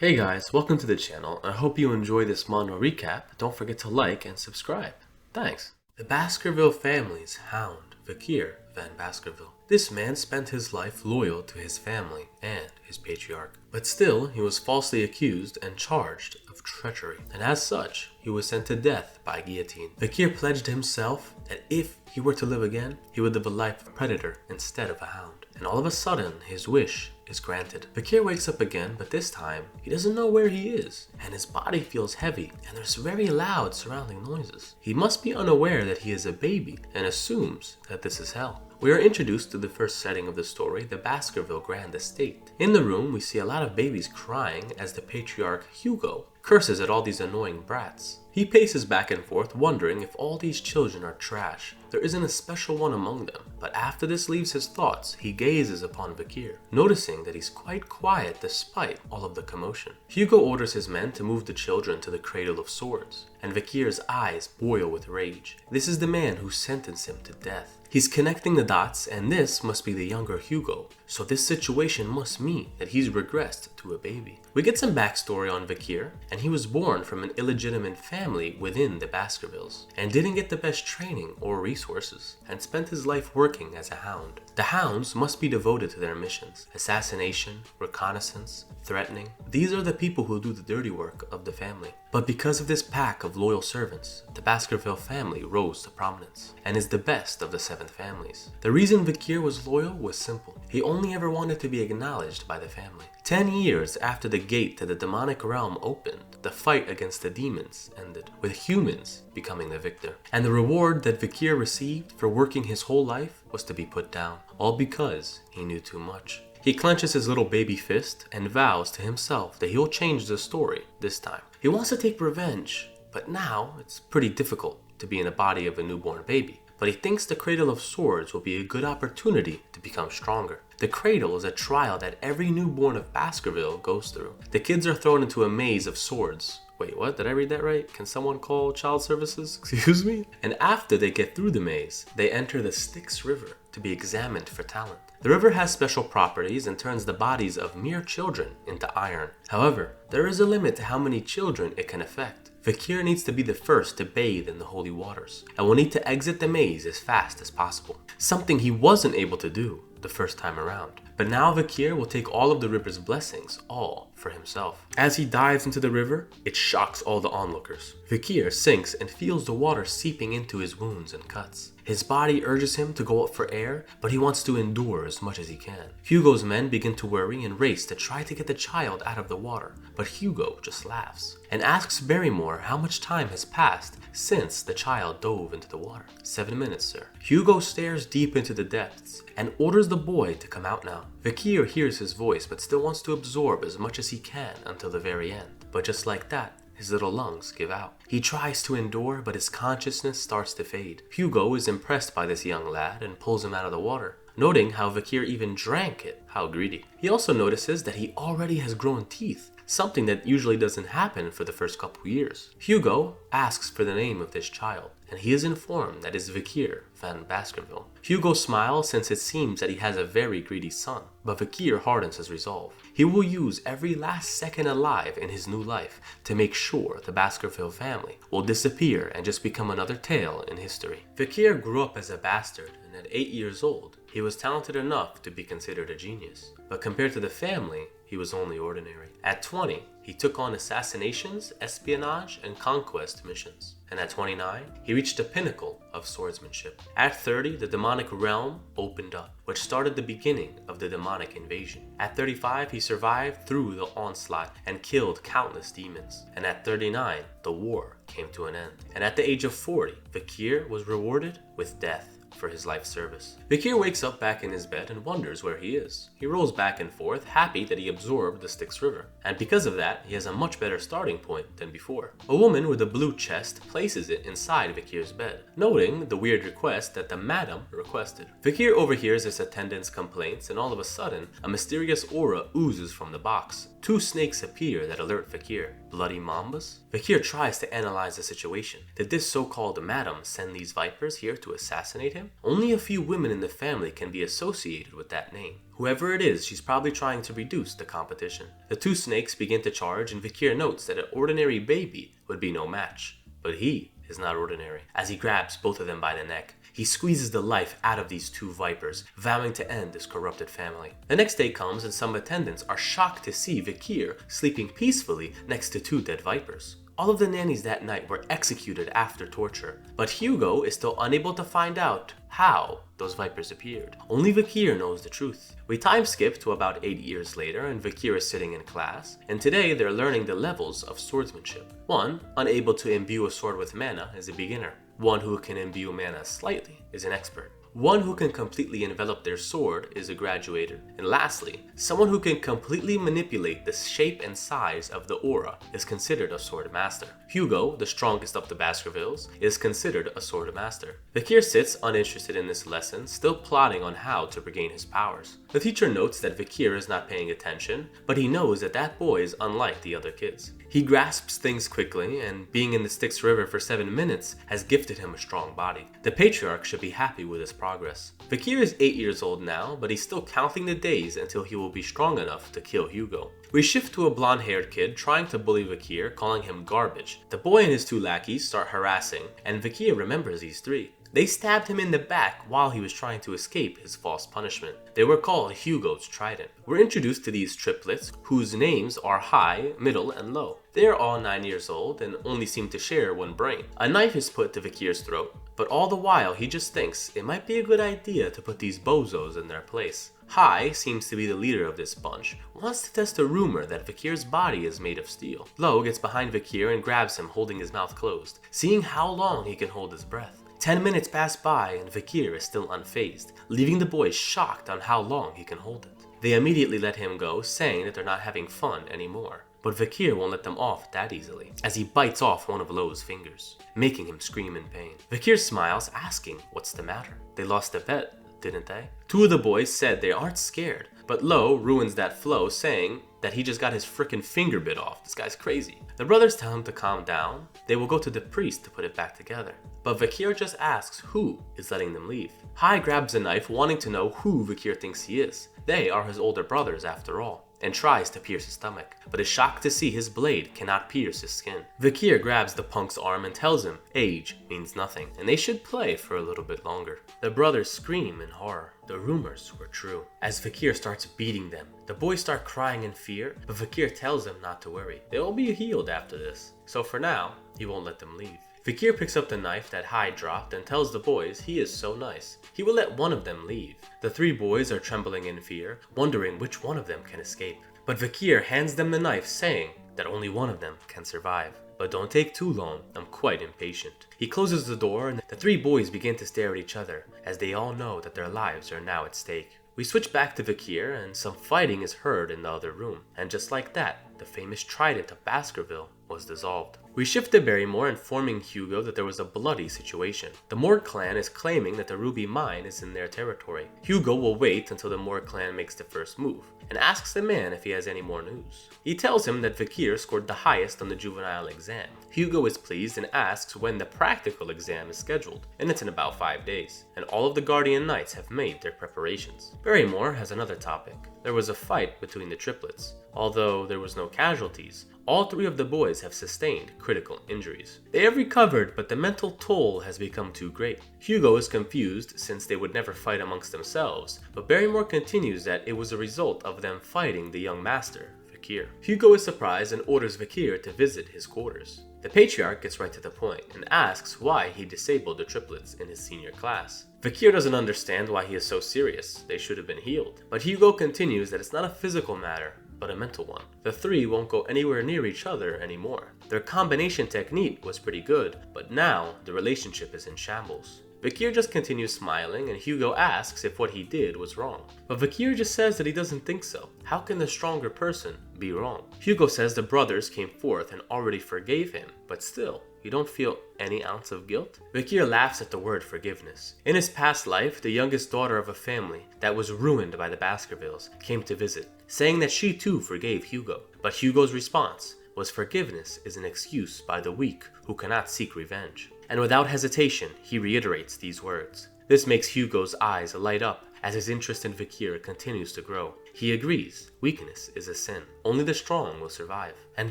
Hey guys, welcome to the channel. I hope you enjoy this Manhwa recap. Don't forget to like and subscribe. Thanks. The Baskerville family's hound, Vakir Van Baskerville. This man spent his life loyal to his family and his patriarch. But still, he was falsely accused and charged of treachery. And as such, he was sent to death by guillotine. Vakir pledged himself that if he were to live again, he would live a life of a predator instead of a hound. And all of a sudden, his wish is granted. Vakir wakes up again, but this time, he doesn't know where he is, and his body feels heavy, and there's very loud surrounding noises. He must be unaware that he is a baby, and assumes that this is hell. We are introduced to the first setting of the story, the Baskerville Grand Estate. In the room, we see a lot of babies crying as the patriarch Hugo curses at all these annoying brats. He paces back and forth, wondering if all these children are trash. There isn't a special one among them, but after this leaves his thoughts, he gazes upon Vakir, noticing that he's quite quiet despite all of the commotion. Hugo orders his men to move the children to the Cradle of Swords, and Vakir's eyes boil with rage. This is the man who sentenced him to death. He's connecting the dots, and this must be the younger Hugo, so this situation must mean that he's regressed to a baby. We get some backstory on Vakir, and he was born from an illegitimate family within the Baskervilles, and didn't get the best training or resources, and spent his life working as a hound. The hounds must be devoted to their missions: assassination, reconnaissance, threatening. These are the people who do the dirty work of the family. But because of this pack of loyal servants, the Baskerville family rose to prominence, and is the best of the 7 families. The reason Vakir was loyal was simple. He only ever wanted to be acknowledged by the family. 10 years after the gate to the demonic realm opened, the fight against the demons ended, with humans becoming the victor. And the reward that Vakir received for working his whole life was to be put down, all because he knew too much. He clenches his little baby fist and vows to himself that he'll change the story this time. He wants to take revenge, but now it's pretty difficult to be in the body of a newborn baby. But he thinks the Cradle of Swords will be a good opportunity to become stronger. The Cradle is a trial that every newborn of Baskerville goes through. The kids are thrown into a maze of swords. Wait, what? Did I read that right? Can someone call child services? Excuse me? And after they get through the maze, they enter the Styx River to be examined for talent. The river has special properties and turns the bodies of mere children into iron. However, there is a limit to how many children it can affect. Vakir needs to be the first to bathe in the holy waters, and will need to exit the maze as fast as possible. Something he wasn't able to do the first time around. But now Vakir will take all of the river's blessings, all for himself. As he dives into the river, it shocks all the onlookers. Vakir sinks and feels the water seeping into his wounds and cuts. His body urges him to go up for air, but he wants to endure as much as he can. Hugo's men begin to worry and race to try to get the child out of the water, but Hugo just laughs and asks Barrymore how much time has passed since the child dove into the water. 7 minutes, sir. Hugo stares deep into the depths and orders the boy to come out now. Vakir hears his voice but still wants to absorb as much as he can until the very end. But just like that, his little lungs give out. He tries to endure, but his consciousness starts to fade. Hugo is impressed by this young lad and pulls him out of the water, noting how Vakir even drank it. How greedy. He also notices that he already has grown teeth, something that usually doesn't happen for the first couple years. Hugo asks for the name of this child, and he is informed that it's Vakir Van Baskerville. Hugo smiles since it seems that he has a very greedy son, but Vakir hardens his resolve. He will use every last second alive in his new life to make sure the Baskerville family will disappear and just become another tale in history. Vakir grew up as a bastard, and at 8 years old, he was talented enough to be considered a genius. But compared to the family, he was only ordinary. At 20, he took on assassinations, espionage, and conquest missions. And at 29, he reached the pinnacle of swordsmanship. At 30, the demonic realm opened up, which started the beginning of the demonic invasion. At 35, he survived through the onslaught and killed countless demons. And at 39, the war came to an end. And at the age of 40, Vakir was rewarded with death for his life service. Vakir wakes up back in his bed and wonders where he is. He rolls back and forth, happy that he absorbed the Styx River. And because of that, he has a much better starting point than before. A woman with a blue chest places it inside Vakir's bed, noting the weird request that the madam requested. Vakir overhears his attendant's complaints, and all of a sudden, a mysterious aura oozes from the box. 2 snakes appear that alert Vakir. Bloody mambas? Vakir tries to analyze the situation. Did this so-called madam send these vipers here to assassinate him? him? Only a few women in the family can be associated with that name. Whoever it is, she's probably trying to reduce the competition. The two snakes begin to charge, and Vikir notes that an ordinary baby would be no match. But he is not ordinary. As he grabs both of them by the neck, he squeezes the life out of these two vipers, vowing to end this corrupted family. The next day comes and some attendants are shocked to see Vikir sleeping peacefully next to two dead vipers. All of the nannies that night were executed after torture, but Hugo is still unable to find out how those vipers appeared. Only Vikir knows the truth. We time skip to about 8 years later, and Vikir is sitting in class, and today they're learning the levels of swordsmanship. One, unable to imbue a sword with mana, is a beginner. One who can imbue mana slightly is an expert. One who can completely envelop their sword is a graduated. And lastly, someone who can completely manipulate the shape and size of the aura is considered a sword master. Hugo, the strongest of the Baskervilles, is considered a sword master. Vikir sits uninterested in this lesson, still plotting on how to regain his powers. The teacher notes that Vikir is not paying attention, but he knows that that boy is unlike the other kids. He grasps things quickly, and being in the Styx River for 7 minutes has gifted him a strong body. The patriarch should be happy with his progress. Vikir is 8 years old now, but he's still counting the days until he will be strong enough to kill Hugo. We shift to a blonde-haired kid trying to bully Vikir, calling him garbage. The boy and his two lackeys start harassing, and Vikir remembers these three. They stabbed him in the back while he was trying to escape his false punishment. They were called Hugo's Trident. We're introduced to these triplets, whose names are High, Middle, and Low. They are all 9 years old and only seem to share one brain. A knife is put to Vikir's throat, but all the while he just thinks it might be a good idea to put these bozos in their place. High seems to be the leader of this bunch, wants to test a rumor that Vikir's body is made of steel. Low gets behind Vikir and grabs him holding his mouth closed, seeing how long he can hold his breath. 10 minutes pass by and Vikir is still unfazed, leaving the boys shocked on how long he can hold it. They immediately let him go, saying that they're not having fun anymore. But Vikir won't let them off that easily, as he bites off one of Low's fingers, making him scream in pain. Vikir smiles, asking what's the matter. They lost a bet, didn't they? Two of the boys said they aren't scared, but Low ruins that flow, saying that he just got his frickin' finger bit off. This guy's crazy. The brothers tell him to calm down. They will go to the priest to put it back together. But Vikir just asks who is letting them leave. High grabs a knife, wanting to know who Vikir thinks he is. They are his older brothers after all, and tries to pierce his stomach, but is shocked to see his blade cannot pierce his skin. Vikir grabs the punk's arm and tells him age means nothing, and they should play for a little bit longer. The brothers scream in horror. The rumors were true. As Vikir starts beating them, the boys start crying in fear, but Vikir tells them not to worry. They will be healed after this. So for now, he won't let them leave. Vikir picks up the knife that High dropped and tells the boys he is so nice. He will let one of them leave. The three boys are trembling in fear, wondering which one of them can escape. But Vikir hands them the knife, saying that only one of them can survive. But don't take too long, I'm quite impatient. He closes the door and the three boys begin to stare at each other, as they all know that their lives are now at stake. We switch back to Vikir and some fighting is heard in the other room, and just like that, the famous Trident of Baskerville was dissolved. We shift to Barrymore, informing Hugo that there was a bloody situation. The Morgue clan is claiming that the Ruby Mine is in their territory. Hugo will wait until the Morgue clan makes the first move, and asks the man if he has any more news. He tells him that Vikir scored the highest on the juvenile exam. Hugo is pleased and asks when the practical exam is scheduled, and it's in about 5 days, and all of the Guardian Knights have made their preparations. Barrymore has another topic. There was a fight between the triplets. Although there was no casualties, all three of the boys have sustained critical injuries. They have recovered, but the mental toll has become too great. Hugo is confused since they would never fight amongst themselves, but Barrymore continues that it was a result of them fighting the young master, Vikir. Hugo is surprised and orders Vikir to visit his quarters. The patriarch gets right to the point and asks why he disabled the triplets in his senior class. Vikir doesn't understand why he is so serious. They should have been healed. But Hugo continues that it's not a physical matter, but a mental one. The three won't go anywhere near each other anymore. Their combination technique was pretty good, but now the relationship is in shambles. Vikir just continues smiling, and Hugo asks if what he did was wrong. But Vikir just says that he doesn't think so. How can the stronger person be wrong? Hugo says the brothers came forth and already forgave him, but still, you don't feel any ounce of guilt? Vikir laughs at the word forgiveness. In his past life, the youngest daughter of a family that was ruined by the Baskervilles came to visit, saying that she too forgave Hugo. But Hugo's response was forgiveness is an excuse by the weak who cannot seek revenge. And without hesitation, he reiterates these words. This makes Hugo's eyes light up as his interest in Vakir continues to grow. He agrees, weakness is a sin. Only the strong will survive. And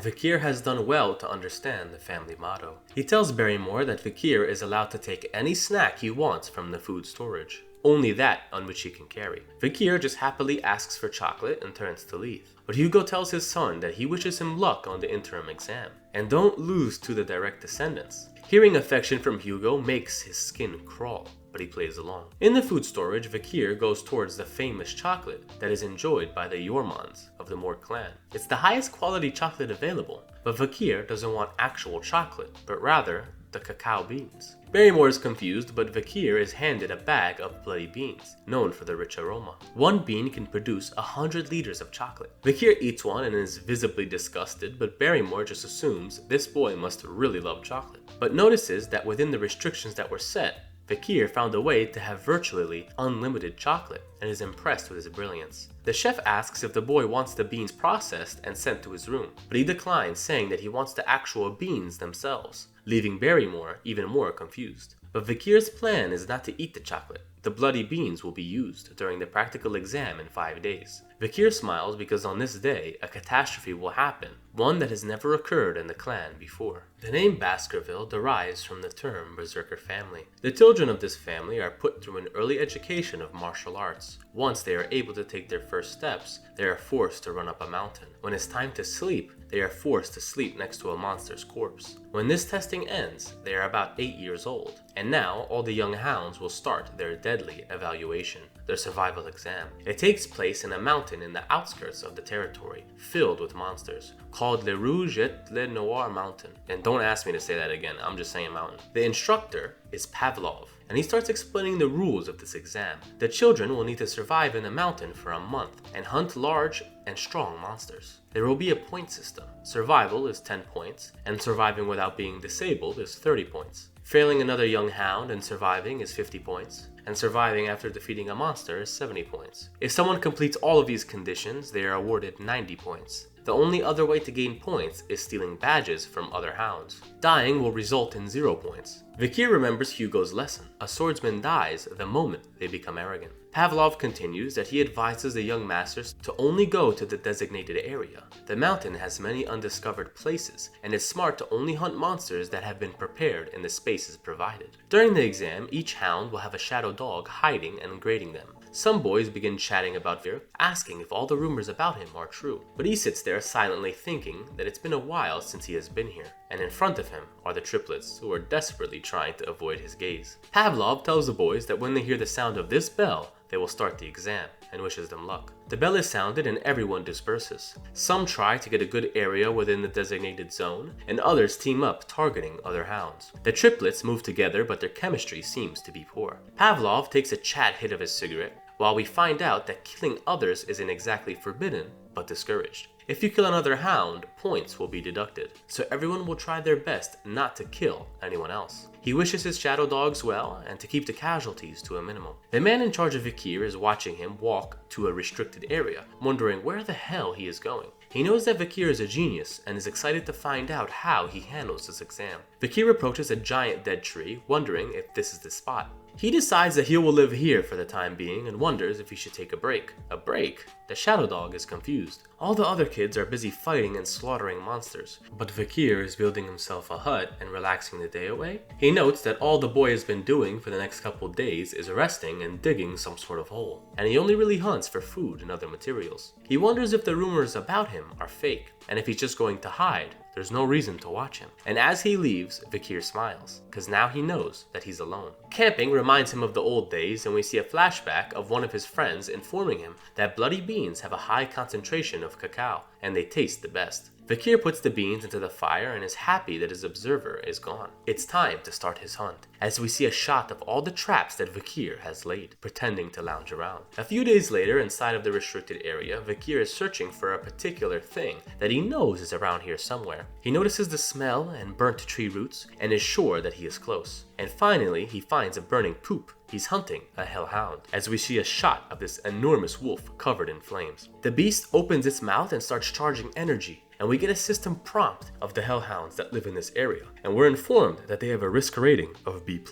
Vakir has done well to understand the family motto. He tells Barrymore that Vakir is allowed to take any snack he wants from the food storage. Only that on which he can carry. Vakir just happily asks for chocolate and turns to leave. But Hugo tells his son that he wishes him luck on the interim exam. And don't lose to the direct descendants. Hearing affection from Hugo makes his skin crawl, but he plays along. In the food storage, Vakir goes towards the famous chocolate that is enjoyed by the Yormans of the Mork clan. It's the highest quality chocolate available, but Vakir doesn't want actual chocolate, but rather the cacao beans. Barrymore is confused, but Vakir is handed a bag of bloody beans, known for the rich aroma. One bean can produce 100 liters of chocolate. Vakir eats one and is visibly disgusted, but Barrymore just assumes this boy must really love chocolate, but notices that within the restrictions that were set, Vakir found a way to have virtually unlimited chocolate and is impressed with his brilliance. The chef asks if the boy wants the beans processed and sent to his room, but he declines, saying that he wants the actual beans themselves, leaving Barrymore even more confused. But Vakir's plan is not to eat the chocolate. The bloody beans will be used during the practical exam in 5 days. Vakir smiles because on this day, a catastrophe will happen, one that has never occurred in the clan before. The name Baskerville derives from the term Berserker family. The children of this family are put through an early education of martial arts. Once they are able to take their first steps, they are forced to run up a mountain. When it's time to sleep, they are forced to sleep next to a monster's corpse. When this testing ends, they are about 8 years old, and now all the young hounds will start their deadly evaluation, their survival exam. It takes place in a mountain in the outskirts of the territory, filled with monsters, called Le Rouge et Le Noir Mountain. And don't ask me to say that again, I'm just saying mountain. The instructor is Pavlov, and he starts explaining the rules of this exam. The children will need to survive in the mountain for a month and hunt large and strong monsters. There will be a point system. Survival is 10 points, and surviving without being disabled is 30 points. Failing another young hound and surviving is 50 points, and surviving after defeating a monster is 70 points. If someone completes all of these conditions, they are awarded 90 points. The only other way to gain points is stealing badges from other hounds. Dying will result in 0 points. Vakir remembers Hugo's lesson. A swordsman dies the moment they become arrogant. Pavlov continues that he advises the young masters to only go to the designated area. The mountain has many undiscovered places, and it's smart to only hunt monsters that have been prepared in the spaces provided. During the exam, each hound will have a shadow dog hiding and grading them. Some boys begin chatting about Vakir, asking if all the rumors about him are true, but he sits there silently thinking that it's been a while since he has been here, and in front of him are the triplets who are desperately trying to avoid his gaze. Pavlov tells the boys that when they hear the sound of this bell, they will start the exam, and wishes them luck. The bell is sounded and everyone disperses. Some try to get a good area within the designated zone, and others team up targeting other hounds. The triplets move together, but their chemistry seems to be poor. Pavlov takes a chat hit of his cigarette, while we find out that killing others isn't exactly forbidden, but discouraged. If you kill another hound, points will be deducted, so everyone will try their best not to kill anyone else. He wishes his shadow dogs well and to keep the casualties to a minimum. The man in charge of Vakir is watching him walk to a restricted area, wondering where the hell he is going. He knows that Vakir is a genius and is excited to find out how he handles this exam. Vakir approaches a giant dead tree, wondering if this is the spot. He decides that he will live here for the time being and wonders if he should take a break. A break? The shadow dog is confused. All the other kids are busy fighting and slaughtering monsters, but Vakir is building himself a hut and relaxing the day away. He notes that all the boy has been doing for the next couple days is resting and digging some sort of hole, and he only really hunts for food and other materials. He wonders if the rumors about him are fake, and if he's just going to hide. There's no reason to watch him. And as he leaves, Vakir smiles, because now he knows that he's alone. Camping reminds him of the old days, and we see a flashback of one of his friends informing him that bloody beans have a high concentration of cacao, and they taste the best. Vakir puts the beans into the fire and is happy that his observer is gone. It's time to start his hunt, as we see a shot of all the traps that Vakir has laid, pretending to lounge around. A few days later, inside of the restricted area, Vakir is searching for a particular thing that he knows is around here somewhere. He notices the smell and burnt tree roots and is sure that he is close. And finally, he finds a burning poop. He's hunting a hellhound, as we see a shot of this enormous wolf covered in flames. The beast opens its mouth and starts charging energy, and we get a system prompt of the hellhounds that live in this area, and we're informed that they have a risk rating of B+.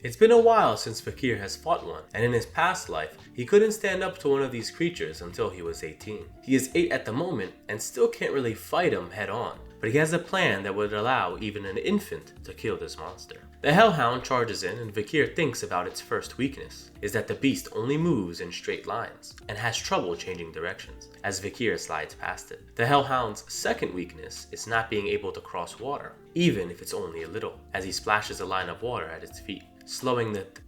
It's been a while since Fakir has fought one, and in his past life, he couldn't stand up to one of these creatures until he was 18. He is 8 at the moment and still can't really fight him head on, but he has a plan that would allow even an infant to kill this monster. The hellhound charges in, and Fakir thinks about its first weakness, is that the beast only moves in straight lines and has trouble changing directions as Fakir slides past it. The hellhound's second weakness is not being able to cross water, even if it's only a little, as he splashes a line of water at its feet.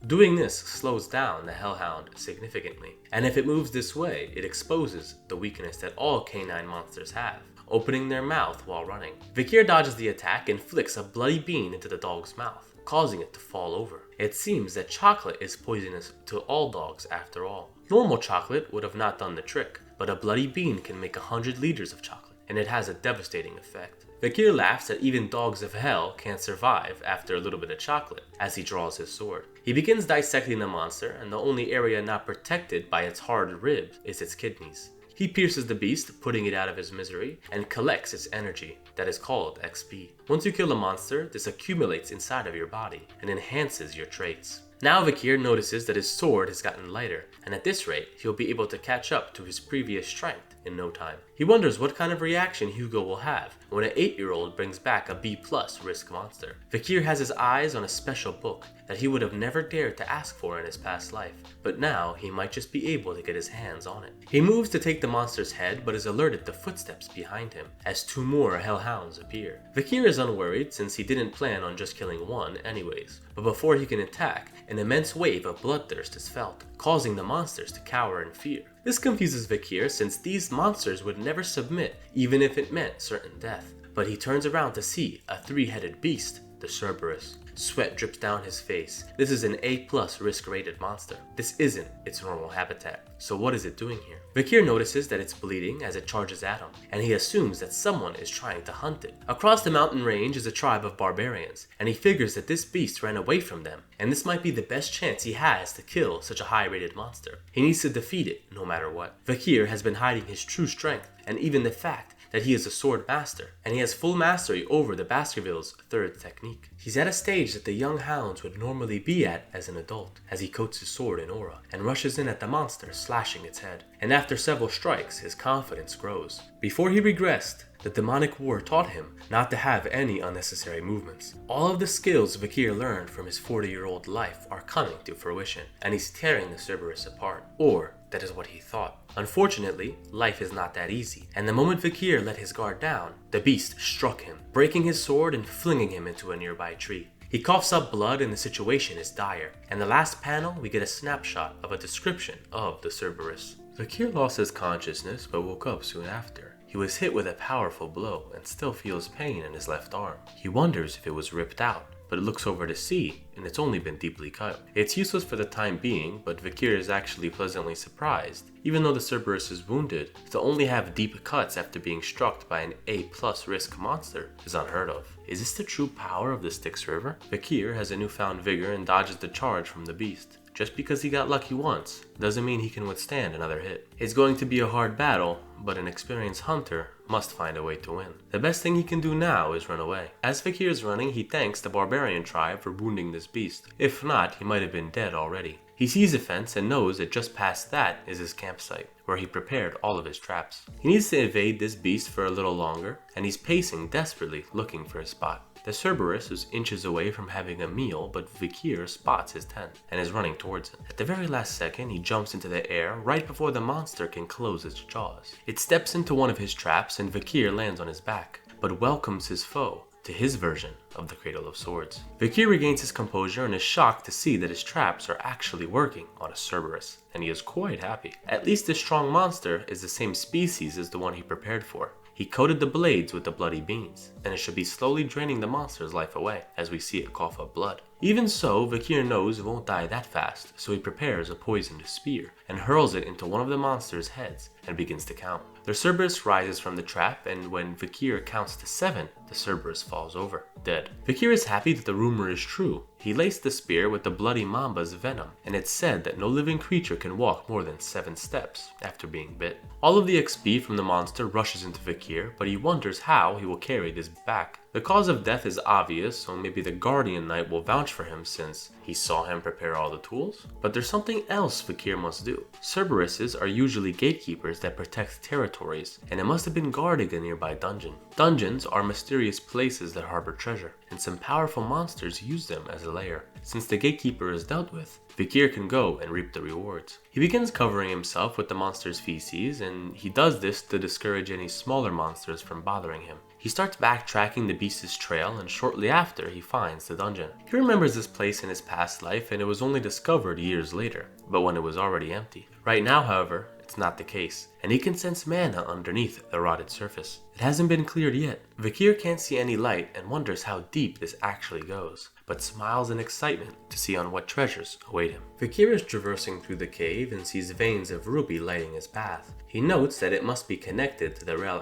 Doing this slows down the hellhound significantly, and if it moves this way, it exposes the weakness that all canine monsters have, opening their mouth while running. Fakir dodges the attack and flicks a bloody bean into the dog's mouth, causing it to fall over. It seems that chocolate is poisonous to all dogs after all. Normal chocolate would have not done the trick, but a bloody bean can make 100 liters of chocolate, and it has a devastating effect. Fakir laughs that even dogs of hell can't survive after a little bit of chocolate as he draws his sword. He begins dissecting the monster, and the only area not protected by its hard ribs is its kidneys. He pierces the beast, putting it out of his misery, and collects its energy, that is called XP. Once you kill a monster, this accumulates inside of your body and enhances your traits. Now Fakir notices that his sword has gotten lighter, and at this rate, he'll be able to catch up to his previous strength in no time. He wonders what kind of reaction Hugo will have when an 8-year-old brings back a B+ risk monster. Fakir has his eyes on a special book that he would have never dared to ask for in his past life, but now he might just be able to get his hands on it. He moves to take the monster's head, but is alerted to footsteps behind him as 2 more hellhounds appear. Fakir is unworried since he didn't plan on just killing one anyways, but before he can attack, an immense wave of bloodthirst is felt, causing the monsters to cower in fear. This confuses Fakir since these monsters would never submit even if it meant certain death. But he turns around to see a 3-headed beast, the Cerberus. Sweat drips down his face. This is an A+ risk rated monster. This isn't its normal habitat. So what is it doing here? Fakir notices that it's bleeding as it charges at him, and he assumes that someone is trying to hunt it. Across the mountain range is a tribe of barbarians, and he figures that this beast ran away from them, and this might be the best chance he has to kill such a high-rated monster. He needs to defeat it no matter what. Fakir has been hiding his true strength, and even the fact that he is a sword master, and he has full mastery over the Baskervilles' 3rd technique. He's at a stage that the young hounds would normally be at as an adult, as he coats his sword in aura, and rushes in at the monster, slashing its head. And after several strikes, his confidence grows. Before he regressed, the demonic war taught him not to have any unnecessary movements. All of the skills Fakir learned from his 40-year-old life are coming to fruition, and he's tearing the Cerberus apart. Or, that is what he thought. Unfortunately, life is not that easy, and the moment Fakir let his guard down, the beast struck him, breaking his sword and flinging him into a nearby tree. He coughs up blood and the situation is dire, and the last panel we get a snapshot of a description of the Cerberus. Fakir lost his consciousness but woke up soon after. He was hit with a powerful blow and still feels pain in his left arm. He wonders if it was ripped out, but looks over to see, and it's only been deeply cut. It's useless for the time being, but Fakir is actually pleasantly surprised. Even though the Cerberus is wounded, to only have deep cuts after being struck by an A+ risk monster is unheard of. Is this the true power of the Styx River? Fakir has a newfound vigor and dodges the charge from the beast. Just because he got lucky once, doesn't mean he can withstand another hit. It's going to be a hard battle, but an experienced hunter must find a way to win. The best thing he can do now is run away. As Fakir is running, he thanks the barbarian tribe for wounding this beast. If not, he might have been dead already. He sees a fence and knows that just past that is his campsite, where he prepared all of his traps. He needs to evade this beast for a little longer, and he's pacing desperately looking for a spot. The Cerberus is inches away from having a meal, but Fakir spots his tent and is running towards it. At the very last second, he jumps into the air right before the monster can close its jaws. It steps into one of his traps and Fakir lands on his back, but welcomes his foe to his version of the Cradle of Swords. Fakir regains his composure and is shocked to see that his traps are actually working on a Cerberus, and he is quite happy. At least this strong monster is the same species as the one he prepared for. He coated the blades with the bloody beans, and it should be slowly draining the monster's life away as we see it cough up blood. Even so, Fakir knows it won't die that fast, so he prepares a poisoned spear and hurls it into one of the monster's heads and begins to count. The Cerberus rises from the trap, and when Fakir counts to 7 the Cerberus falls over, dead. Fakir is happy that the rumor is true. He laced the spear with the bloody mamba's venom, and it's said that no living creature can walk more than 7 steps after being bit. All of the XP from the monster rushes into Fakir, but he wonders how he will carry this back. The cause of death is obvious, so maybe the Guardian Knight will vouch for him since he saw him prepare all the tools. But there's something else Fakir must do. Cerberuses are usually gatekeepers that protect territories, and it must have been guarding a nearby dungeon. Dungeons are mysterious places that harbor treasure, and some powerful monsters use them as a lair. Since the gatekeeper is dealt with, Fakir can go and reap the rewards. He begins covering himself with the monster's feces, and he does this to discourage any smaller monsters from bothering him. He starts backtracking the beast's trail, and shortly after he finds the dungeon. He remembers this place in his past life, and it was only discovered years later, but when it was already empty. Right now, however, it's not the case, and he can sense mana underneath the rotted surface. It hasn't been cleared yet. Fakir can't see any light and wonders how deep this actually goes, but smiles in excitement to see on what treasures await him. Fakir is traversing through the cave and sees veins of ruby lighting his path. He notes that it must be connected to the Red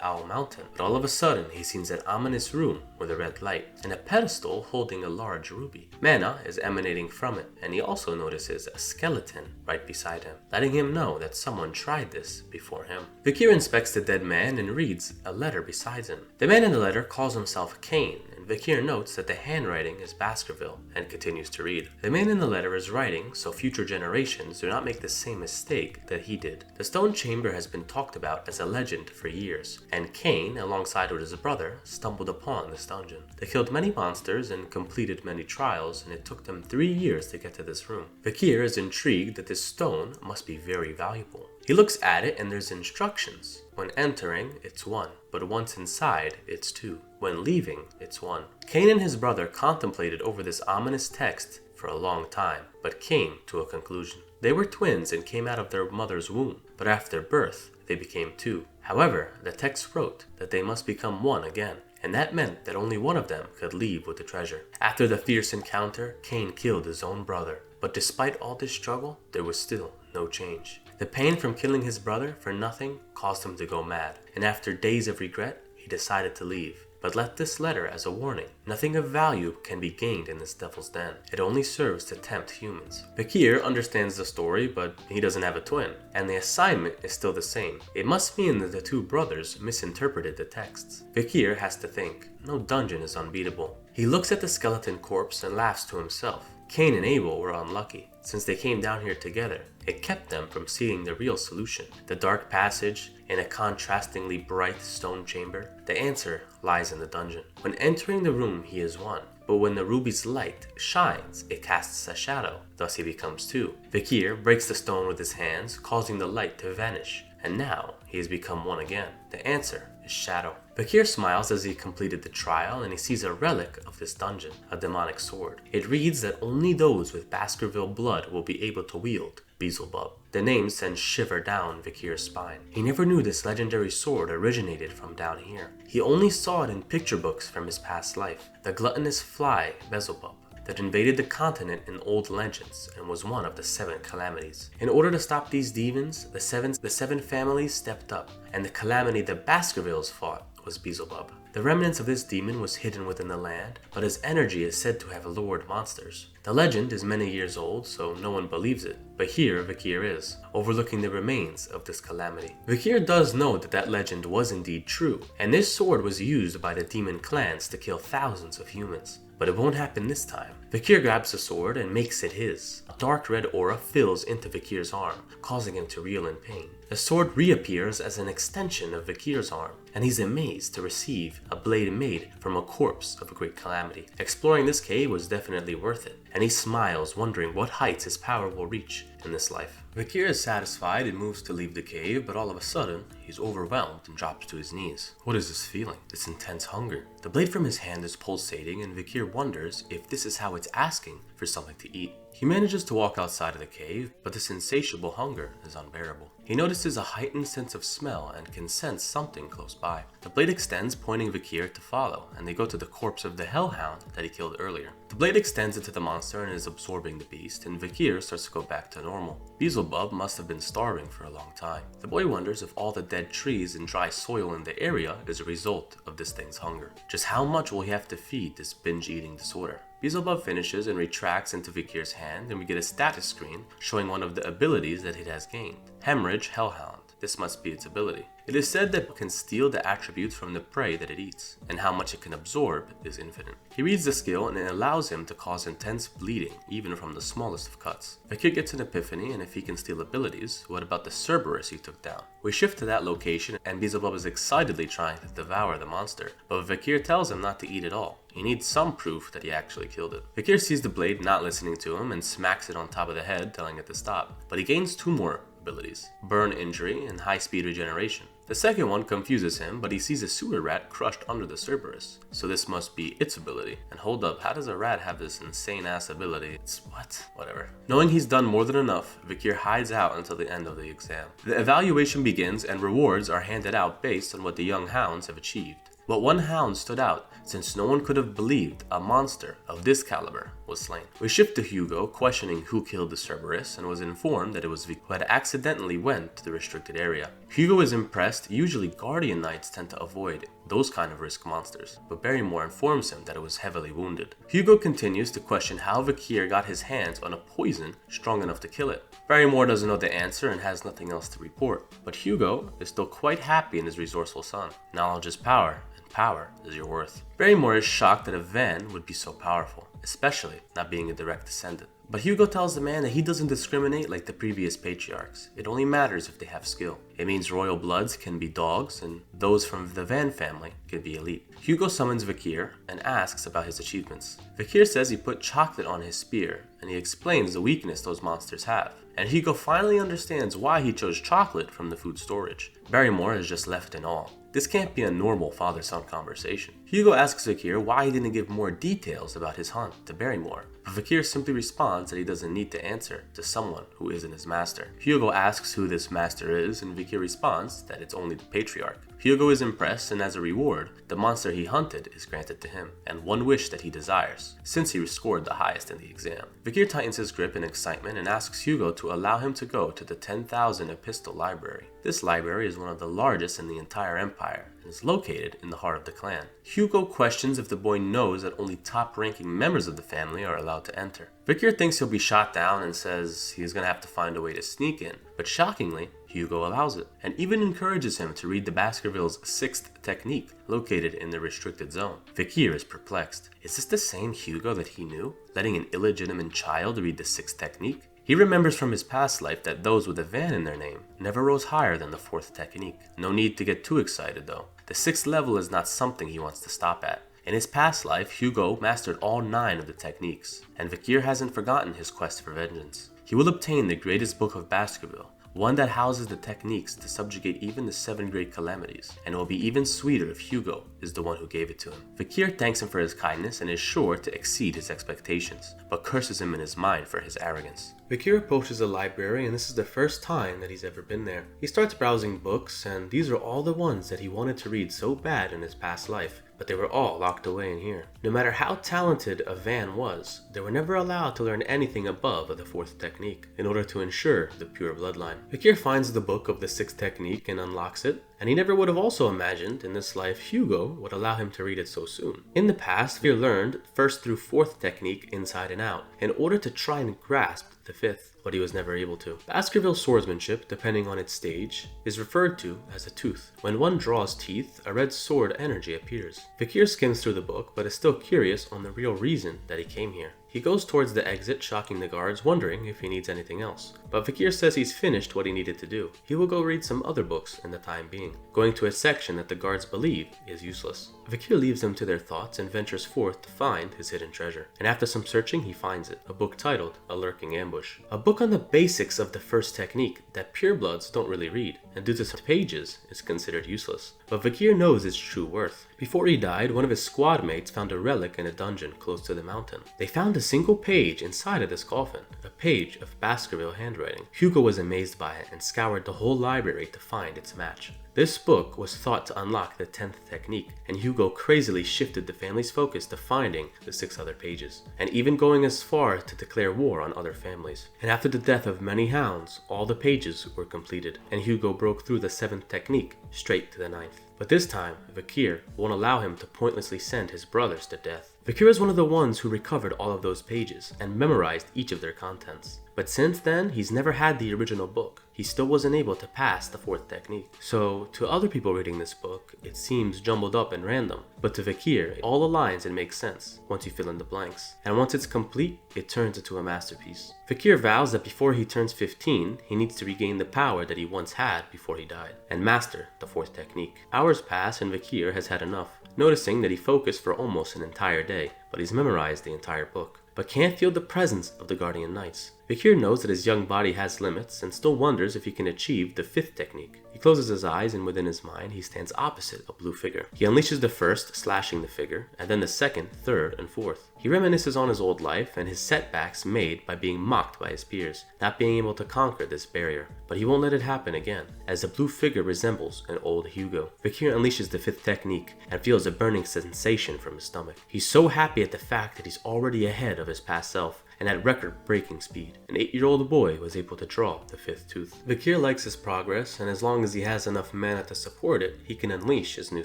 Owl Mountain, but all of a sudden he sees an ominous room with a red light and a pedestal holding a large ruby. Mana is emanating from it, and he also notices a skeleton right beside him, letting him know that someone tried this before him. Fakir inspects the dead man and reads a letter beside him. The man in the letter calls himself Cain, and Fakir notes that the handwriting is Baskerville and continues to read. The man in the letter is writing so future generations do not make the same mistake that he did. The stone chamber has been talked about as a legend for years, and Cain, alongside with his brother, stumbled upon this dungeon. They killed many monsters and completed many trials, and it took them 3 years to get to this room. Fakir is intrigued that this stone must be very valuable. He looks at it and there's instructions. When entering, it's 1, but once inside, it's 2. When leaving, it's 1. Cain and his brother contemplated over this ominous text for a long time, but came to a conclusion. They were twins and came out of their mother's womb, but after birth, they became 2. However, the text wrote that they must become 1 again, and that meant that only one of them could leave with the treasure. After the fierce encounter, Cain killed his own brother, but despite all this struggle, there was still no change. The pain from killing his brother for nothing caused him to go mad, and after days of regret, he decided to leave, but left this letter as a warning. Nothing of value can be gained in this devil's den. It only serves to tempt humans. Fakir understands the story, but he doesn't have a twin, and the assignment is still the same. It must mean that the 2 brothers misinterpreted the texts. Fakir has to think. No dungeon is unbeatable. He looks at the skeleton corpse and laughs to himself. Cain and Abel were unlucky. Since they came down here together, it kept them from seeing the real solution. The dark passage in a contrastingly bright stone chamber. The answer lies in the dungeon. When entering the room, he is 1. But when the ruby's light shines, it casts a shadow. Thus he becomes 2. Fakir breaks the stone with his hands, causing the light to vanish. And now he has become 1 again. The answer is shadow. Fakir smiles as he completed the trial, and he sees a relic of this dungeon, a demonic sword. It reads that only those with Baskerville blood will be able to wield Beelzebub. The name sends shiver down Fakir's spine. He never knew this legendary sword originated from down here. He only saw it in picture books from his past life. The gluttonous fly, Beelzebub, that invaded the continent in old legends and was one of the 7 calamities. In order to stop these demons, the seven families stepped up, and the calamity the Baskervilles fought was Beelzebub. The remnants of this demon was hidden within the land, but his energy is said to have lured monsters. The legend is many years old, so no one believes it, but here Fakir is, overlooking the remains of this calamity. Fakir does know that that legend was indeed true, and this sword was used by the demon clans to kill thousands of humans. But it won't happen this time. Fakir grabs the sword and makes it his. A dark red aura fills into Fakir's arm, causing him to reel in pain. The sword reappears as an extension of Fakir's arm, and he's amazed to receive a blade made from a corpse of a great calamity. Exploring this cave was definitely worth it, and he smiles, wondering what heights his power will reach in this life. Fakir is satisfied and moves to leave the cave, but all of a sudden, he's overwhelmed and drops to his knees. What is this feeling? This intense hunger? The blade from his hand is pulsating, and Fakir wonders if this is how it's asking for something to eat. He manages to walk outside of the cave, but this insatiable hunger is unbearable. He notices a heightened sense of smell and can sense something close by. The blade extends, pointing Fakir to follow, and they go to the corpse of the hellhound that he killed earlier. The blade extends into the monster monster and is absorbing the beast, and Vakir starts to go back to normal. Beelzebub must have been starving for a long time. The boy wonders if all the dead trees and dry soil in the area is a result of this thing's hunger. Just how much will he have to feed this binge-eating disorder? Beelzebub finishes and retracts into Vakir's hand, and we get a status screen showing one of the abilities that it has gained. Hemorrhage Hellhound. This must be its ability. It is said that it can steal the attributes from the prey that it eats, and how much it can absorb is infinite. He reads the skill and it allows him to cause intense bleeding, even from the smallest of cuts. Vakir gets an epiphany, and if he can steal abilities, what about the Cerberus he took down? We shift to that location, and Beelzebub is excitedly trying to devour the monster, but Vakir tells him not to eat it all. He needs some proof that he actually killed it. Vakir sees the blade not listening to him and smacks it on top of the head, telling it to stop. But he gains 2 more abilities: burn injury and high speed regeneration. The second one confuses him, but he sees a sewer rat crushed under the Cerberus, so this must be its ability. And hold up, how does a rat have this insane ass ability? It's what? Whatever. Knowing he's done more than enough, Vakir hides out until the end of the exam. The evaluation begins and rewards are handed out based on what the young hounds have achieved. But one hound stood out, since no one could have believed a monster of this caliber was slain. We shift to Hugo, questioning who killed the Cerberus, and was informed that it was Vic, who had accidentally went to the restricted area. Hugo is impressed. Usually Guardian Knights tend to avoid those kind of risk monsters, but Barrymore informs him that it was heavily wounded. Hugo continues to question how Vakir got his hands on a poison strong enough to kill it. Barrymore doesn't know the answer and has nothing else to report, but Hugo is still quite happy in his resourceful son. Knowledge is power. Power is your worth. Barrymore is shocked that a Van would be so powerful, especially not being a direct descendant. But Hugo tells the man that he doesn't discriminate like the previous patriarchs. It only matters if they have skill. It means royal bloods can be dogs, and those from the Van family can be elite. Hugo summons Vakir and asks about his achievements. Vakir says he put chocolate on his spear, and he explains the weakness those monsters have. And Hugo finally understands why he chose chocolate from the food storage. Barrymore is just left in awe. This can't be a normal father-son conversation. Hugo asks Vakir why he didn't give more details about his hunt to Barrymore, but Vakir simply responds that he doesn't need to answer to someone who isn't his master. Hugo asks who this master is, and Vakir responds that it's only the patriarch. Hugo is impressed, and as a reward, the monster he hunted is granted to him, and one wish that he desires, since he scored the highest in the exam. Vakir tightens his grip in excitement and asks Hugo to allow him to go to the 10,000 Epistle Library. This library is one of the largest in the entire empire, and is located in the heart of the clan. Hugo questions if the boy knows that only top-ranking members of the family are allowed to enter. Vakir thinks he'll be shot down and says he's gonna have to find a way to sneak in, but shockingly, Hugo allows it, and even encourages him to read the Baskervilles' 6th technique, located in the restricted zone. Vakir is perplexed. Is this the same Hugo that he knew, letting an illegitimate child read the 6th technique? He remembers from his past life that those with a Van in their name never rose higher than the 4th technique. No need to get too excited though. The 6th level is not something he wants to stop at. In his past life, Hugo mastered all 9 of the techniques, and Vakir hasn't forgotten his quest for vengeance. He will obtain the greatest book of Baskerville, one that houses the techniques to subjugate even the 7 great calamities, and it will be even sweeter if Hugo is the one who gave it to him. Vakir thanks him for his kindness and is sure to exceed his expectations, but curses him in his mind for his arrogance. Vakir approaches the library, and this is the first time that he's ever been there. He starts browsing books, and these are all the ones that he wanted to read so bad in his past life, but they were all locked away in here. No matter how talented a Van was, they were never allowed to learn anything above the 4th technique in order to ensure the pure bloodline. Vakir finds the book of the 6th technique and unlocks it, and he never would have also imagined in this life Hugo would allow him to read it so soon. In the past, Vakir learned 1st through 4th technique inside and out in order to try and grasp the 5th, but he was never able to. Baskerville swordsmanship, depending on its stage, is referred to as a tooth. When one draws teeth, a red sword energy appears. Vakir skims through the book, but is still curious on the real reason that he came here. He goes towards the exit, shocking the guards, wondering if he needs anything else. But Vakir says he's finished what he needed to do. He will go read some other books in the time being, going to a section that the guards believe is useless. Vakir leaves them to their thoughts and ventures forth to find his hidden treasure. And after some searching, he finds it, a book titled A Lurking Ambush. A book on the basics of the 1st technique that purebloods don't really read, and due to some pages is considered useless. but Vakir knows its true worth. Before he died, one of his squad mates found a relic in a dungeon close to the mountain. They found a single page inside of this coffin, a page of Baskerville handwriting. Hugo was amazed by it and scoured the whole library to find its match. This book was thought to unlock the 10th technique, and Hugo crazily shifted the family's focus to finding the 6 other pages, and even going as far to declare war on other families. And after the death of many hounds, all the pages were completed, and Hugo broke through the 7th technique straight to the 9th. But this time, Vakir won't allow him to pointlessly send his brothers to death. Vakir is one of the ones who recovered all of those pages and memorized each of their contents. But since then, he's never had the original book. He still wasn't able to pass the 4th technique. So, to other people reading this book, it seems jumbled up and random. But to Vakir, it all aligns and makes sense once you fill in the blanks. And once it's complete, it turns into a masterpiece. Vakir vows that before he turns 15, he needs to regain the power that he once had before he died, and master the 4th technique. Hours pass and Vakir has had enough, noticing that he focused for almost an entire day, but he's memorized the entire book, but can't feel the presence of the Guardian Knights. Vakir knows that his young body has limits and still wonders if he can achieve the 5th technique. He closes his eyes and within his mind he stands opposite a blue figure. He unleashes the first, slashing the figure, and then the second, third, and fourth. He reminisces on his old life and his setbacks made by being mocked by his peers, not being able to conquer this barrier. But he won't let it happen again, as the blue figure resembles an old Hugo. Vakir unleashes the 5th technique and feels a burning sensation from his stomach. He's so happy at the fact that he's already ahead of his past self, and at record-breaking speed. An 8-year-old boy was able to draw the 5th tooth. Vakir likes his progress, and as long as he has enough mana to support it, he can unleash his new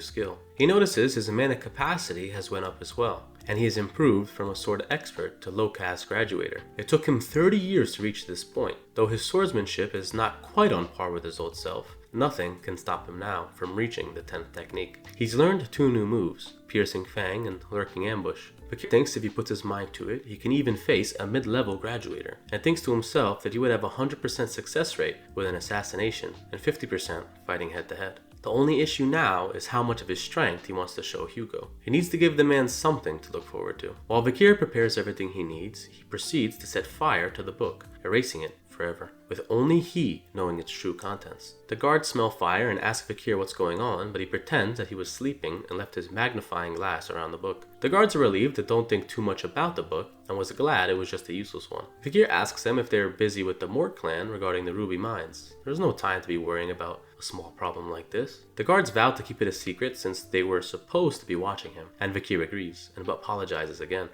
skill. He notices his mana capacity has went up as well, and he has improved from a sword expert to low-caste graduator. It took him 30 years to reach this point. Though his swordsmanship is not quite on par with his old self, nothing can stop him now from reaching the 10th technique. He's learned 2 new moves, Piercing Fang and Lurking Ambush. Vakir thinks if he puts his mind to it, he can even face a mid-level graduator, and thinks to himself that he would have a 100% success rate with an assassination and 50% fighting head-to-head. The only issue now is how much of his strength he wants to show Hugo. He needs to give the man something to look forward to. While Vakir prepares everything he needs, he proceeds to set fire to the book, erasing it forever, with only he knowing its true contents. The guards smell fire and ask Vakir what's going on, but he pretends that he was sleeping and left his magnifying glass around the book. The guards are relieved that don't think too much about the book and was glad it was just a useless one. Vakir asks them if they're busy with the Mort clan regarding the ruby mines. There's no time to be worrying about a small problem like this. The guards vow to keep it a secret since they were supposed to be watching him, and Vakir agrees and apologizes again.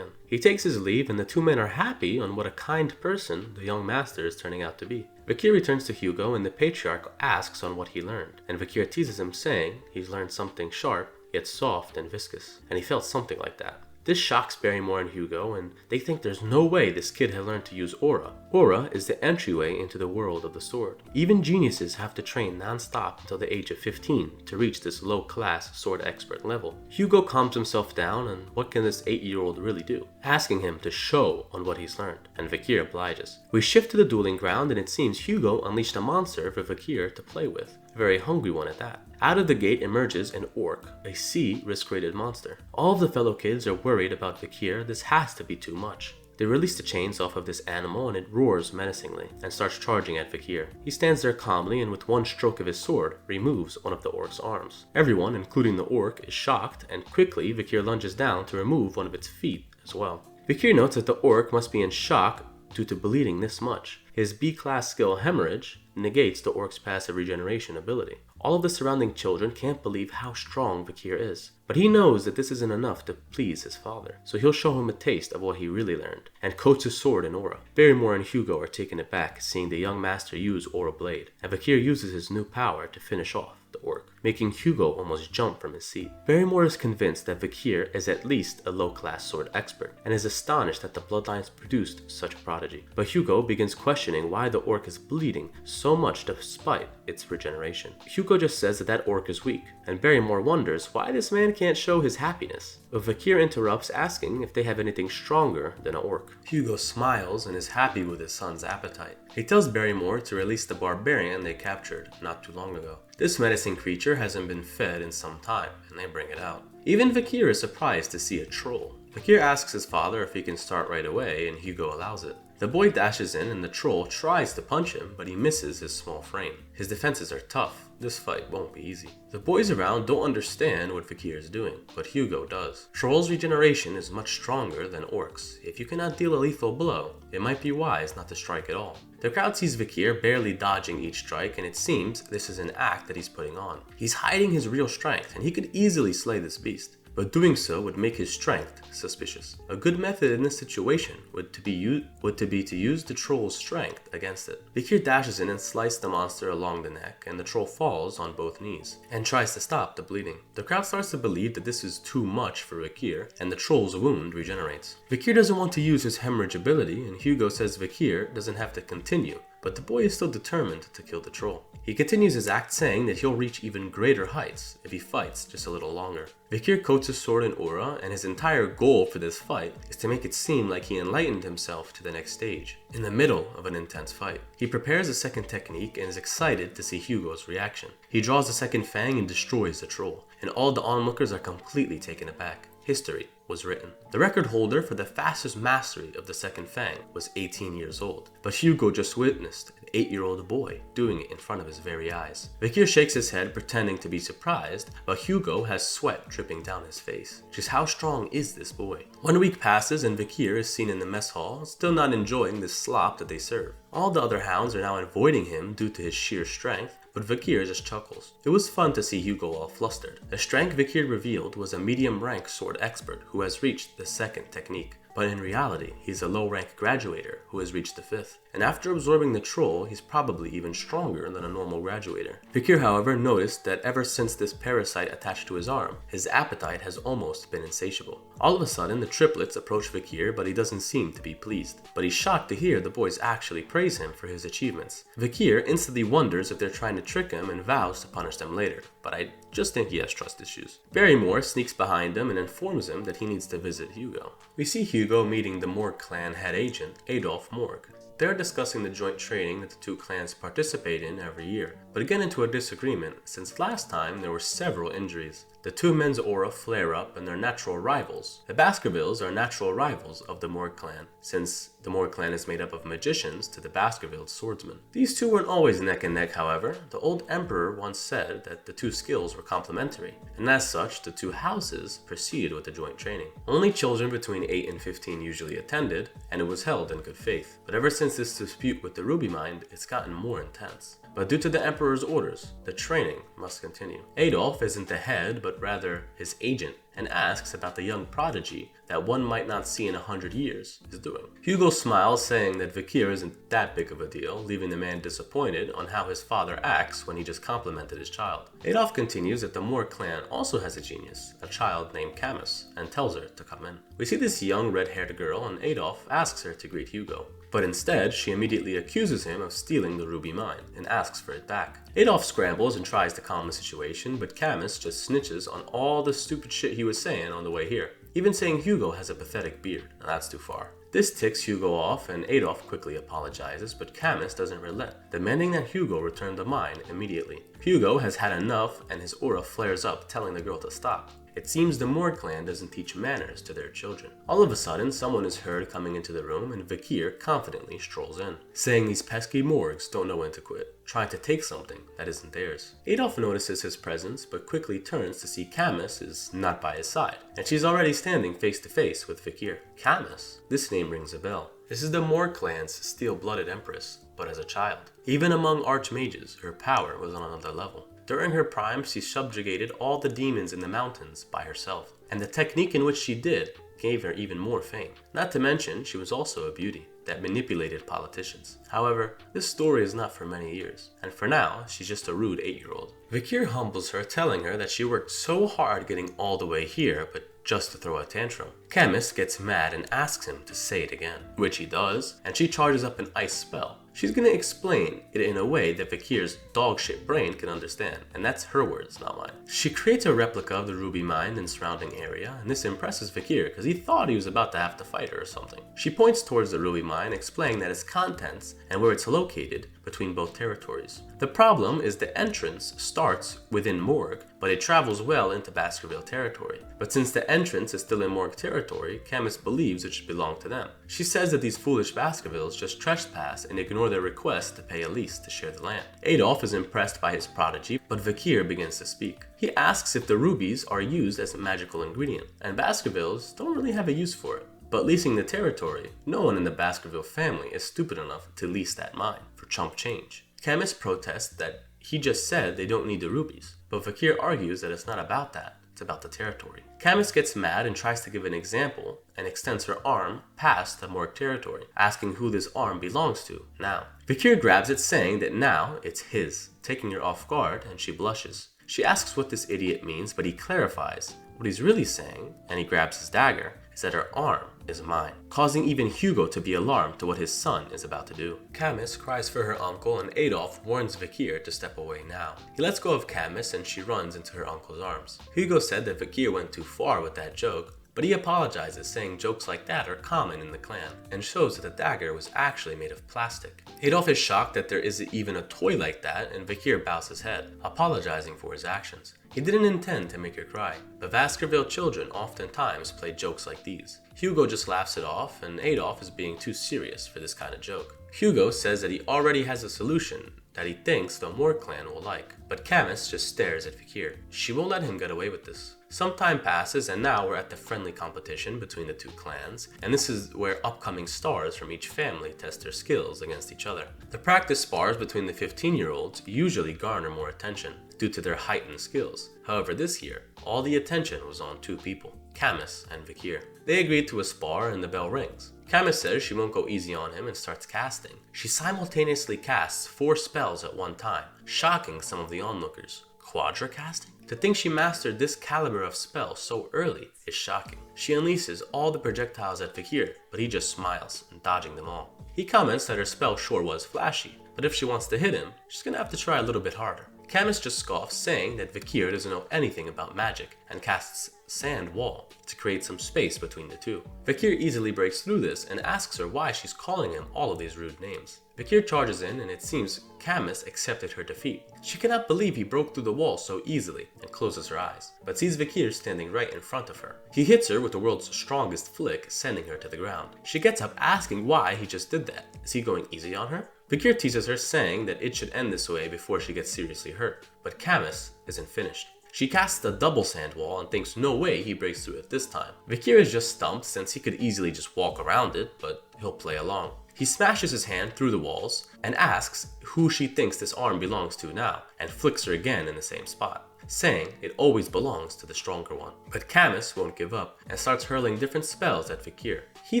He takes his leave and the 2 men are happy on what a kind person the young master is turning out to be. Vakir returns to Hugo and the patriarch asks on what he learned, and Vakir teases him saying he's learned something sharp yet soft and viscous, and he felt something like that. This shocks Barrymore and Hugo, and they think there's no way this kid had learned to use aura. Aura is the entryway into the world of the sword. Even geniuses have to train non-stop until the age of 15 to reach this low-class sword expert level. Hugo calms himself down, and what can this 8-year-old really do? Asking him to show on what he's learned, and Vakir obliges. We shift to the dueling ground, and it seems Hugo unleashed a monster for Vakir to play with. A very hungry one at that. Out of the gate emerges an orc, a C risk-rated monster. All of the fellow kids are worried about Vakir. This has to be too much. They release the chains off of this animal and it roars menacingly and starts charging at Vakir. He stands there calmly and with one stroke of his sword removes one of the orc's arms. Everyone, including the orc, is shocked, and quickly Vakir lunges down to remove one of its feet as well. Vakir notes that the orc must be in shock due to bleeding this much. His B-class skill Hemorrhage negates the orc's passive regeneration ability. All of the surrounding children can't believe how strong Vakir is, but he knows that this isn't enough to please his father, so he'll show him a taste of what he really learned, and coats his sword in aura. Barrymore and Hugo are taken aback seeing the young master use Aura Blade, and Vakir uses his new power to finish off the orc, making Hugo almost jump from his seat. Barrymore is convinced that Vakir is at least a low-class sword expert, and is astonished that the bloodlines produced such a prodigy. But Hugo begins questioning why the orc is bleeding so much despite its regeneration. Hugo just says that that orc is weak, and Barrymore wonders why this man can't show his happiness. But Vakir interrupts, asking if they have anything stronger than an orc. Hugo smiles and is happy with his son's appetite. He tells Barrymore to release the barbarian they captured not too long ago. This menacing creature hasn't been fed in some time, and they bring it out. Even Vakir is surprised to see a troll. Vakir asks his father if he can start right away, and Hugo allows it. The boy dashes in and the troll tries to punch him, but he misses his small frame. His defenses are tough, this fight won't be easy. The boys around don't understand what Vikir is doing, but Hugo does. Trolls' regeneration is much stronger than orcs. If you cannot deal a lethal blow, it might be wise not to strike at all. The crowd sees Vikir barely dodging each strike, and it seems this is an act that he's putting on. He's hiding his real strength, and he could easily slay this beast, but doing so would make his strength suspicious. A good method in this situation would be to use the troll's strength against it. Vikir dashes in and slices the monster along the neck, and the troll falls on both knees and tries to stop the bleeding. The crowd starts to believe that this is too much for Vikir, and the troll's wound regenerates. Vikir doesn't want to use his hemorrhage ability, and Hugo says Vikir doesn't have to continue, but the boy is still determined to kill the troll. He continues his act, saying that he'll reach even greater heights if he fights just a little longer. Vikir coats his sword in aura, and his entire goal for this fight is to make it seem like he enlightened himself to the next stage, in the middle of an intense fight. He prepares a second technique and is excited to see Hugo's reaction. He draws the second fang and destroys the troll, and all the onlookers are completely taken aback. History was written. The record holder for the fastest mastery of the second fang was 18 years old, but Hugo just witnessed an 8-year-old boy doing it in front of his very eyes. Vikir shakes his head, pretending to be surprised, but Hugo has sweat dripping down his face. Just how strong is this boy? 1 week passes and Vikir is seen in the mess hall, still not enjoying the slop that they serve. All the other hounds are now avoiding him due to his sheer strength, but Vikir just chuckles. It was fun to see Hugo all flustered. The strength Vikir revealed was a medium-rank sword expert who has reached the second technique, but in reality, he's a low-rank graduator who has reached the 5th. And after absorbing the troll, he's probably even stronger than a normal graduator. Vikir, however, noticed that ever since this parasite attached to his arm, his appetite has almost been insatiable. All of a sudden, the triplets approach Vikir, but he doesn't seem to be pleased. But he's shocked to hear the boys actually praise him for his achievements. Vikir instantly wonders if they're trying to trick him and vows to punish them later, but I just think he has trust issues. Barrymore sneaks behind him and informs him that he needs to visit Hugo. We see Hugo meeting the Morg clan head agent, Adolf Morg. They're discussing the joint training that the two clans participate in every year, but get into a disagreement since last time there were several injuries. The two men's aura flare up and they're natural rivals. The Baskervilles are natural rivals of the Morg clan, since the Morg clan is made up of magicians to the Baskervilles swordsmen. These two weren't always neck and neck, however. The old emperor once said that the two skills were complementary, and as such, the two houses proceeded with the joint training. Only children between 8 and 15 usually attended, and it was held in good faith. But ever since this dispute with the Ruby Mind, it's gotten more intense. But due to the Emperor's orders, the training must continue. Adolf isn't the head, but rather his agent, and asks about the young prodigy that one might not see in 100 years is doing. Hugo smiles, saying that Vikir isn't that big of a deal, leaving the man disappointed on how his father acts when he just complimented his child. Adolf continues that the Morg clan also has a genius, a child named Camus, and tells her to come in. We see this young red-haired girl, and Adolf asks her to greet Hugo. But instead, she immediately accuses him of stealing the ruby mine and asks for it back. Adolf scrambles and tries to calm the situation, but Camus just snitches on all the stupid shit he was saying on the way here, even saying Hugo has a pathetic beard. Now that's too far. This ticks Hugo off, and Adolf quickly apologizes, but Camus doesn't relent, demanding that Hugo return the mine immediately. Hugo has had enough, and his aura flares up, telling the girl to stop. It seems the Morg clan doesn't teach manners to their children. All of a sudden, someone is heard coming into the room, and Vikir confidently strolls in, saying these pesky Morgs don't know when to quit, trying to take something that isn't theirs. Adolf notices his presence, but quickly turns to see Camus is not by his side, and she's already standing face to face with Vikir. Camus? This name rings a bell. This is the Morg clan's steel-blooded empress, but as a child. Even among archmages, her power was on another level. During her prime, she subjugated all the demons in the mountains by herself, and the technique in which she did gave her even more fame. Not to mention, she was also a beauty that manipulated politicians. However, this story is not for many years, and for now, she's just a rude 8-year-old. Vikir humbles her, telling her that she worked so hard getting all the way here, but just to throw a tantrum. Camus gets mad and asks him to say it again, which he does, and she charges up an ice spell. She's gonna explain it in a way that Vikir's dogshit brain can understand, and that's her words, not mine. She creates a replica of the ruby mine and surrounding area, and this impresses Vikir because he thought he was about to have to fight her or something. She points towards the ruby mine, explaining that its contents and where it's located between both territories. The problem is the entrance starts within Morg, but it travels well into Baskerville territory. But since the entrance is still in Morg territory, Camus believes it should belong to them. She says that these foolish Baskervilles just trespass and ignore their request to pay a lease to share the land. Adolphe is impressed by his prodigy, but Vakir begins to speak. He asks if the rubies are used as a magical ingredient, and Baskervilles don't really have a use for it. But leasing the territory, no one in the Baskerville family is stupid enough to lease that mine for chump change. Camus protests that he just said they don't need the rubies, but Vakir argues that it's not about that, it's about the territory. Camus gets mad and tries to give an example and extends her arm past the Morg territory, asking who this arm belongs to now. Vakir grabs it, saying that now it's his, taking her off guard, and she blushes. She asks what this idiot means, but he clarifies. What he's really saying, and he grabs his dagger, is that her arm is mine, causing even Hugo to be alarmed to what his son is about to do. Camus cries for her uncle, and Adolphe warns Vakir to step away now. He lets go of Camus and she runs into her uncle's arms. Hugo said that Vakir went too far with that joke, but he apologizes, saying jokes like that are common in the clan, and shows that the dagger was actually made of plastic. Adolphe is shocked that there isn't even a toy like that, and Vakir bows his head, apologizing for his actions. He didn't intend to make her cry, but Baskerville children oftentimes play jokes like these. Hugo just laughs it off, and Adolphe is being too serious for this kind of joke. Hugo says that he already has a solution that he thinks the Morg clan will like, but Camus just stares at Vakir. She won't let him get away with this. Some time passes, and now we're at the friendly competition between the two clans, and this is where upcoming stars from each family test their skills against each other. The practice spars between the 15-year-olds usually garner more attention due to their heightened skills. However, this year, all the attention was on two people, Camus and Vakir. They agreed to a spar, and the bell rings. Camus says she won't go easy on him and starts casting. She simultaneously casts 4 spells at one time, shocking some of the onlookers. Quadra casting? To think she mastered this caliber of spell so early is shocking. She unleashes all the projectiles at Vakir, but he just smiles, dodging them all. He comments that her spell sure was flashy, but if she wants to hit him, she's gonna have to try a little bit harder. Camus just scoffs, saying that Vakir doesn't know anything about magic, and casts Sand Wall to create some space between the two. Vakir easily breaks through this and asks her why she's calling him all of these rude names. Vakir charges in, and it seems Camus accepted her defeat. She cannot believe he broke through the wall so easily and closes her eyes, but sees Vakir standing right in front of her. He hits her with the world's strongest flick, sending her to the ground. She gets up, asking why he just did that. Is he going easy on her? Vakir teases her, saying that it should end this way before she gets seriously hurt, but Camus isn't finished. She casts a double sand wall and thinks no way he breaks through it this time. Vakir is just stumped, since he could easily just walk around it, but he'll play along. He smashes his hand through the walls and asks who she thinks this arm belongs to now, and flicks her again in the same spot, saying it always belongs to the stronger one. But Camus won't give up and starts hurling different spells at Vakir. He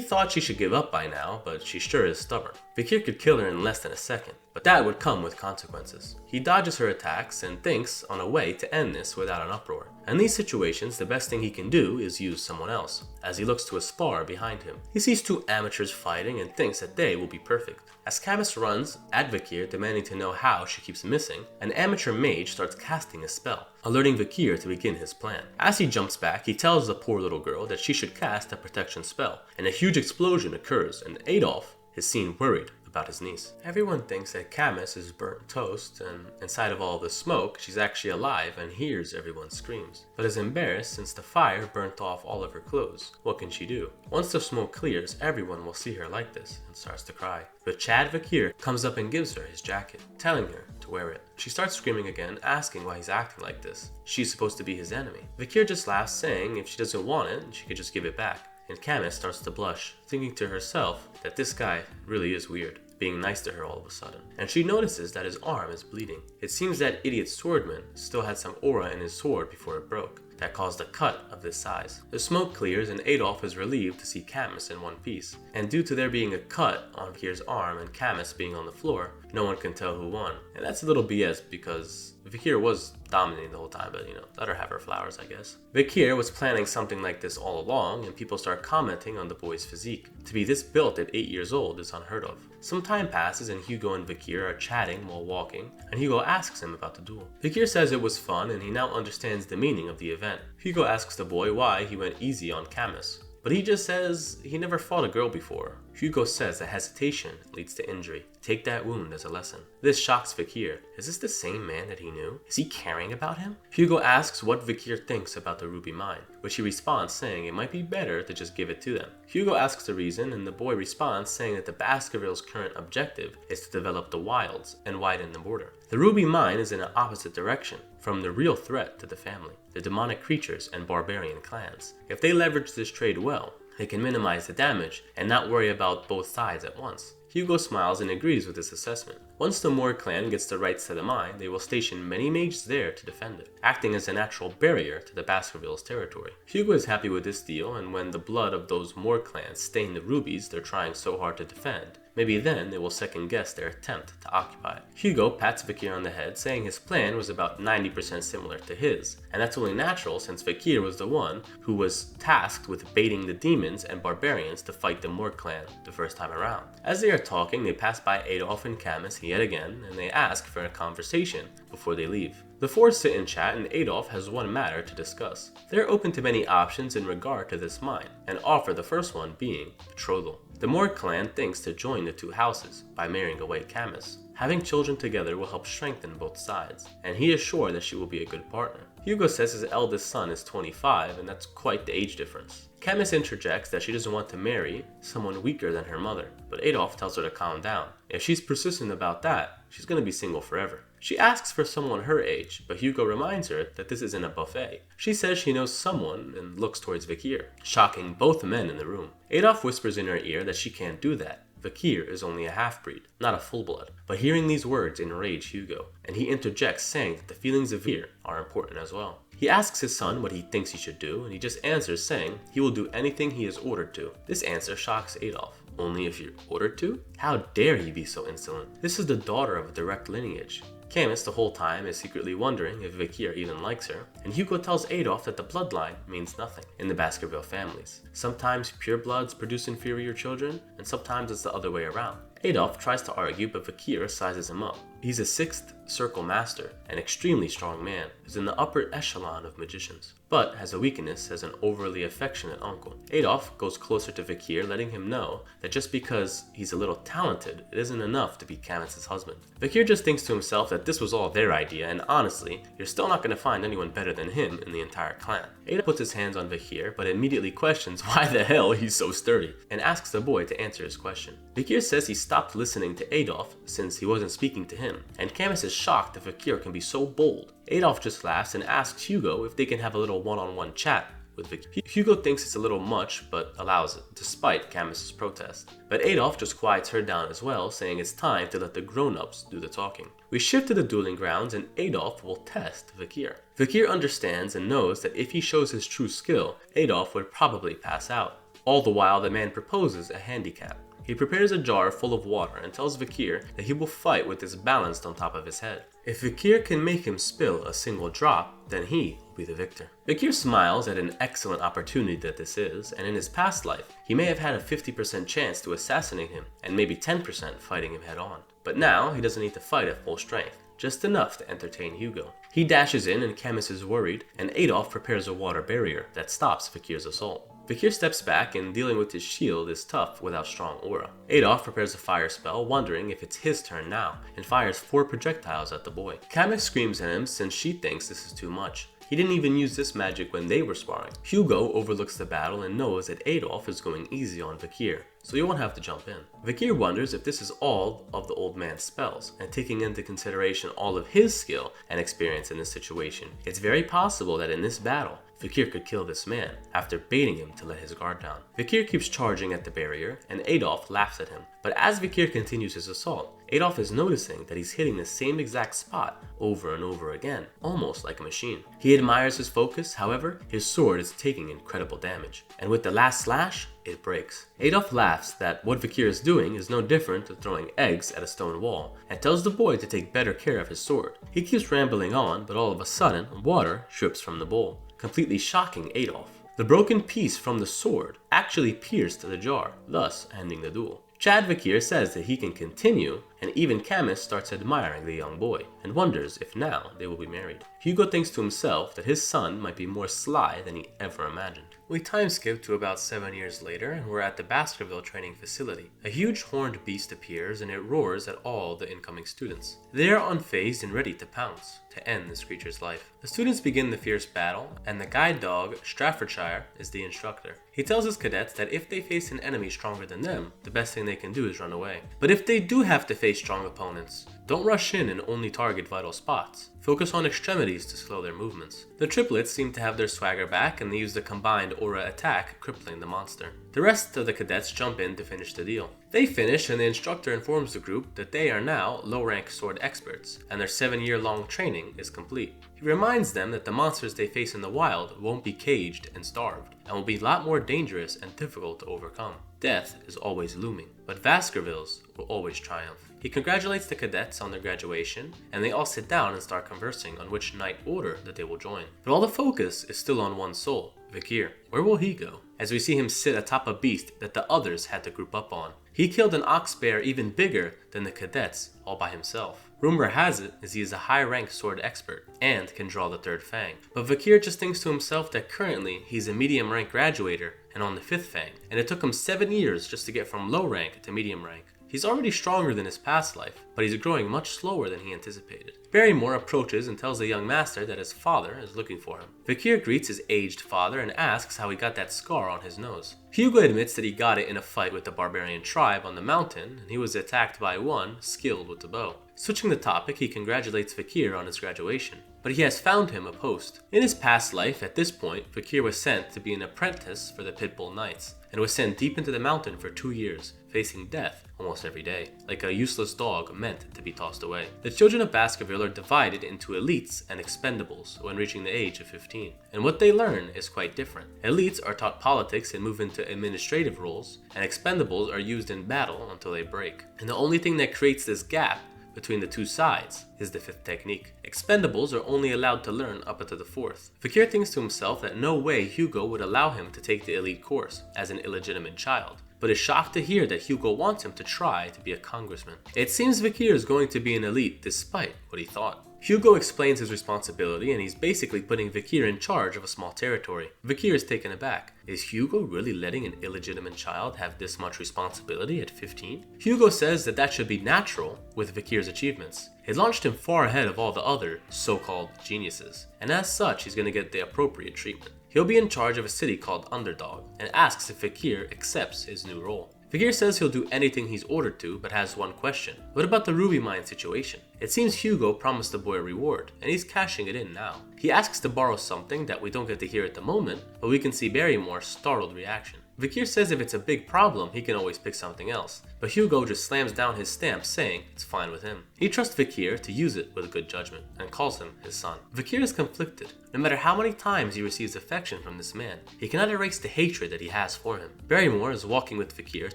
thought she should give up by now, but she sure is stubborn. Vakir could kill her in less than a second, but that would come with consequences. He dodges her attacks and thinks on a way to end this without an uproar. In these situations, the best thing he can do is use someone else, as he looks to a spar behind him. He sees 2 amateurs fighting and thinks that they will be perfect. As Camus runs at Vakir, demanding to know how she keeps missing, an amateur mage starts casting a spell, alerting Vakir to begin his plan. As he jumps back, he tells the poor little girl that she should cast a protection spell, and a huge explosion occurs, and Adolphe is seen worried about his niece. Everyone thinks that Camus is burnt toast, and inside of all the smoke, she's actually alive and hears everyone's screams, but is embarrassed since the fire burnt off all of her clothes. What can she do? Once the smoke clears, everyone will see her like this and starts to cry. But Chad Vakir comes up and gives her his jacket, telling her to wear it. She starts screaming again, asking why he's acting like this. She's supposed to be his enemy. Vakir just laughs, saying if she doesn't want it, she could just give it back. And Camus starts to blush, thinking to herself that this guy really is weird, being nice to her all of a sudden. And she notices that his arm is bleeding. It seems that idiot swordman still had some aura in his sword before it broke, that caused a cut of this size. The smoke clears and Adolphe is relieved to see Camus in one piece. And due to there being a cut on Vakir's arm and Camus being on the floor, no one can tell who won. And that's a little BS because Vakir was dominating the whole time, but let her have her flowers, I guess. Vakir was planning something like this all along, and people start commenting on the boy's physique. To be this built at 8 years old is unheard of. Some time passes and Hugo and Vakir are chatting while walking, and Hugo asks him about the duel. Vakir says it was fun and he now understands the meaning of the event. Hugo asks the boy why he went easy on Camus, but he just says he never fought a girl before, Hugo says that hesitation leads to injury. Take that wound as a lesson. This shocks Vakir. Is this the same man that he knew? Is he caring about him? Hugo asks what Vakir thinks about the ruby mine, which he responds saying it might be better to just give it to them. Hugo asks the reason, and the boy responds saying that the Baskervilles' current objective is to develop the wilds and widen the border. The ruby mine is in an opposite direction from the real threat to the family, the demonic creatures and barbarian clans. If they leverage this trade well, they can minimize the damage and not worry about both sides at once. Hugo smiles and agrees with this assessment. Once the Moor clan gets the rights to the mine, they will station many mages there to defend it, acting as a natural barrier to the Baskervilles' territory. Hugo is happy with this deal, and when the blood of those Moor clans stain the rubies they're trying so hard to defend, maybe then they will second guess their attempt to occupy it. Hugo pats Vakir on the head, saying his plan was about 90% similar to his, and that's only natural since Vakir was the one who was tasked with baiting the demons and barbarians to fight the Moor clan the first time around. As they are talking, they pass by Adolf and Camus yet again, and they ask for a conversation before they leave. The four sit and chat, and Adolf has one matter to discuss. They're open to many options in regard to this mine, and offer the first one being betrothal. The Moor clan thinks to join the two houses by marrying away Camus. Having children together will help strengthen both sides, and he is sure that she will be a good partner. Hugo says his eldest son is 25, and that's quite the age difference. Camus interjects that she doesn't want to marry someone weaker than her mother, but Adolf tells her to calm down. If she's persistent about that, she's going to be single forever. She asks for someone her age, but Hugo reminds her that this isn't a buffet. She says she knows someone and looks towards Vakir, shocking both men in the room. Adolf whispers in her ear that she can't do that. Vakir is only a half-breed, not a full-blood. But hearing these words enrage Hugo, and he interjects saying that the feelings of Vakir are important as well. He asks his son what he thinks he should do, and he just answers saying he will do anything he is ordered to. This answer shocks Adolf. Only if you're ordered to? How dare he be so insolent? This is the daughter of a direct lineage. Camus the whole time is secretly wondering if Vakir even likes her, and Hugo tells Adolf that the bloodline means nothing in the Baskerville families. Sometimes purebloods produce inferior children, and sometimes it's the other way around. Adolf tries to argue, but Vakir sizes him up. He's a 6th circle master, an extremely strong man who's in the upper echelon of magicians, but has a weakness as an overly affectionate uncle. Adolf goes closer to Vakir, letting him know that just because he's a little talented, it isn't enough to be Camus's husband. Vakir just thinks to himself that this was all their idea, and honestly, you're still not going to find anyone better than him in the entire clan. Adolf puts his hands on Vakir, but immediately questions why the hell he's so sturdy, and asks the boy to answer his question. Vakir says he stopped listening to Adolf since he wasn't speaking to him, and Camus is shocked that Vakir can be so bold. Adolf just laughs and asks Hugo if they can have a little one-on-one chat with Vakir. Hugo thinks it's a little much, but allows it, despite Camus's protest. But Adolf just quiets her down as well, saying it's time to let the grown-ups do the talking. We shift to the dueling grounds, and Adolf will test Vakir. Vakir understands and knows that if he shows his true skill, Adolf would probably pass out. All the while, the man proposes a handicap. He prepares a jar full of water and tells Vakir that he will fight with this balanced on top of his head. If Vakir can make him spill a single drop, then he will be the victor. Vakir smiles at an excellent opportunity that this is, and in his past life, he may have had a 50% chance to assassinate him, and maybe 10% fighting him head on. But now, he doesn't need to fight at full strength, just enough to entertain Hugo. He dashes in and Camus is worried, and Adolf prepares a water barrier that stops Vakir's assault. Vakir steps back, and dealing with his shield is tough without strong aura. Adolf prepares a fire spell, wondering if it's his turn now, and fires 4 projectiles at the boy. Camus screams at him since she thinks this is too much. He didn't even use this magic when they were sparring. Hugo overlooks the battle and knows that Adolf is going easy on Vakir, so he won't have to jump in. Vakir wonders if this is all of the old man's spells, and taking into consideration all of his skill and experience in this situation, it's very possible that in this battle, Vakir could kill this man after baiting him to let his guard down. Vakir keeps charging at the barrier, and Adolf laughs at him. But as Vakir continues his assault, Adolf is noticing that he's hitting the same exact spot over and over again, almost like a machine. He admires his focus, however, his sword is taking incredible damage, and with the last slash, it breaks. Adolf laughs that what Vakir is doing is no different to throwing eggs at a stone wall, and tells the boy to take better care of his sword. He keeps rambling on, but all of a sudden, water drips from the bowl, completely shocking Adolf. The broken piece from the sword actually pierced the jar, thus ending the duel. Chad Vakir says that he can continue, and even Camus starts admiring the young boy, and wonders if now they will be married. Hugo thinks to himself that his son might be more sly than he ever imagined. We time skip to about 7 years later, and we're at the Baskerville training facility. A huge horned beast appears and it roars at all the incoming students. They are unfazed and ready to pounce, to end this creature's life. The students begin the fierce battle, and the guide dog, Staffordshire, is the instructor. He tells his cadets that if they face an enemy stronger than them, the best thing they can do is run away. But if they do have to face strong opponents, don't rush in and only target vital spots. Focus on extremities to slow their movements. The triplets seem to have their swagger back, and they use the combined aura attack, crippling the monster. The rest of the cadets jump in to finish the deal. They finish, and the instructor informs the group that they are now low-rank sword experts, and their 7-year-long training is complete. He reminds them that the monsters they face in the wild won't be caged and starved, and will be a lot more dangerous and difficult to overcome. Death is always looming, but Baskervilles will always triumph. He congratulates the cadets on their graduation, and they all sit down and start conversing on which knight order that they will join. But all the focus is still on one soul, Vakir. Where will he go? As we see him sit atop a beast that the others had to group up on. He killed an ox bear even bigger than the cadets all by himself. Rumor has it he is a high-ranked sword expert and can draw the third fang. But Vakir just thinks to himself that currently he's a medium-rank graduator and on the 5th fang, and it took him 7 years just to get from low rank to medium rank. He's already stronger than his past life, but he's growing much slower than he anticipated. Barrymore approaches and tells the young master that his father is looking for him. Vakir greets his aged father and asks how he got that scar on his nose. Hugo admits that he got it in a fight with the barbarian tribe on the mountain, and he was attacked by one skilled with the bow. Switching the topic, he congratulates Vakir on his graduation, but he has found him a post. In his past life, at this point, Vakir was sent to be an apprentice for the Pitbull Knights, and was sent deep into the mountain for 2 years, facing death almost every day, like a useless dog meant to be tossed away. The children of Baskerville are divided into elites and expendables when reaching the age of 15, and what they learn is quite different. Elites are taught politics and move into administrative roles, and expendables are used in battle until they break. And the only thing that creates this gap between the two sides is the 5th technique. Expendables are only allowed to learn up until the 4th. Vakir thinks to himself that no way Hugo would allow him to take the elite course as an illegitimate child, but is shocked to hear that Hugo wants him to try to be a congressman. It seems Vakir is going to be an elite despite what he thought. Hugo explains his responsibility, and he's basically putting Vakir in charge of a small territory. Vakir is taken aback. Is Hugo really letting an illegitimate child have this much responsibility at 15? Hugo says that that should be natural with Vakir's achievements. It launched him far ahead of all the other so-called geniuses, and as such he's going to get the appropriate treatment. He'll be in charge of a city called Underdog, and asks if Vakir accepts his new role. Vakir says he'll do anything he's ordered to, but has one question. What about the ruby mine situation? It seems Hugo promised the boy a reward, and he's cashing it in now. He asks to borrow something that we don't get to hear at the moment, but we can see Barrymore's startled reaction. Vakir says if it's a big problem, he can always pick something else, but Hugo just slams down his stamp saying it's fine with him. He trusts Vakir to use it with good judgment, and calls him his son. Vakir is conflicted. No matter how many times he receives affection from this man, he cannot erase the hatred that he has for him. Barrymore is walking with Vakir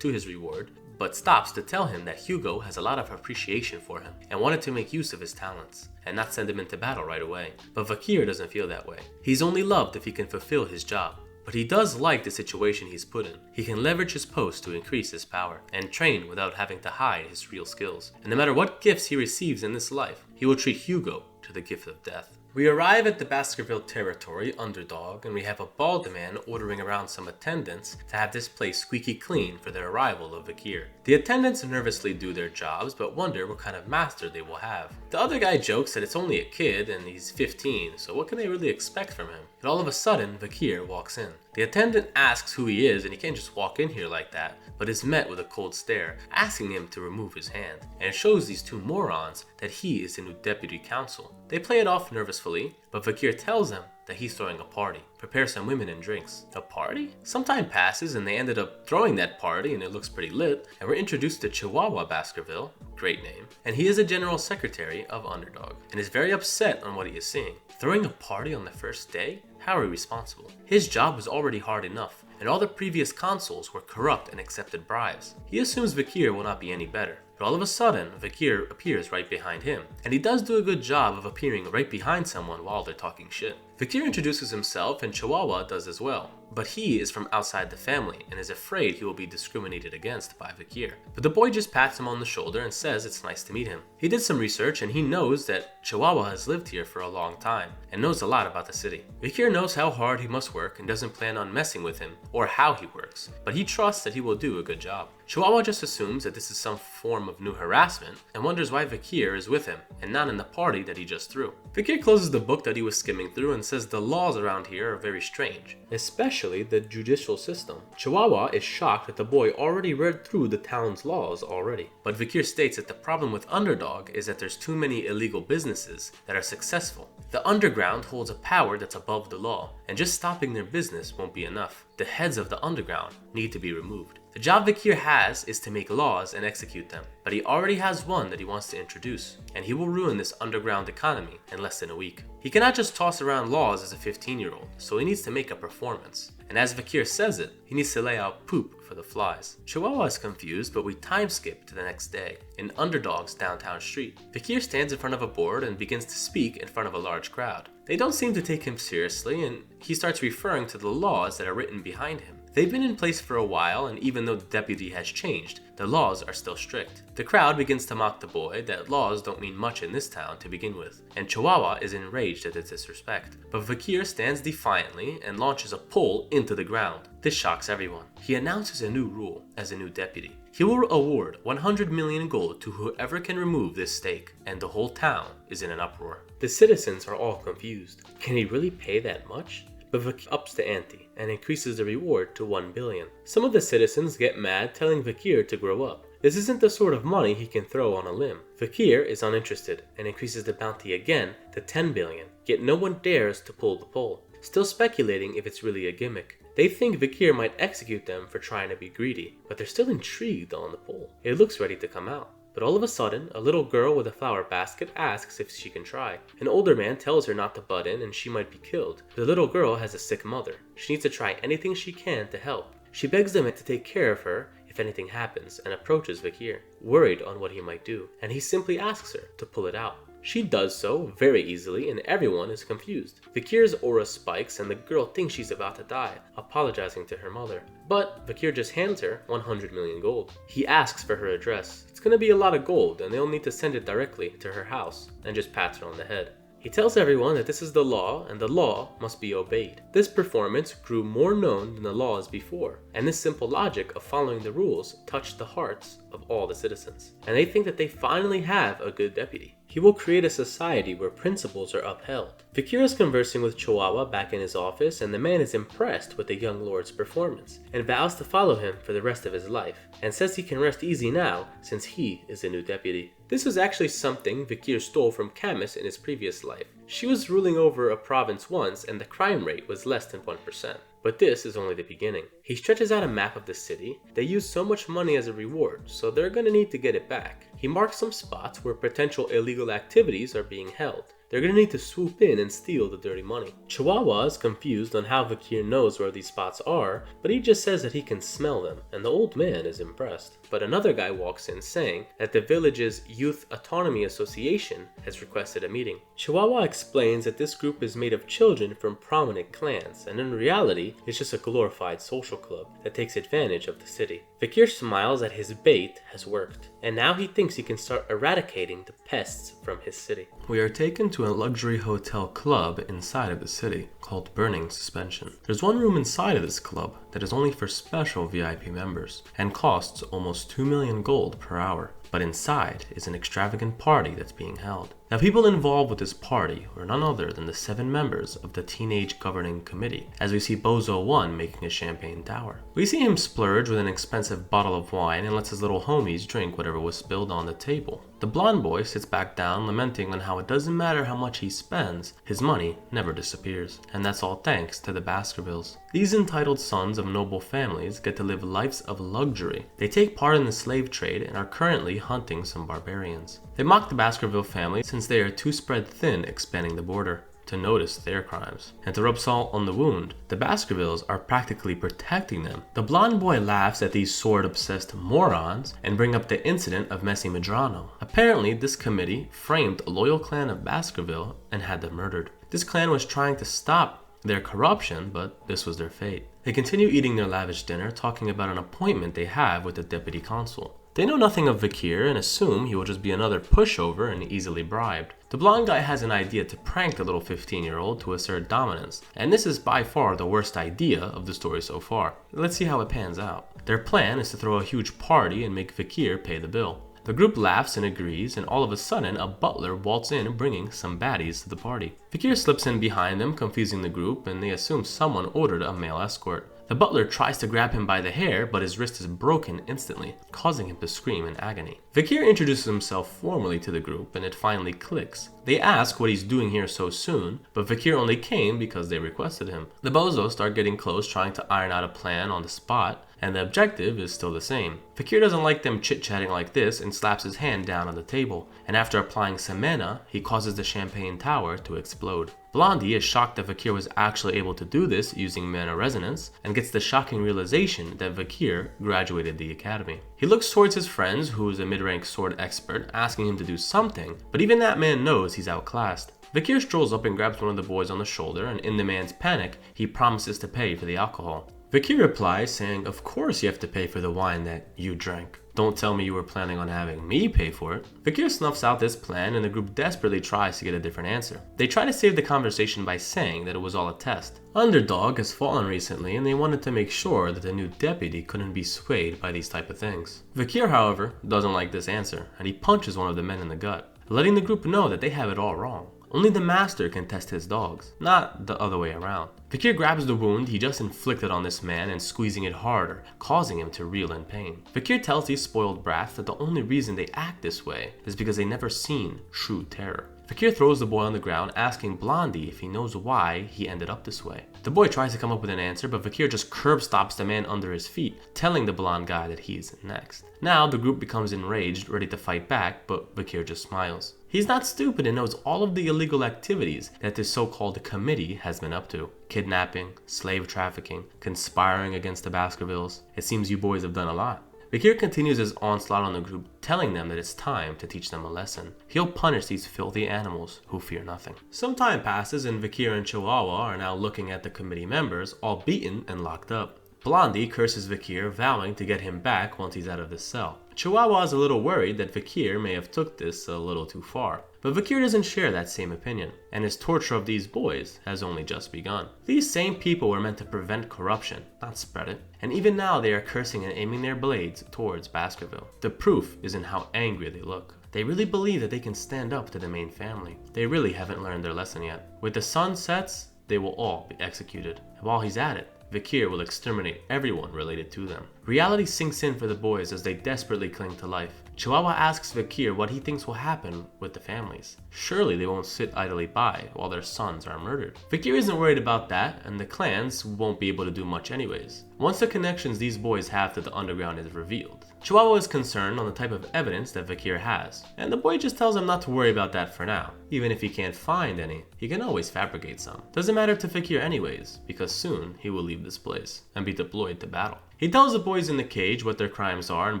to his reward, but stops to tell him that Hugo has a lot of appreciation for him, and wanted to make use of his talents, and not send him into battle right away. But Vakir doesn't feel that way. He's only loved if he can fulfill his job. But he does like the situation he's put in. He can leverage his post to increase his power, and train without having to hide his real skills. And no matter what gifts he receives in this life, he will treat Hugo to the gift of death. We arrive at the Baskerville territory, Underdog, and we have a bald man ordering around some attendants to have this place squeaky clean for the arrival of Vakir. The attendants nervously do their jobs, but wonder what kind of master they will have. The other guy jokes that it's only a kid and he's 15, so what can they really expect from him? And all of a sudden, Vakir walks in. The attendant asks who he is, and he can't just walk in here like that, but is met with a cold stare, asking him to remove his hand. And it shows these two morons that he is the new deputy counsel. They play it off nervously, but Vakir tells them that he's throwing a party. Prepare some women and drinks. A party? Some time passes and they ended up throwing that party, and it looks pretty lit, and we're introduced to Chihuahua Baskerville, great name, and he is a general secretary of Underdog, and is very upset on what he is seeing. Throwing a party on the first day? How irresponsible. His job was already hard enough, and all the previous consuls were corrupt and accepted bribes. He assumes Vakir will not be any better. But all of a sudden, Vakir appears right behind him, and he does do a good job of appearing right behind someone while they're talking shit. Vakir introduces himself, and Chihuahua does as well. but he is from outside the family and is afraid he will be discriminated against by Vikir. But the boy just pats him on the shoulder and says it's nice to meet him. He did some research and he knows that Chihuahua has lived here for a long time and knows a lot about the city. Vikir knows how hard he must work and doesn't plan on messing with him or how he works, but he trusts that he will do a good job. Chihuahua just assumes that this is some form of new harassment and wonders why Vikir is with him and not in the party that he just threw. Vikir closes the book that he was skimming through and says the laws around here are very strange, especially the judicial system. Chihuahua is shocked that the boy already read through the town's laws already, but Vikir states that the problem with Underdog is that there's too many illegal businesses that are successful. The underground holds a power that's above the law, and just stopping their business won't be enough. The heads of the underground need to be removed. The job Vikir has is to make laws and execute them, but he already has one that he wants to introduce, and he will ruin this underground economy in less than a week. He cannot just toss around laws as a 15-year-old, so he needs to make a performance. And as Vikir says it, he needs to lay out poop for the flies. Chihuahua is confused, but we time skip to the next day, in Underdog's downtown street. Vikir stands in front of a board and begins to speak in front of a large crowd. They don't seem to take him seriously, and he starts referring to the laws that are written behind him. They've been in place for a while, and even though the deputy has changed, the laws are still strict. The crowd begins to mock the boy that laws don't mean much in this town to begin with, and Chihuahua is enraged at the disrespect. But Vikir stands defiantly and launches a pole into the ground. This shocks everyone. He announces a new rule as a new deputy. He will award 100 million gold to whoever can remove this stake, and the whole town is in an uproar. The citizens are all confused. Can he really pay that much? But Vikir ups the ante and increases the reward to 1 billion. Some of the citizens get mad, telling Vikir to grow up. This isn't the sort of money he can throw on a limb. Vikir is uninterested and increases the bounty again to 10 billion, yet no one dares to pull the pole, still speculating if it's really a gimmick. They think Vikir might execute them for trying to be greedy, but they're still intrigued on the pole. It looks ready to come out. But all of a sudden, a little girl with a flower basket asks if she can try. An older man tells her not to butt in and she might be killed. The little girl has a sick mother. She needs to try anything she can to help. She begs the man to take care of her if anything happens and approaches Vikir, worried on what he might do, and he simply asks her to pull it out. She does so very easily and everyone is confused. Vikir's aura spikes and the girl thinks she's about to die, apologizing to her mother. But Vikir just hands her 100 million gold. He asks for her address. It's gonna be a lot of gold and they'll need to send it directly to her house, and just pats her on the head. He tells everyone that this is the law and the law must be obeyed. This performance grew more known than the laws before, and this simple logic of following the rules touched the hearts of all the citizens. And they think that they finally have a good deputy. He will create a society where principles are upheld. Vikir is conversing with Chihuahua back in his office, and the man is impressed with the young lord's performance and vows to follow him for the rest of his life, and says he can rest easy now since he is the new deputy. This was actually something Vikir stole from Camus in his previous life. She was ruling over a province once and the crime rate was less than 1%. But this is only the beginning. He stretches out a map of the city. They use so much money as a reward, so they're gonna need to get it back. He marks some spots where potential illegal activities are being held. They're gonna need to swoop in and steal the dirty money. Chihuahua is confused on how Vikir knows where these spots are, but he just says that he can smell them, and the old man is impressed. But another guy walks in saying that the village's Youth Autonomy Association has requested a meeting. Chihuahua explains that this group is made of children from prominent clans, and in reality, it's just a glorified social club that takes advantage of the city. Vikir smiles that his bait has worked, and now he thinks he can start eradicating the pests from his city. We are taken to a luxury hotel club inside of the city called Burning Suspension. There's one room inside of this club that is only for special VIP members and costs almost 2 million gold per hour. But inside is an extravagant party that's being held. Now, people involved with this party were none other than the 7 members of the Teenage Governing Committee, as we see Bozo 1 making a champagne tower. We see him splurge with an expensive bottle of wine and lets his little homies drink whatever was spilled on the table. The blonde boy sits back down, lamenting on how it doesn't matter how much he spends, his money never disappears. And that's all thanks to the Baskervilles. These entitled sons of noble families get to live lives of luxury. They take part in the slave trade and are currently hunting some barbarians. They mock the Baskerville family since they are too spread thin expanding the border to notice their crimes. And to rub salt on the wound, the Baskervilles are practically protecting them. The blonde boy laughs at these sword-obsessed morons and bring up the incident of Messi Medrano. Apparently, this committee framed a loyal clan of Baskerville and had them murdered. This clan was trying to stop their corruption, but this was their fate. They continue eating their lavish dinner, talking about an appointment they have with the deputy consul. They know nothing of Vakir and assume he will just be another pushover and easily bribed. The blonde guy has an idea to prank the little 15-year-old to assert dominance, and this is by far the worst idea of the story so far. Let's see how it pans out. Their plan is to throw a huge party and make Vakir pay the bill. The group laughs and agrees, and all of a sudden a butler waltz in bringing some baddies to the party. Vakir slips in behind them, confusing the group, and they assume someone ordered a male escort. The butler tries to grab him by the hair, but his wrist is broken instantly, causing him to scream in agony. Vakir introduces himself formally to the group, and it finally clicks. They ask what he's doing here so soon, but Vakir only came because they requested him. The bozos start getting close, trying to iron out a plan on the spot, and the objective is still the same. Vakir doesn't like them chit-chatting like this and slaps his hand down on the table, and after applying some mana, he causes the champagne tower to explode. Blondie is shocked that Vakir was actually able to do this using mana resonance, and gets the shocking realization that Vakir graduated the academy. He looks towards his friends, who is a mid-rank sword expert, asking him to do something, but even that man knows he's outclassed. Vakir strolls up and grabs one of the boys on the shoulder, and in the man's panic, he promises to pay for the alcohol. Vakir replies, saying, "Of course you have to pay for the wine that you drank. Don't tell me you were planning on having me pay for it." Vakir snuffs out this plan, and the group desperately tries to get a different answer. They try to save the conversation by saying that it was all a test. Underdog has fallen recently, and they wanted to make sure that the new deputy couldn't be swayed by these type of things. Vakir, however, doesn't like this answer, and he punches one of the men in the gut, letting the group know that they have it all wrong. Only the master can test his dogs, not the other way around. Vakir grabs the wound he just inflicted on this man and squeezing it harder, causing him to reel in pain. Vakir tells these spoiled brats that the only reason they act this way is because they never seen true terror. Vakir throws the boy on the ground, asking Blondie if he knows why he ended up this way. The boy tries to come up with an answer, but Vakir just curb stops the man under his feet, telling the blonde guy that he's next. Now the group becomes enraged, ready to fight back, but Vakir just smiles. He's not stupid and knows all of the illegal activities that this so-called committee has been up to. Kidnapping, slave trafficking, conspiring against the Baskervilles. It seems you boys have done a lot. Vakir continues his onslaught on the group, telling them that it's time to teach them a lesson. He'll punish these filthy animals who fear nothing. Some time passes and Vakir and Chihuahua are now looking at the committee members, all beaten and locked up. Blondie curses Vakir, vowing to get him back once he's out of this cell. Chihuahua is a little worried that Vakir may have took this a little too far, but Vakir doesn't share that same opinion, and his torture of these boys has only just begun. These same people were meant to prevent corruption, not spread it, and even now they are cursing and aiming their blades towards Baskerville. The proof is in how angry they look. They really believe that they can stand up to the main family. They really haven't learned their lesson yet. When the sun sets, they will all be executed, and while he's at it, Vakir will exterminate everyone related to them. Reality sinks in for the boys as they desperately cling to life. Chihuahua asks Vakir what he thinks will happen with the families. Surely they won't sit idly by while their sons are murdered. Vakir isn't worried about that, and the clans won't be able to do much anyways, once the connections these boys have to the underground is revealed. Chihuahua is concerned on the type of evidence that Vakir has, and the boy just tells him not to worry about that for now. Even if he can't find any, he can always fabricate some. Doesn't matter to Vakir anyways, because soon he will leave this place and be deployed to battle. He tells the boys in the cage what their crimes are, and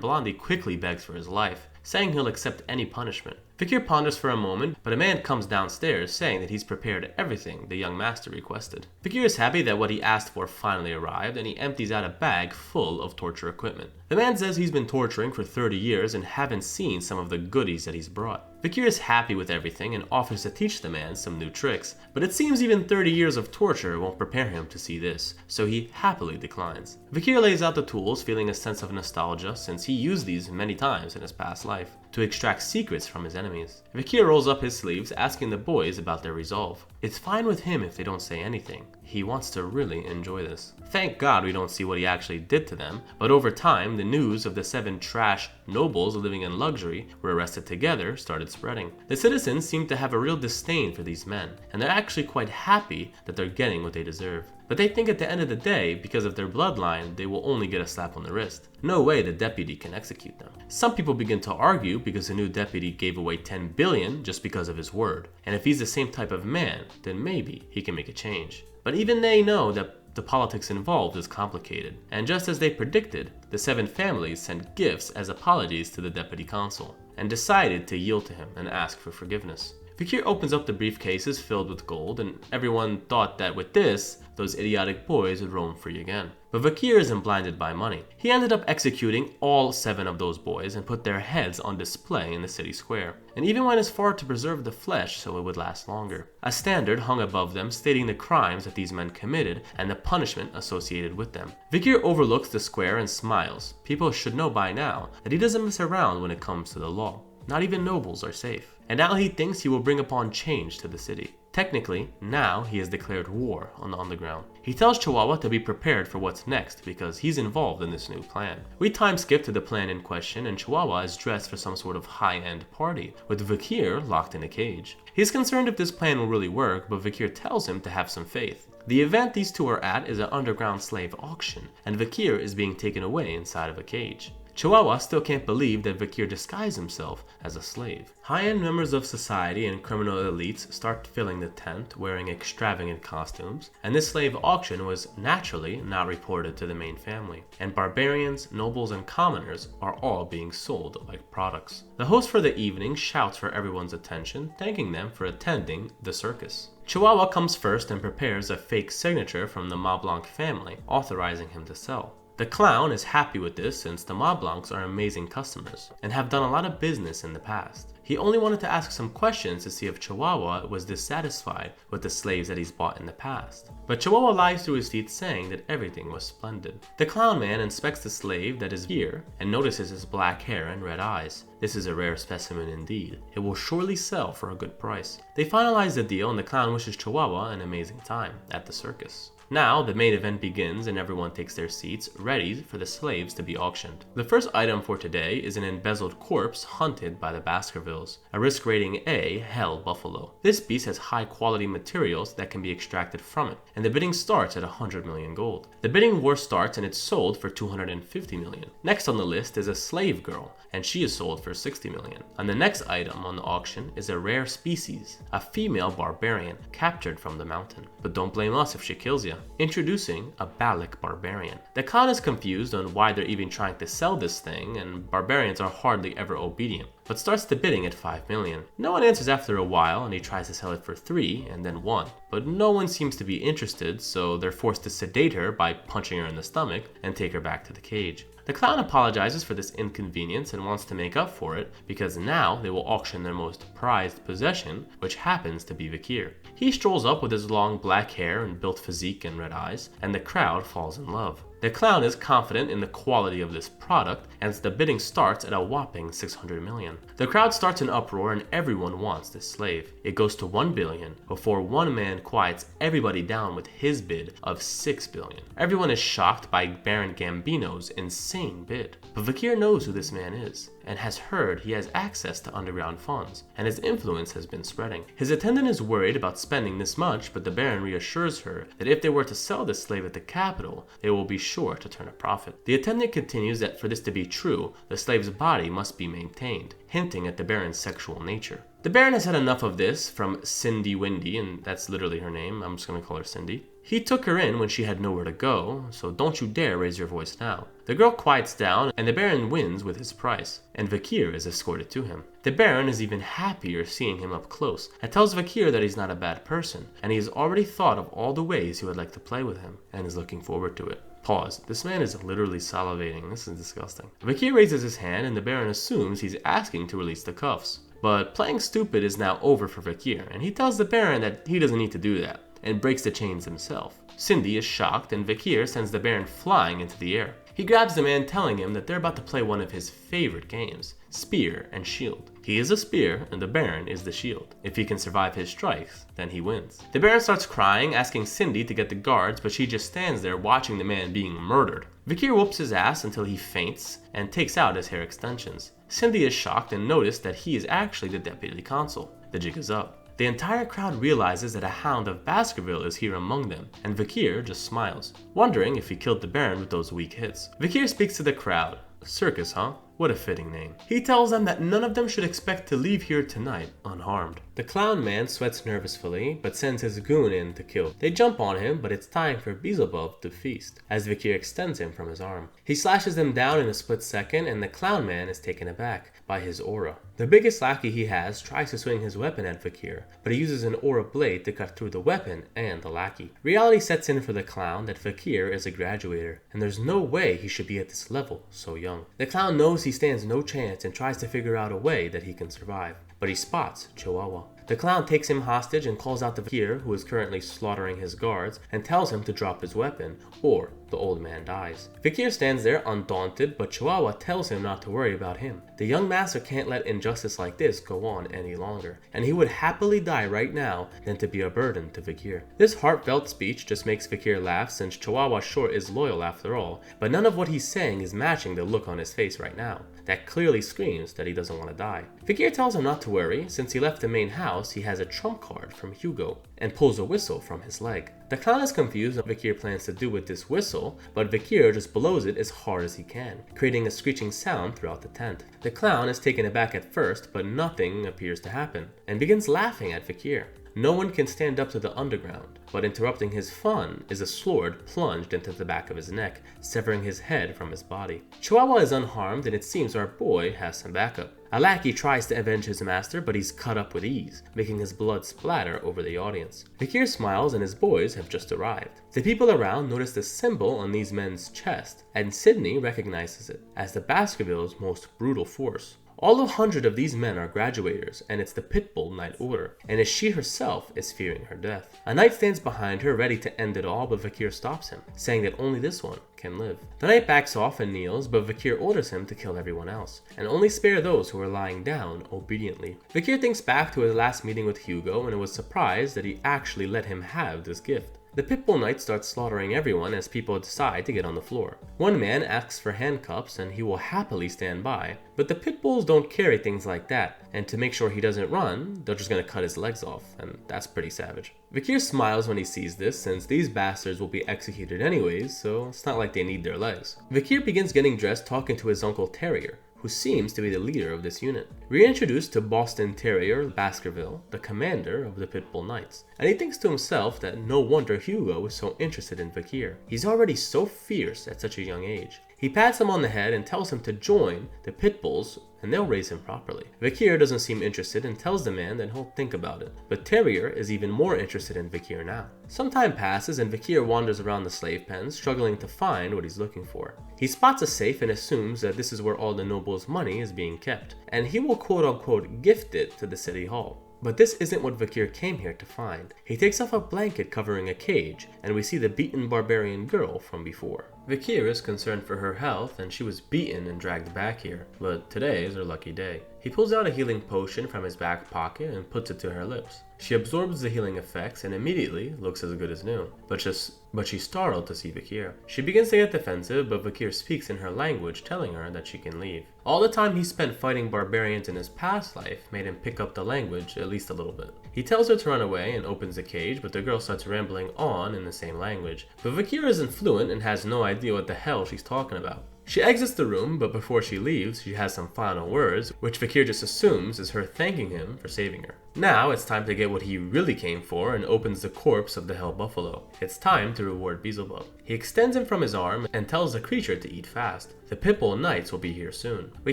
Blondie quickly begs for his life, saying he'll accept any punishment. Vakir ponders for a moment, but a man comes downstairs saying that he's prepared everything the young master requested. Vakir is happy that what he asked for finally arrived, and he empties out a bag full of torture equipment. The man says he's been torturing for 30 years and haven't seen some of the goodies that he's brought. Vakir is happy with everything and offers to teach the man some new tricks, but it seems even 30 years of torture won't prepare him to see this, so he happily declines. Vakir lays out the tools, feeling a sense of nostalgia since he used these many times in his past life to extract secrets from his enemies. Vakir rolls up his sleeves, asking the boys about their resolve. It's fine with him if they don't say anything. He wants to really enjoy this. Thank God we don't see what he actually did to them, but over time, the news of the 7 trash nobles living in luxury were arrested together started spreading. The citizens seem to have a real disdain for these men, and they're actually quite happy that they're getting what they deserve. But they think at the end of the day, because of their bloodline, they will only get a slap on the wrist. No way the deputy can execute them. Some people begin to argue because the new deputy gave away 10 billion just because of his word, and if he's the same type of man, then maybe he can make a change. But even they know that the politics involved is complicated, and just as they predicted, the 7 families sent gifts as apologies to the deputy consul, and decided to yield to him and ask for forgiveness. Fakir opens up the briefcases filled with gold, and everyone thought that with this, those idiotic boys would roam free again. But Fakir isn't blinded by money. He ended up executing all 7 of those boys and put their heads on display in the city square, and even went as far to preserve the flesh so it would last longer. A standard hung above them stating the crimes that these men committed and the punishment associated with them. Fakir overlooks the square and smiles. People should know by now that he doesn't mess around when it comes to the law. Not even nobles are safe. And now he thinks he will bring upon change to the city. Technically, now he has declared war on the underground. He tells Chihuahua to be prepared for what's next because he's involved in this new plan. We time skip to the plan in question, and Chihuahua is dressed for some sort of high-end party, with Fakir locked in a cage. He's concerned if this plan will really work, but Fakir tells him to have some faith. The event these two are at is an underground slave auction, and Fakir is being taken away inside of a cage. Chihuahua still can't believe that Fakir disguised himself as a slave. High-end members of society and criminal elites start filling the tent wearing extravagant costumes, and this slave auction was naturally not reported to the main family, and barbarians, nobles, and commoners are all being sold like products. The host for the evening shouts for everyone's attention, thanking them for attending the circus. Chihuahua comes first and prepares a fake signature from the Mont Blanc family, authorizing him to sell. The clown is happy with this since the Mont Blancs are amazing customers and have done a lot of business in the past. He only wanted to ask some questions to see if Chihuahua was dissatisfied with the slaves that he's bought in the past. But Chihuahua lies through his teeth saying that everything was splendid. The clown man inspects the slave that is here and notices his black hair and red eyes. This is a rare specimen indeed. It will surely sell for a good price. They finalize the deal and the clown wishes Chihuahua an amazing time at the circus. Now, the main event begins and everyone takes their seats, ready for the slaves to be auctioned. The first item for today is an embezzled corpse hunted by the Baskervilles, a risk rating A hell buffalo. This beast has high quality materials that can be extracted from it, and the bidding starts at 100 million gold. The bidding war starts and it's sold for 250 million. Next on the list is a slave girl, and she is sold for 60 million. And the next item on the auction is a rare species, a female barbarian captured from the mountain. But don't blame us if she kills you. Introducing a Balik barbarian. The clown is confused on why they're even trying to sell this thing, and barbarians are hardly ever obedient, but starts the bidding at 5 million. No one answers after a while, and he tries to sell it for 3 and then 1. But no one seems to be interested, so they're forced to sedate her by punching her in the stomach and take her back to the cage. The clown apologizes for this inconvenience and wants to make up for it because now they will auction their most prized possession, which happens to be Fakir. He strolls up with his long black hair and built physique and red eyes, and the crowd falls in love. The clown is confident in the quality of this product, and the bidding starts at a whopping 600 million. The crowd starts an uproar and everyone wants this slave. It goes to 1 billion before one man quiets everybody down with his bid of 6 billion. Everyone is shocked by Baron Gambino's insane bid. But Fakir knows who this man is and has heard he has access to underground funds, and his influence has been spreading. His attendant is worried about spending this much, but the Baron reassures her that if they were to sell this slave at the capital, they will be sure to turn a profit. The attendant continues that for this to be true, the slave's body must be maintained, hinting at the Baron's sexual nature. The Baron has had enough of this from Cindy Windy, and that's literally her name, I'm just going to call her Cindy. He took her in when she had nowhere to go, so don't you dare raise your voice now. The girl quiets down, and the Baron wins with his price, and Fakir is escorted to him. The Baron is even happier seeing him up close, and tells Fakir that he's not a bad person, and he has already thought of all the ways he would like to play with him, and is looking forward to it. Pause. This man is literally salivating. This is disgusting. Fakir raises his hand, and the Baron assumes he's asking to release the cuffs. But playing stupid is now over for Fakir, and he tells the Baron that he doesn't need to do that, and breaks the chains himself. Cindy is shocked, and Fakir sends the Baron flying into the air. He grabs the man, telling him that they're about to play one of his favorite games, Spear and Shield. He is a spear, and the Baron is the shield. If he can survive his strikes, then he wins. The Baron starts crying, asking Cindy to get the guards, but she just stands there watching the man being murdered. Fakir whoops his ass until he faints, and takes out his hair extensions. Cindy is shocked and notices that he is actually the deputy consul. The jig is up. The entire crowd realizes that a hound of Baskerville is here among them, and Fakir just smiles, wondering if he killed the Baron with those weak hits. Fakir speaks to the crowd. Circus, huh? What a fitting name. He tells them that none of them should expect to leave here tonight unharmed. The clown man sweats nervously, but sends his goon in to kill. They jump on him, but it's time for Beelzebub to feast, as Vakir extends him from his arm. He slashes them down in a split second, and the clown man is taken aback by his aura. The biggest lackey he has tries to swing his weapon at Vakir, but he uses an aura blade to cut through the weapon and the lackey. Reality sets in for the clown that Vakir is a graduator, and there's no way he should be at this level so young. The clown knows he stands no chance and tries to figure out a way that he can survive, but he spots Chihuahua. The clown takes him hostage and calls out to Vakir, who is currently slaughtering his guards, and tells him to drop his weapon, or the old man dies. Vakir stands there undaunted, but Chihuahua tells him not to worry about him. The young master can't let injustice like this go on any longer, and he would happily die right now than to be a burden to Vakir. This heartfelt speech just makes Vakir laugh, since Chihuahua sure is loyal after all, but none of what he's saying is matching the look on his face right now. That clearly screams that he doesn't want to die. Vakir tells him not to worry, since he left the main house he has a trump card from Hugo, and pulls a whistle from his leg. The clown is confused on what Vakir plans to do with this whistle, but Vakir just blows it as hard as he can, creating a screeching sound throughout the tent. The clown is taken aback at first, but nothing appears to happen, and begins laughing at Vakir. No one can stand up to the underground, but interrupting his fun is a sword plunged into the back of his neck, severing his head from his body. Chihuahua is unharmed, and it seems our boy has some backup. A lackey tries to avenge his master, but he's cut up with ease, making his blood splatter over the audience. Vakir smiles, and his boys have just arrived. The people around notice the symbol on these men's chest, and Sydney recognizes it as the Baskerville's most brutal force. All 100 of these men are graduators, and it's the Pitbull Knight Order, and she herself is fearing her death. A knight stands behind her, ready to end it all, but Vakir stops him, saying that only this one can live. The knight backs off and kneels, but Vakir orders him to kill everyone else, and only spare those who are lying down obediently. Vakir thinks back to his last meeting with Hugo, and was surprised that he actually let him have this gift. The Pitbull Knight starts slaughtering everyone as people decide to get on the floor. One man asks for handcuffs and he will happily stand by, but the Pitbulls don't carry things like that, and to make sure he doesn't run, they're just gonna cut his legs off, and that's pretty savage. Vakir smiles when he sees this, since these bastards will be executed anyways, so it's not like they need their legs. Vakir begins getting dressed talking to his uncle Terrier, who seems to be the leader of this unit. Reintroduced to Boston Terrier Baskerville, the commander of the Pitbull Knights, and he thinks to himself that no wonder Hugo was so interested in Vakir. He's already so fierce at such a young age. He pats him on the head and tells him to join the Pitbulls, and they'll raise him properly. Vakir doesn't seem interested and tells the man that he'll think about it, but Terrier is even more interested in Vakir now. Some time passes and Vakir wanders around the slave pens, struggling to find what he's looking for. He spots a safe and assumes that this is where all the nobles' money is being kept, and he will quote-unquote gift it to the city hall. But this isn't what Vakir came here to find. He takes off a blanket covering a cage, and we see the beaten barbarian girl from before. Vakir is concerned for her health, and she was beaten and dragged back here, but today is her lucky day. He pulls out a healing potion from his back pocket and puts it to her lips. She absorbs the healing effects and immediately looks as good as new, but she's startled to see Vakir. She begins to get defensive, but Vakir speaks in her language, telling her that she can leave. All the time he spent fighting barbarians in his past life made him pick up the language at least a little bit. He tells her to run away and opens the cage, but the girl starts rambling on in the same language. But Vakir isn't fluent and has no idea what the hell she's talking about. She exits the room, but before she leaves, she has some final words, which Vakir just assumes is her thanking him for saving her. Now it's time to get what he really came for and opens the corpse of the Hell Buffalo. It's time to reward Beelzebub. He extends him from his arm and tells the creature to eat fast. The Pitbull Knights will be here soon. We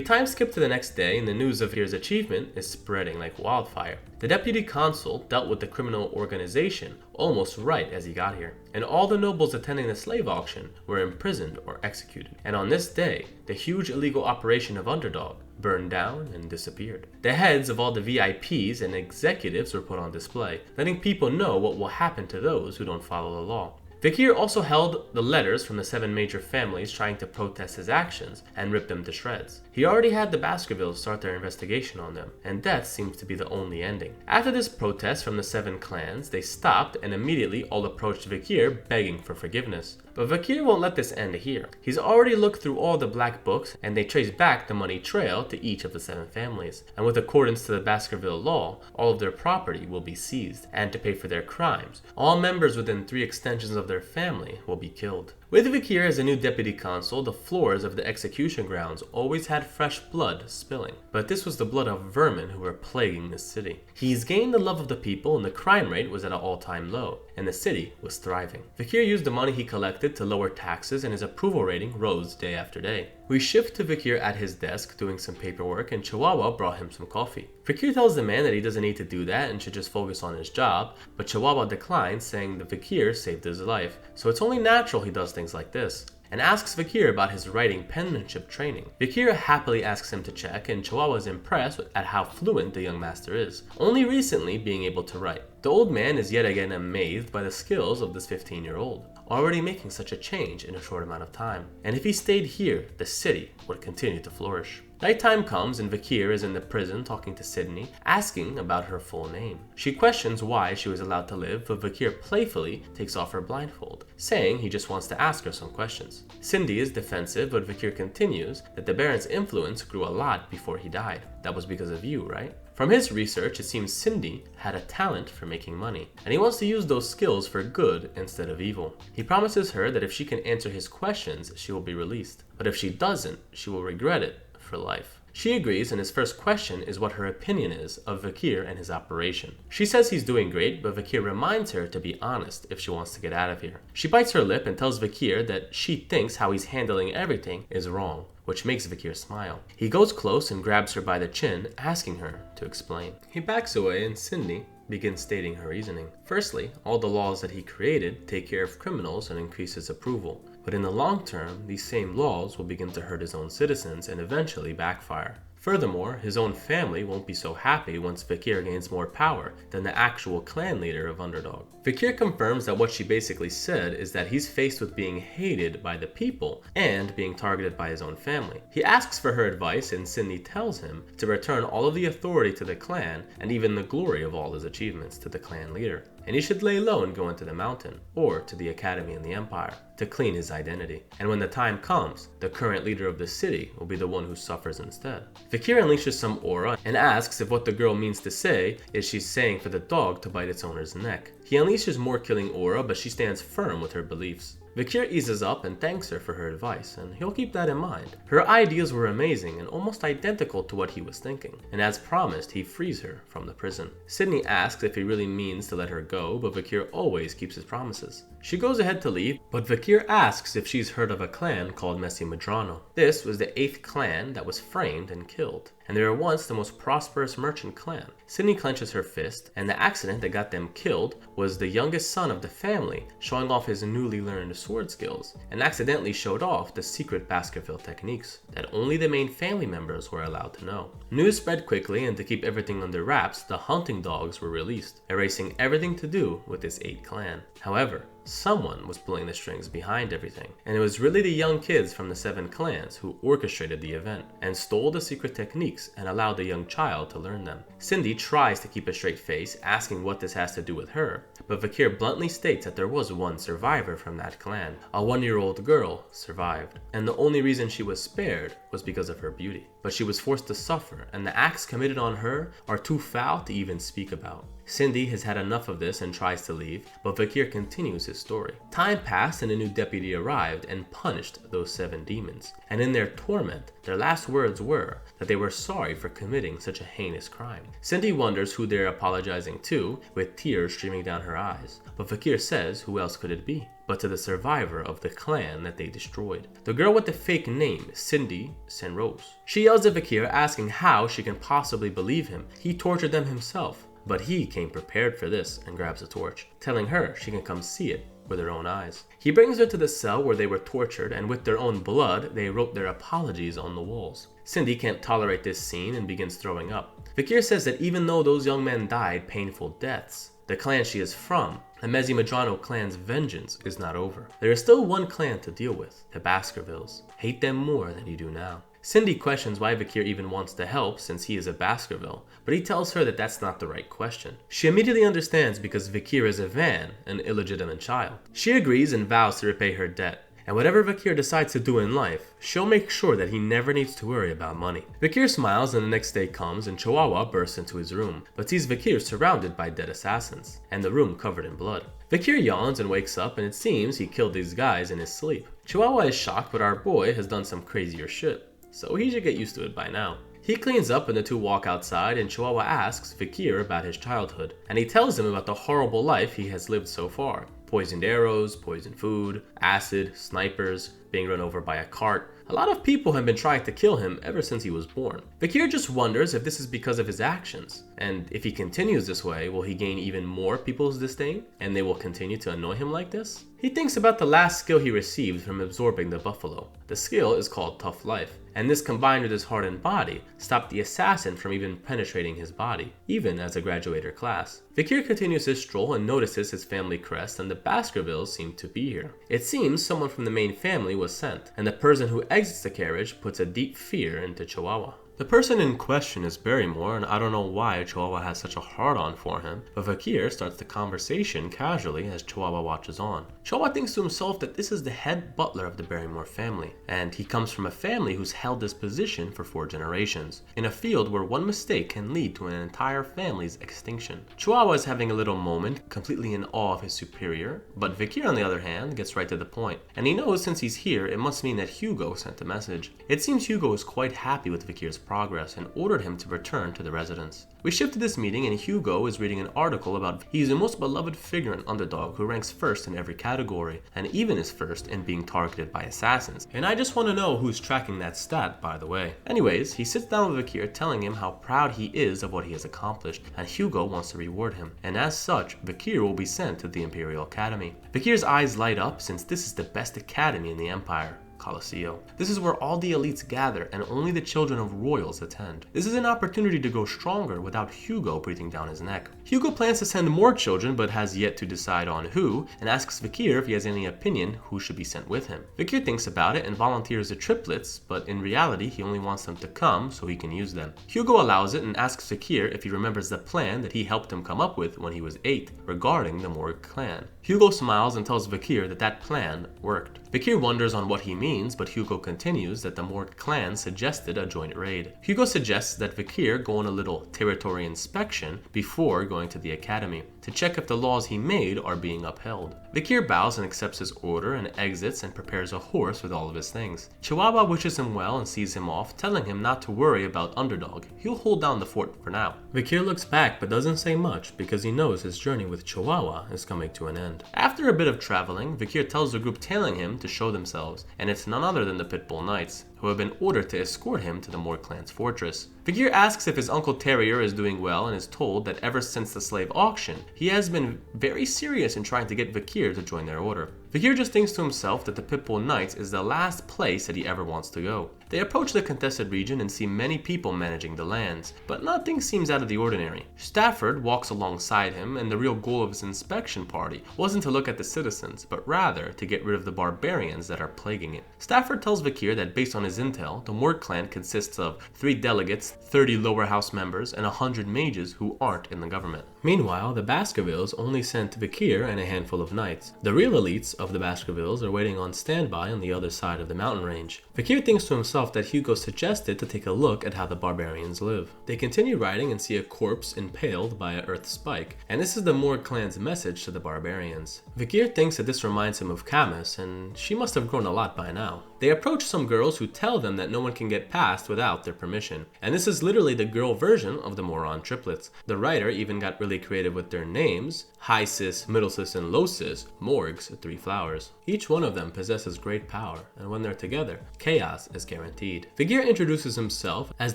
time skip to the next day, and the news of Vakir's achievement is spreading like wildfire. The deputy consul dealt with the criminal organization almost right as he got here, and all the nobles attending the slave auction were imprisoned or executed. And on this day, the huge illegal operation of Underdog burned down and disappeared. The heads of all the VIPs and executives were put on display, letting people know what will happen to those who don't follow the law. Vakir also held the letters from the 7 major families trying to protest his actions and rip them to shreds. He already had the Baskervilles start their investigation on them, and death seems to be the only ending. After this protest from the 7 clans, they stopped and immediately all approached Vakir begging for forgiveness. But Vakir won't let this end here. He's already looked through all the black books, and they trace back the money trail to each of the 7 families. And with accordance to the Baskerville law, all of their property will be seized, and to pay for their crimes, all members within 3 extensions of their family will be killed. With Vikir as a new deputy consul, the floors of the execution grounds always had fresh blood spilling. But this was the blood of vermin who were plaguing the city. He's gained the love of the people and the crime rate was at an all-time low, and the city was thriving. Vikir used the money he collected to lower taxes and his approval rating rose day after day. We shift to Vikir at his desk doing some paperwork and Chihuahua brought him some coffee. Vikir tells the man that he doesn't need to do that and should just focus on his job, but Chihuahua declines, saying that Vikir saved his life, so it's only natural he does things like this, and asks Vikir about his writing penmanship training. Vikir happily asks him to check, and Chihuahua is impressed at how fluent the young master is, only recently being able to write. The old man is yet again amazed by the skills of this 15-year-old, already making such a change in a short amount of time. And if he stayed here, the city would continue to flourish. Nighttime comes and Vikir is in the prison talking to Sydney, asking about her full name. She questions why she was allowed to live, but Vikir playfully takes off her blindfold, saying he just wants to ask her some questions. Cindy is defensive, but Vikir continues that the Baron's influence grew a lot before he died. That was because of you, right? From his research, it seems Cindy had a talent for making money, and he wants to use those skills for good instead of evil. He promises her that if she can answer his questions, she will be released. But if she doesn't, she will regret it for life. She agrees, and his first question is what her opinion is of Vikir and his operation. She says he's doing great, but Vikir reminds her to be honest if she wants to get out of here. She bites her lip and tells Vikir that she thinks how he's handling everything is wrong, which makes Vikir smile. He goes close and grabs her by the chin, asking her to explain. He backs away and Cindy begins stating her reasoning. Firstly, all the laws that he created take care of criminals and increase his approval. But in the long term, these same laws will begin to hurt his own citizens and eventually backfire. Furthermore, his own family won't be so happy once Vikir gains more power than the actual clan leader of Underdog. Vikir confirms that what she basically said is that he's faced with being hated by the people and being targeted by his own family. He asks for her advice and Cindy tells him to return all of the authority to the clan and even the glory of all his achievements to the clan leader. And he should lay low and go into the mountain, or to the academy in the empire, to clean his identity. And when the time comes, the current leader of the city will be the one who suffers instead. Vikir unleashes some aura and asks if what the girl means to say is she's saying for the dog to bite its owner's neck. He unleashes more killing aura, but she stands firm with her beliefs. Vikir eases up and thanks her for her advice, and he'll keep that in mind. Her ideas were amazing and almost identical to what he was thinking, and as promised, he frees her from the prison. Sydney asks if he really means to let her go, but Vikir always keeps his promises. She goes ahead to leave, but Vikir asks if she's heard of a clan called Messi Madrano. This was the 8th clan that was framed and killed, and they were once the most prosperous merchant clan. Sydney clenches her fist, and the accident that got them killed was the youngest son of the family showing off his newly learned sword skills, and accidentally showed off the secret Baskerville techniques that only the main family members were allowed to know. News spread quickly, and to keep everything under wraps, the hunting dogs were released, erasing everything to do with this 8th clan. However, someone was pulling the strings behind everything, and it was really the young kids from the 7 clans who orchestrated the event and stole the secret techniques and allowed the young child to learn them. Cindy tries to keep a straight face, asking what this has to do with her, but Vikir bluntly states that there was one survivor from that clan. A 1-year-old girl survived, and the only reason she was spared was because of her beauty. But she was forced to suffer, and the acts committed on her are too foul to even speak about. Cindy has had enough of this and tries to leave, but Vikir continues his story. Time passed and a new deputy arrived and punished those 7 demons. And in their torment, their last words were that they were sorry for committing such a heinous crime. Cindy wonders who they're apologizing to, with tears streaming down her eyes. But Vikir says who else could it be but to the survivor of the clan that they destroyed. The girl with the fake name, Cindy Senrose. She yells at Vikir, asking how she can possibly believe him. He tortured them himself. But he came prepared for this and grabs a torch, telling her she can come see it with her own eyes. He brings her to the cell where they were tortured, and with their own blood, they wrote their apologies on the walls. Cindy can't tolerate this scene and begins throwing up. Vikir says that even though those young men died painful deaths, the clan she is from, the Messi Madrano clan's vengeance is not over. There is still one clan to deal with, the Baskervilles. Hate them more than you do now. Cindy questions why Vikir even wants to help since he is a Baskerville, but he tells her that that's not the right question. She immediately understands because Vikir is a Van, an illegitimate child. She agrees and vows to repay her debt. And whatever Vikir decides to do in life, she'll make sure that he never needs to worry about money. Vikir smiles and the next day comes and Chihuahua bursts into his room, but sees Vikir surrounded by dead assassins, and the room covered in blood. Vikir yawns and wakes up, and it seems he killed these guys in his sleep. Chihuahua is shocked, but our boy has done some crazier shit, so he should get used to it by now. He cleans up and the two walk outside, and Chihuahua asks Vikir about his childhood, and he tells him about the horrible life he has lived so far. Poisoned arrows, poisoned food, acid, snipers, being run over by a cart. A lot of people have been trying to kill him ever since he was born. Vikir just wonders if this is because of his actions, and if he continues this way, will he gain even more people's disdain, and they will continue to annoy him like this? He thinks about the last skill he received from absorbing the buffalo. The skill is called Tough Life, and this combined with his hardened body stopped the assassin from even penetrating his body, even as a graduator class. Vikir continues his stroll and notices his family crest, and the Baskervilles seem to be here. It seems someone from the main family was sent, and the person who exits the carriage puts a deep fear into Chihuahua. The person in question is Barrymore, and I don't know why Chihuahua has such a hard-on for him, but Vikir starts the conversation casually as Chihuahua watches on. Chihuahua thinks to himself that this is the head butler of the Barrymore family, and he comes from a family who's held this position for 4 generations, in a field where one mistake can lead to an entire family's extinction. Chihuahua is having a little moment, completely in awe of his superior, but Vikir on the other hand gets right to the point, and he knows since he's here it must mean that Hugo sent a message. It seems Hugo is quite happy with Vikir's progress and ordered him to return to the residence. We shift to this meeting and Hugo is reading an article about he's the most beloved figure and underdog who ranks first in every category and even is first in being targeted by assassins. And I just want to know who's tracking that stat, by the way. Anyways, he sits down with Vikir telling him how proud he is of what he has accomplished, and Hugo wants to reward him. And as such, Vikir will be sent to the Imperial Academy. Vikir's eyes light up since this is the best academy in the Empire. Coliseum. This is where all the elites gather and only the children of royals attend. This is an opportunity to go stronger without Hugo breathing down his neck. Hugo plans to send more children but has yet to decide on who, and asks Vikir if he has any opinion who should be sent with him. Vikir thinks about it and volunteers the triplets, but in reality he only wants them to come so he can use them. Hugo allows it and asks Vikir if he remembers the plan that he helped him come up with when he was 8 regarding the Morg clan. Hugo smiles and tells Vikir that that plan worked. Vikir wonders on what he means, but Hugo continues that the Morg clan suggested a joint raid. Hugo suggests that Vikir go on a little territory inspection before going to the academy, to check if the laws he made are being upheld. Vikir bows and accepts his order and exits and prepares a horse with all of his things. Chihuahua wishes him well and sees him off, telling him not to worry about Underdog. He'll hold down the fort for now. Vikir looks back but doesn't say much because he knows his journey with Chihuahua is coming to an end. After a bit of traveling, Vikir tells the group tailing him to show themselves, and it's none other than the Pitbull Knights, who have been ordered to escort him to the Morg clan's fortress. Vikir asks if his Uncle Terrier is doing well and is told that ever since the slave auction, he has been very serious in trying to get Vikir to join their order. Vikir just thinks to himself that the Pitbull Knights is the last place that he ever wants to go. They approach the contested region and see many people managing the lands, but nothing seems out of the ordinary. Stafford walks alongside him, and the real goal of his inspection party wasn't to look at the citizens, but rather to get rid of the barbarians that are plaguing it. Stafford tells Vikir that based on his intel, the Morg clan consists of 3 delegates, 30 lower house members, and 100 mages who aren't in the government. Meanwhile, the Baskervilles only sent Vikir and a handful of knights. The real elites of the Baskervilles are waiting on standby on the other side of the mountain range. Vikir thinks to himself that Hugo suggested to take a look at how the barbarians live. They continue riding and see a corpse impaled by an earth spike, and this is the Morg clan's message to the barbarians. Vikir thinks that this reminds him of Camus, and she must have grown a lot by now. They approach some girls who tell them that no one can get past without their permission, and this is literally the girl version of the Moron triplets. The writer even got really creative with their names: High Sis, Middle Sis, and Low Sis, Morgs, 3 flowers. Each one of them possesses great power, and when they're together, chaos is guaranteed. Vikir introduces himself as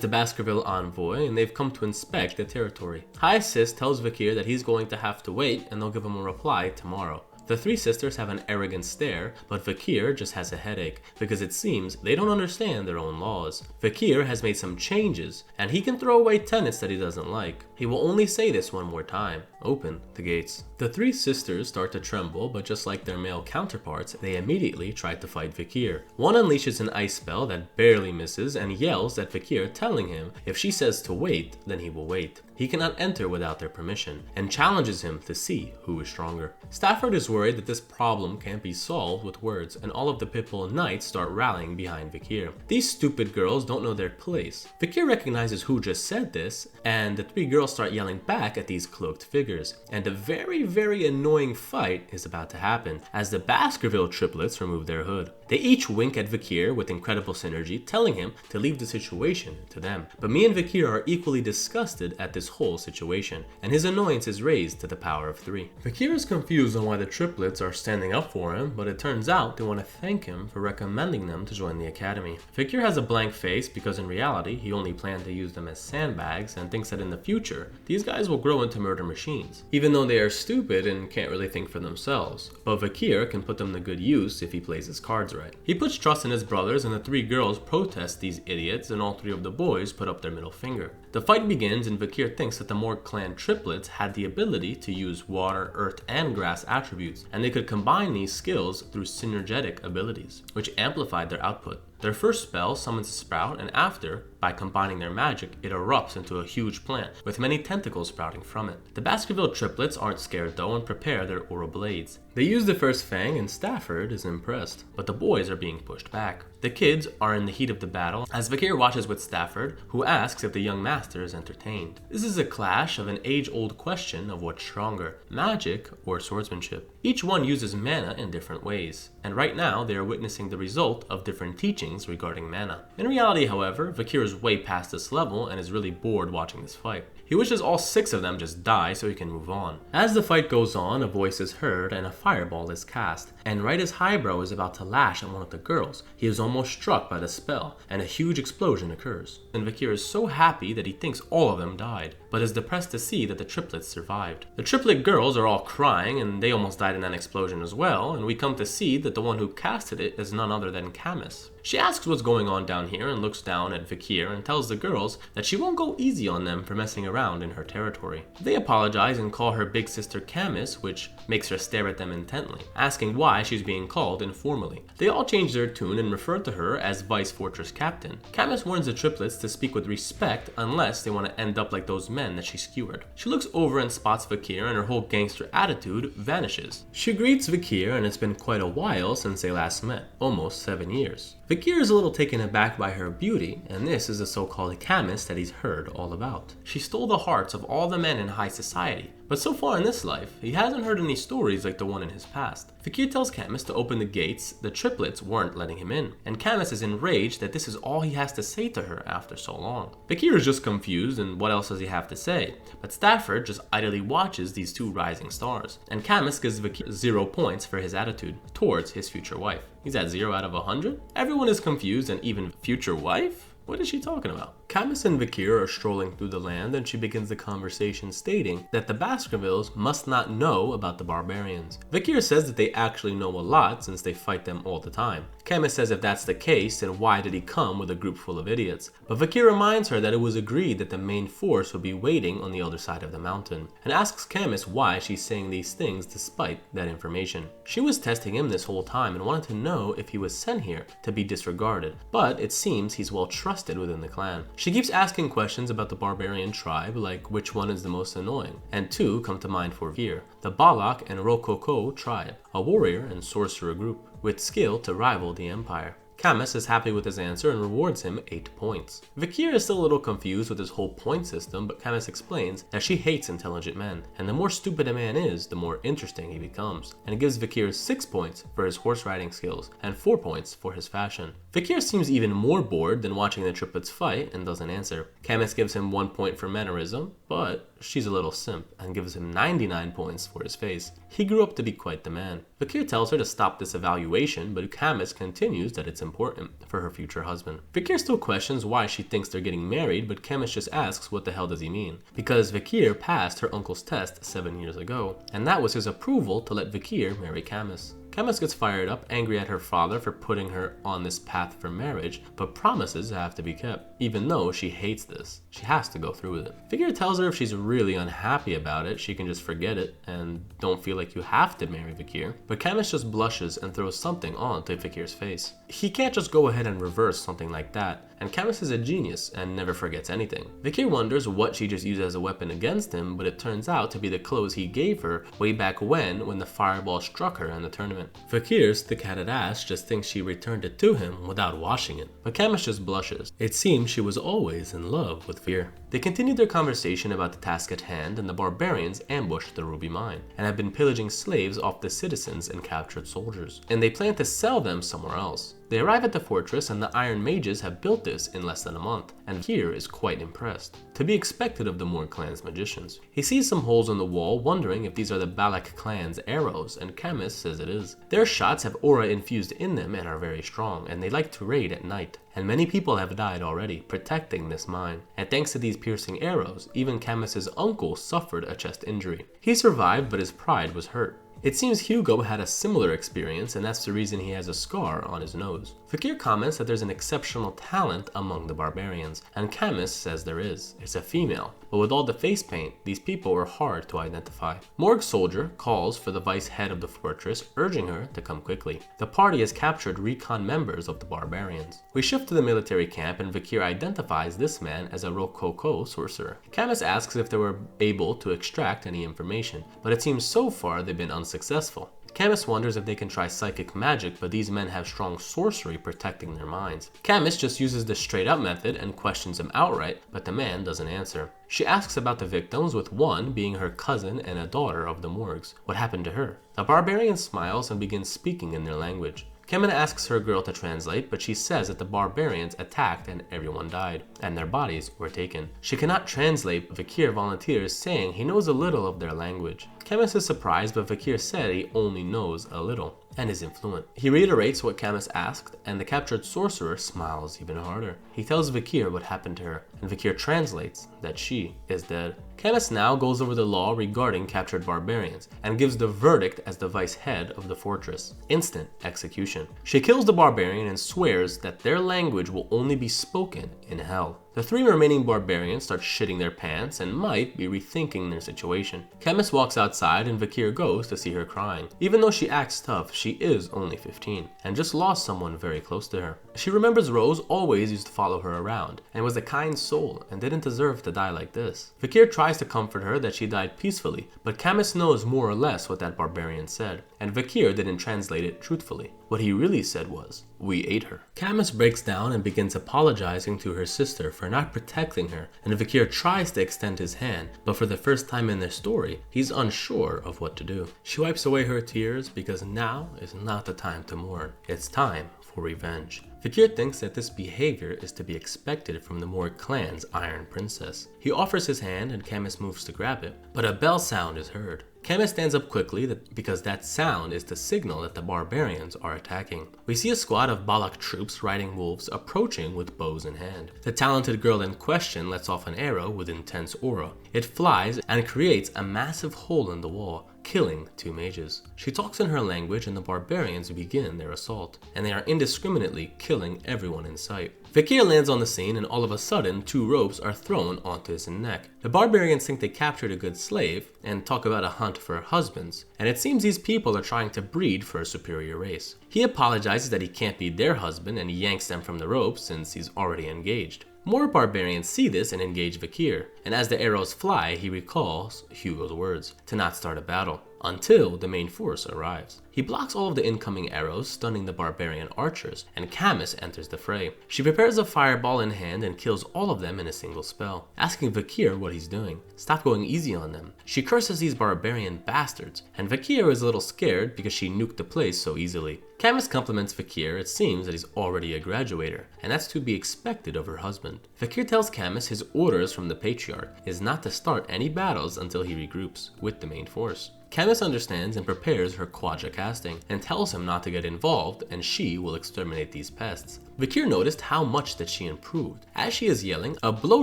the Baskerville envoy, and they've come to inspect the territory. High Sis tells Vikir that he's going to have to wait, and they'll give him a reply tomorrow. The 3 sisters have an arrogant stare, but Vikir just has a headache, because it seems they don't understand their own laws. Vikir has made some changes, and he can throw away tenets that he doesn't like. He will only say this one more time: open the gates. The 3 sisters start to tremble, but just like their male counterparts, they immediately try to fight Vikir. One unleashes an ice spell that barely misses and yells at Vikir, telling him if she says to wait, then he will wait. He cannot enter without their permission, and challenges him to see who is stronger. Stafford is worried that this problem can't be solved with words, and all of the Pitbull Knights start rallying behind Vikir. These stupid girls don't know their place. Vikir recognizes who just said this, and the 3 girls girls start yelling back at these cloaked figures, and a very annoying fight is about to happen as the Baskerville triplets remove their hood. They each wink at Vakir with incredible synergy, telling him to leave the situation to them. But me and Vakir are equally disgusted at this whole situation, and his annoyance is raised to the power of 3. Vakir is confused on why the triplets are standing up for him, but it turns out they want to thank him for recommending them to join the academy. Vakir has a blank face because in reality he only planned to use them as sandbags and thinks that in the future these guys will grow into murder machines, even though they are stupid and can't really think for themselves. But Vakir can put them to good use if he plays his cards right. He puts trust in his brothers, and the 3 girls protest these idiots, and all 3 of the boys put up their middle finger. The fight begins, and Vakir thinks that the Morgue clan triplets had the ability to use water, earth, and grass attributes, and they could combine these skills through synergetic abilities, which amplified their output. Their first spell summons a sprout, and after, by combining their magic, it erupts into a huge plant, with many tentacles sprouting from it. The Baskerville triplets aren't scared though and prepare their aura blades. They use the first fang and Stafford is impressed, but the boys are being pushed back. The kids are in the heat of the battle as Vakir watches with Stafford, who asks if the young master is entertained. This is a clash of an age-old question of what's stronger, magic or swordsmanship. Each one uses mana in different ways, and right now they are witnessing the result of different teachings regarding mana. In reality, however, Vakir is way past this level and is really bored watching this fight. He wishes all 6 of them just die so he can move on. As the fight goes on, a voice is heard and a fireball is cast, and right as Highbrow is about to lash at one of the girls, he is almost struck by the spell, and a huge explosion occurs. And Vakir is so happy that he thinks all of them died, but is depressed to see that the triplets survived. The triplet girls are all crying, and they almost died in that explosion as well, and we come to see that the one who casted it is none other than Camus. She asks what's going on down here and looks down at Vakir and tells the girls that she won't go easy on them for messing around in her territory. They apologize and call her big sister Camus, which makes her stare at them intently, asking why she's being called informally. They all change their tune and refer to her as Vice Fortress Captain. Camus warns the triplets to speak with respect unless they want to end up like those men that she skewered. She looks over and spots Vakir, and her whole gangster attitude vanishes. She greets Vakir, and it's been quite a while since they last met, almost 7 years. Vakir is a little taken aback by her beauty, and this is the so-called Camus that he's heard all about. She stole the hearts of all the men in high society, but so far in this life, he hasn't heard any stories like the one in his past. Vakir tells Camus to open the gates. The triplets weren't letting him in, and Camus is enraged that this is all he has to say to her after so long. Vakir is just confused, and what else does he have to say? But Stafford just idly watches these 2 rising stars, and Camus gives Vakir 0 points for his attitude towards his future wife. He's at 0 out of 100? Everyone is confused, and even future wife? What is she talking about? Camus and Vakir are strolling through the land, and she begins the conversation stating that the Baskervilles must not know about the barbarians. Vakir says that they actually know a lot since they fight them all the time. Camus says if that's the case, then why did he come with a group full of idiots? But Vakir reminds her that it was agreed that the main force would be waiting on the other side of the mountain, and asks Camus why she's saying these things despite that information. She was testing him this whole time and wanted to know if he was sent here to be disregarded, but it seems he's well trusted within the clan. She keeps asking questions about the barbarian tribe, like which one is the most annoying, and 2 come to mind for Vakir: the Balak and Rococo tribe, a warrior and sorcerer group with skill to rival the Empire. Camus is happy with his answer and rewards him 8 points. Vakir is still a little confused with his whole point system, but Camus explains that she hates intelligent men, and the more stupid a man is, the more interesting he becomes, and it gives Vakir 6 points for his horse riding skills and 4 points for his fashion. Vakir seems even more bored than watching the triplets fight and doesn't answer. Camus gives him 1 point for mannerism, but she's a little simp and gives him 99 points for his face. He grew up to be quite the man. Vakir tells her to stop this evaluation, but Camus continues that it's important for her future husband. Vakir still questions why she thinks they're getting married, but Camus just asks what the hell does he mean, because Vakir passed her uncle's test 7 years ago, and that was his approval to let Vakir marry Camus. Camus gets fired up, angry at her father for putting her on this path for marriage, but promises have to be kept. Even though she hates this, she has to go through with it. Vakir tells her if she's really unhappy about it, she can just forget it and don't feel like you have to marry Vakir. But Camus just blushes and throws something onto Vakir's face. He can't just go ahead and reverse something like that, and Camus is a genius and never forgets anything. Vakir wonders what she just used as a weapon against him, but it turns out to be the clothes he gave her way back when the fireball struck her in the tournament. it. Fakir's thick-headed ass just thinks she returned it to him without washing it, but Camus just blushes. It seems she was always in love with Fakir. They continued their conversation about the task at hand, and the barbarians ambushed the ruby mine and have been pillaging slaves off the citizens and captured soldiers, and they plan to sell them somewhere else. They arrive at the fortress, and the Iron Mages have built this in less than a month, and Fakir is quite impressed. To be expected of the Moor clan's magicians. He sees some holes in the wall, wondering if these are the Balak clan's arrows, and Camus says it is. Their shots have aura infused in them and are very strong, and they like to raid at night. And many people have died already, protecting this mine. And thanks to these piercing arrows, even Camus's uncle suffered a chest injury. He survived, but his pride was hurt. It seems Hugo had a similar experience, and that's the reason he has a scar on his nose. Fakir comments that there's an exceptional talent among the barbarians, and Camus says there is. It's a female, but with all the face paint, these people were hard to identify. Morg's soldier calls for the vice head of the fortress, urging her to come quickly. The party has captured recon members of the barbarians. We shift to the military camp, and Fakir identifies this man as a Rococo sorcerer. Camus asks if they were able to extract any information, but it seems so far they've been unsuccessful. Camus wonders if they can try psychic magic, but these men have strong sorcery protecting their minds. Camus just uses the straight up method and questions him outright, but the man doesn't answer. She asks about the victims, with one being her cousin and a daughter of the Morgs. What happened to her? The barbarian smiles and begins speaking in their language. Kemen asks her girl to translate, but she says that the barbarians attacked and everyone died, and their bodies were taken. She cannot translate, but Fakir volunteers, saying he knows a little of their language. Camus is surprised, but Fakir said he only knows a little and is influent. He reiterates what Camus asked, and the captured sorcerer smiles even harder. He tells Fakir what happened to her, and Fakir translates that she is dead. Camus now goes over the law regarding captured barbarians and gives the verdict as the vice head of the fortress. Instant execution. She kills the barbarian and swears that their language will only be spoken in hell. The three remaining barbarians start shitting their pants and might be rethinking their situation. Camus walks outside and Fakir goes to see her crying. Even though she acts tough, she is only 15 and just lost someone very close to her. She remembers Rose always used to follow her around and was a kind soul and didn't deserve to die like this. Fakir tries to comfort her that she died peacefully, but Camus knows more or less what that barbarian said, and Fakir didn't translate it truthfully. What he really said was, "We ate her." Camus breaks down and begins apologizing to her sister for not protecting her, and Fakir tries to extend his hand, but for the first time in their story, he's unsure of what to do. She wipes away her tears because now is not the time to mourn. It's time for revenge. Fakir thinks that this behavior is to be expected from the Moor clan's Iron Princess. He offers his hand and Camus moves to grab it, but a bell sound is heard. Camus stands up quickly because that sound is the signal that the barbarians are attacking. We see a squad of Balak troops riding wolves approaching with bows in hand. The talented girl in question lets off an arrow with intense aura. It flies and creates a massive hole in the wall, killing two mages. She talks in her language and the barbarians begin their assault, and they are indiscriminately killing everyone in sight. Fakir lands on the scene and all of a sudden 2 ropes are thrown onto his neck. The barbarians think they captured a good slave and talk about a hunt for husbands, and it seems these people are trying to breed for a superior race. He apologizes that he can't be their husband and he yanks them from the ropes since he's already engaged. More barbarians see this and engage Fakir, and as the arrows fly, he recalls Hugo's words to not start a battle until the main force arrives. He blocks all of the incoming arrows, stunning the barbarian archers, and Camus enters the fray. She prepares a fireball in hand and kills all of them in a single spell, asking Fakir what he's doing. Stop going easy on them. She curses these barbarian bastards, and Fakir is a little scared because she nuked the place so easily. Camus compliments Fakir. It seems that he's already a graduator, and that's to be expected of her husband. Fakir tells Camus his orders from the patriarch is not to start any battles until he regroups with the main force. Camus understands and prepares her quadra casting and tells him not to get involved and she will exterminate these pests. Fakir noticed how much that she improved. As she is yelling, a blow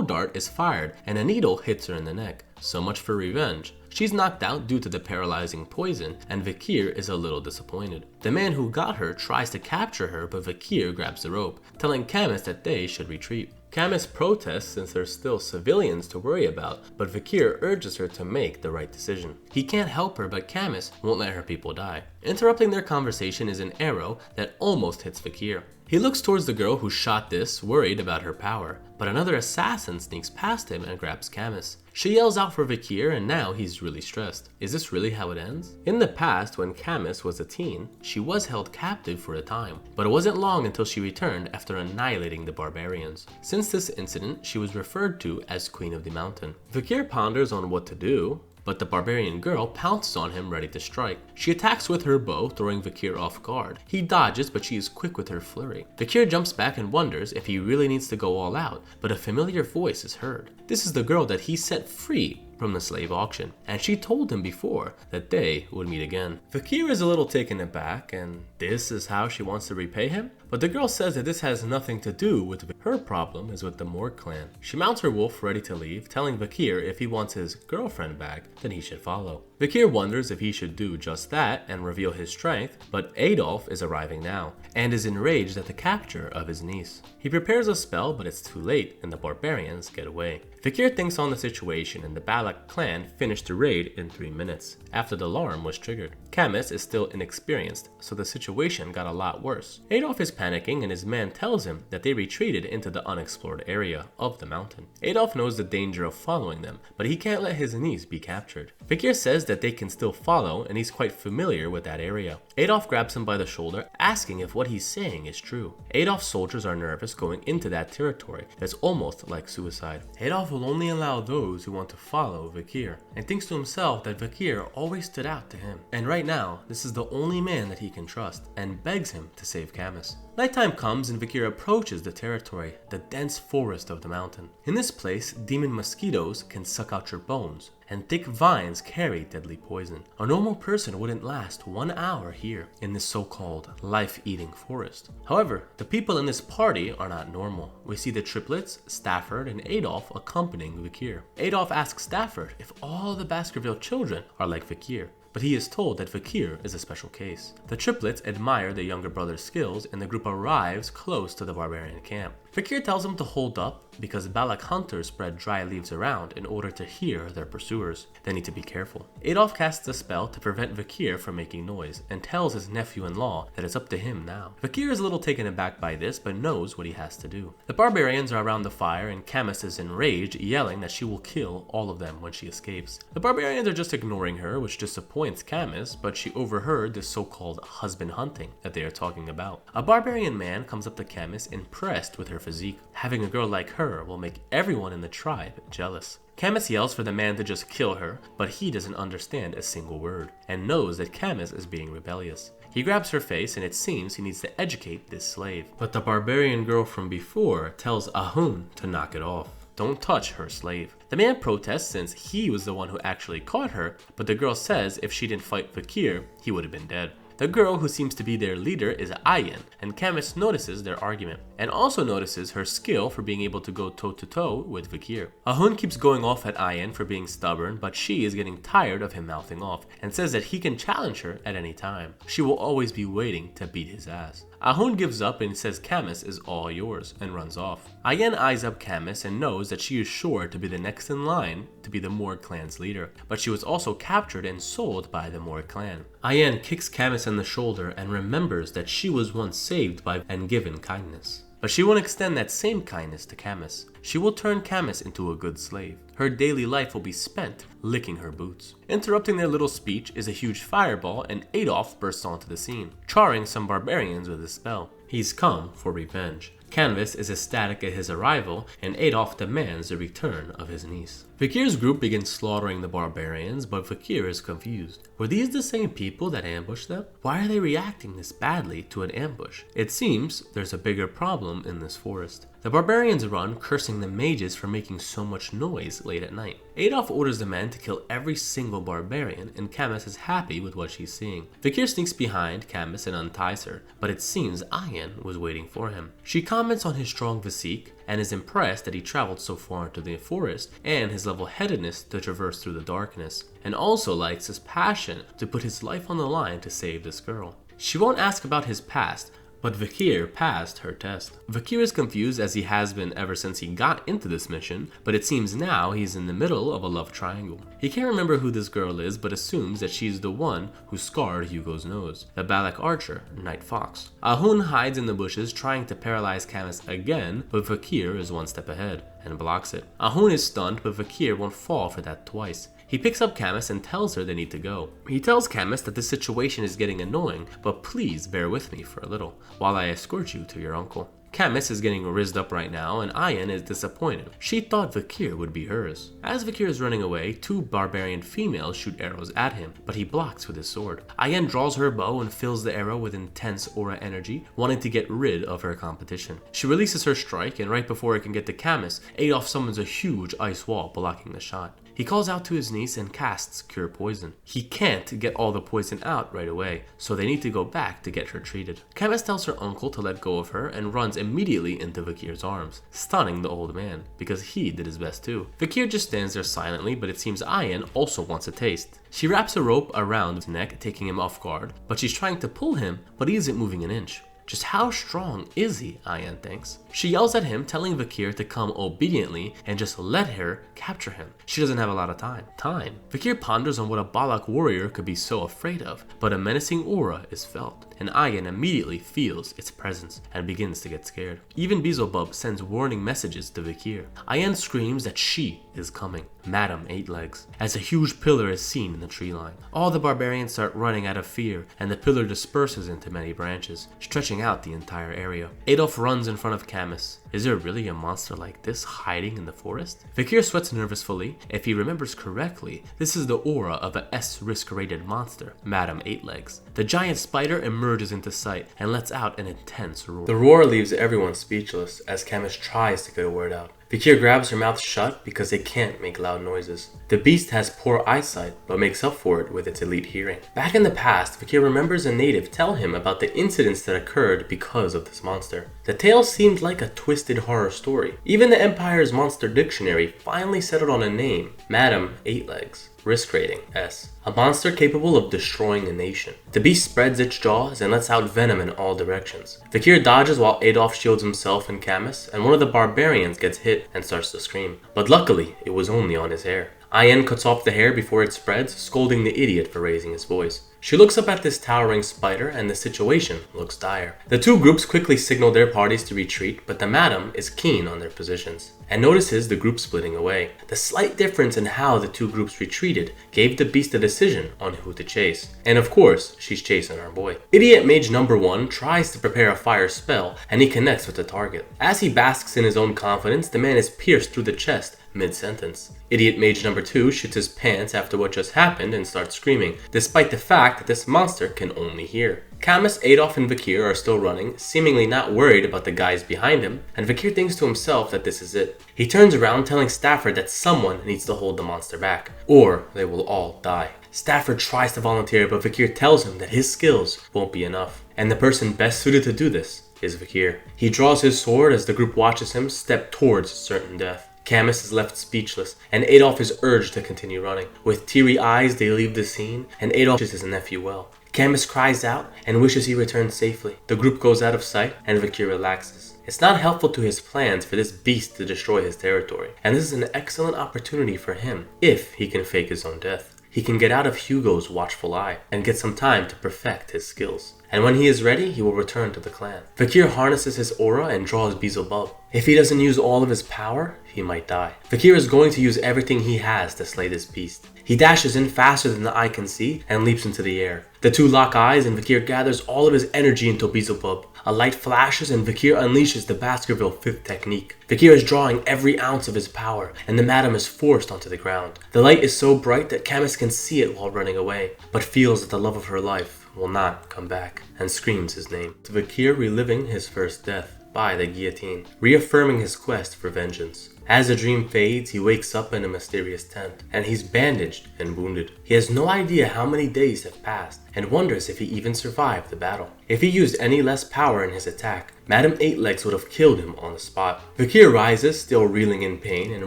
dart is fired and a needle hits her in the neck. So much for revenge. She's knocked out due to the paralyzing poison and Fakir is a little disappointed. The man who got her tries to capture her, but Fakir grabs the rope, telling Camus that they should retreat. Camus protests since there's still civilians to worry about, but Fakir urges her to make the right decision. He can't help her, but Camus won't let her people die. Interrupting their conversation is an arrow that almost hits Fakir. He looks towards the girl who shot this, worried about her power, but another assassin sneaks past him and grabs Camus. She yells out for Vakir and now he's really stressed. Is this really how it ends? In the past, when Camus was a teen, she was held captive for a time, but it wasn't long until she returned after annihilating the barbarians. Since this incident, she was referred to as Queen of the Mountain. Vakir ponders on what to do, but the barbarian girl pounces on him ready to strike. She attacks with her bow, throwing Vakir off guard. He dodges, but she is quick with her flurry. Vakir jumps back and wonders if he really needs to go all out, but a familiar voice is heard. This is the girl that he set free from the slave auction, and she told him before that they would meet again. Vakir is a little taken aback, and this is how she wants to repay him? But the girl says that this has nothing to do with her problem is with the Morg clan. She mounts her wolf ready to leave, telling Vakir if he wants his girlfriend back, then he should follow. Vakir wonders if he should do just that and reveal his strength, but Adolf is arriving now, and is enraged at the capture of his niece. He prepares a spell, but it's too late, and the barbarians get away. Vakir thinks on the situation, and the Balak clan finished the raid in 3 minutes, after the alarm was triggered. Camus is still inexperienced, so the situation got a lot worse. Adolf is panicking, and his man tells him that they retreated into the unexplored area of the mountain. Adolf knows the danger of following them, but he can't let his niece be captured. Vakir says that they can still follow, and he's quite familiar with that area. Adolf grabs him by the shoulder, asking if what he's saying is true. Adolf's soldiers are nervous going into that territory that's almost like suicide. Adolf will only allow those who want to follow Vakir, and thinks to himself that Vakir always stood out to him. And right now, this is the only man that he can trust, and begs him to save Camus. Nighttime comes and Vakir approaches the territory, the dense forest of the mountain. In this place, demon mosquitoes can suck out your bones, and thick vines carry deadly poison. A normal person wouldn't last 1 hour here in this so-called life-eating forest. However, the people in this party are not normal. We see the triplets, Stafford and Adolf accompanying Vakir. Adolf asks Stafford if all the Baskerville children are like Vakir, but he is told that Vakir is a special case. The triplets admire the younger brother's skills, and the group arrives close to the barbarian camp. Vakir tells them to hold up because Balak hunters spread dry leaves around in order to hear their pursuers. They need to be careful. Adolf casts a spell to prevent Vakir from making noise and tells his nephew-in-law that it's up to him now. Vakir is a little taken aback by this but knows what he has to do. The barbarians are around the fire and Camus is enraged, yelling that she will kill all of them when she escapes. The barbarians are just ignoring her, which disappoints Camus, but she overheard this so-called husband hunting that they are talking about. A barbarian man comes up to Camus impressed with her physique. Having a girl like her will make everyone in the tribe jealous. Camus yells for the man to just kill her, but he doesn't understand a single word, and knows that Camus is being rebellious. He grabs her face and it seems he needs to educate this slave. But the barbarian girl from before tells Ahun to knock it off. Don't touch her slave. The man protests since he was the one who actually caught her, but the girl says if she didn't fight Vakir, he would have been dead. The girl who seems to be their leader is Ayen, and Camus notices their argument, and also notices her skill for being able to go toe-to-toe with Vakir. Ahun keeps going off at Ayen for being stubborn, but she is getting tired of him mouthing off, and says that he can challenge her at any time. She will always be waiting to beat his ass. Ahun gives up and says Camus is all yours, and runs off. Ayen eyes up Camus and knows that she is sure to be the next in line to be the Morg clan's leader, but she was also captured and sold by the Morg clan. Ayen kicks Camus in the shoulder and remembers that she was once saved by and given kindness. But she won't extend that same kindness to Camus. She will turn Camus into a good slave. Her daily life will be spent licking her boots. Interrupting their little speech is a huge fireball and Adolf bursts onto the scene, charring some barbarians with his spell. He's come for revenge. Canvas is ecstatic at his arrival, and Adolf demands the return of his niece. Vakir's group begins slaughtering the barbarians, but Vakir is confused. Were these the same people that ambushed them? Why are they reacting this badly to an ambush? It seems there's a bigger problem in this forest. The barbarians run, cursing the mages for making so much noise late at night. Adolf orders the men to kill every single barbarian, and Camus is happy with what she's seeing. Vakir sneaks behind Camus and unties her, but it seems Ayen was waiting for him. She comments on his strong physique, and is impressed that he traveled so far into the forest, and his level-headedness to traverse through the darkness, and also likes his passion to put his life on the line to save this girl. She won't ask about his past, but Vakir passed her test. Vakir is confused as he has been ever since he got into this mission, but it seems now he's in the middle of a love triangle. He can't remember who this girl is, but assumes that she's the one who scarred Hugo's nose, the Balak archer, Night Fox. Ahun hides in the bushes trying to paralyze Camus again, but Vakir is one step ahead, and blocks it. Ahun is stunned, but Vakir won't fall for that twice. He picks up Camus and tells her they need to go. He tells Camus that the situation is getting annoying, but please bear with me for a little while I escort you to your uncle. Camus is getting rizzed up right now, and Ayan is disappointed. She thought Vakir would be hers. As Vakir is running away, two barbarian females shoot arrows at him, but he blocks with his sword. Ayan draws her bow and fills the arrow with intense aura energy, wanting to get rid of her competition. She releases her strike, and right before it can get to Camus, Adolf summons a huge ice wall blocking the shot. He calls out to his niece and casts Cure Poison. He can't get all the poison out right away, so they need to go back to get her treated. Camus tells her uncle to let go of her and runs immediately into Vakir's arms, stunning the old man, because he did his best too. Vakir just stands there silently, but it seems Ayan also wants a taste. She wraps a rope around his neck, taking him off guard, but she's trying to pull him, but he isn't moving an inch. Just how strong is he, Ayan thinks. She yells at him, telling Vakir to come obediently and just let her capture him. She doesn't have a lot of time. Vakir ponders on what a Balak warrior could be so afraid of, but a menacing aura is felt, and Ayan immediately feels its presence and begins to get scared. Even Beelzebub sends warning messages to Vakir. Ayan screams that she is coming, Madam Eight Legs, as a huge pillar is seen in the tree line. All the barbarians start running out of fear, and the pillar disperses into many branches, stretching out the entire area. Adolf runs in front of Camus. Is there really a monster like this hiding in the forest? Vakir sweats nervously. If he remembers correctly, this is the aura of a S risk-rated monster, Madam Eight Legs. The giant spider emerges into sight and lets out an intense roar. The roar leaves everyone speechless as Camus tries to get a word out. Vakir grabs her mouth shut because they can't make loud noises. The beast has poor eyesight, but makes up for it with its elite hearing. Back in the past, Vakir remembers a native tell him about the incidents that occurred because of this monster. The tale seemed like a twisted horror story. Even the Empire's monster dictionary finally settled on a name, Madam Eight Legs. Risk rating, S. A monster capable of destroying a nation. The beast spreads its jaws and lets out venom in all directions. Vakir dodges while Adolf shields himself and Camus, and one of the barbarians gets hit and starts to scream. But luckily, it was only on his hair. Ayan cuts off the hair before it spreads, scolding the idiot for raising his voice. She looks up at this towering spider and the situation looks dire. The two groups quickly signal their parties to retreat, but the madam is keen on their positions and notices the group splitting away. The slight difference in how the two groups retreated gave the beast a decision on who to chase. And of course, she's chasing our boy. Idiot Mage number 1 tries to prepare a fire spell and he connects with the target. As he basks in his own confidence, the man is pierced through the chest mid-sentence. Idiot Mage number 2 shits his pants after what just happened and starts screaming, despite the fact that this monster can only hear. Camus, Adolf, and Vakir are still running, seemingly not worried about the guys behind him, and Vakir thinks to himself that this is it. He turns around telling Stafford that someone needs to hold the monster back, or they will all die. Stafford tries to volunteer, but Vakir tells him that his skills won't be enough, and the person best suited to do this is Vakir. He draws his sword as the group watches him step towards certain death. Camus is left speechless, and Adolf is urged to continue running. With teary eyes, they leave the scene, and Adolf wishes his nephew well. Camus cries out and wishes he returned safely. The group goes out of sight, and Vakir relaxes. It's not helpful to his plans for this beast to destroy his territory, and this is an excellent opportunity for him if he can fake his own death. He can get out of Hugo's watchful eye and get some time to perfect his skills. And when he is ready, he will return to the clan. Vakir harnesses his aura and draws Beelzebub. If he doesn't use all of his power, he might die. Vakir is going to use everything he has to slay this beast. He dashes in faster than the eye can see and leaps into the air. The two lock eyes and Vakir gathers all of his energy into Beelzebub. A light flashes and Vakir unleashes the Baskerville 5th technique. Vakir is drawing every ounce of his power, and the madam is forced onto the ground. The light is so bright that Camus can see it while running away, but feels that the love of her life will not come back, and screams his name. Vakir reliving his first death by the guillotine, reaffirming his quest for vengeance. As the dream fades, he wakes up in a mysterious tent, and he's bandaged and wounded. He has no idea how many days have passed, and wonders if he even survived the battle. If he used any less power in his attack, Madam Eight Legs would have killed him on the spot. Vakir rises, still reeling in pain, and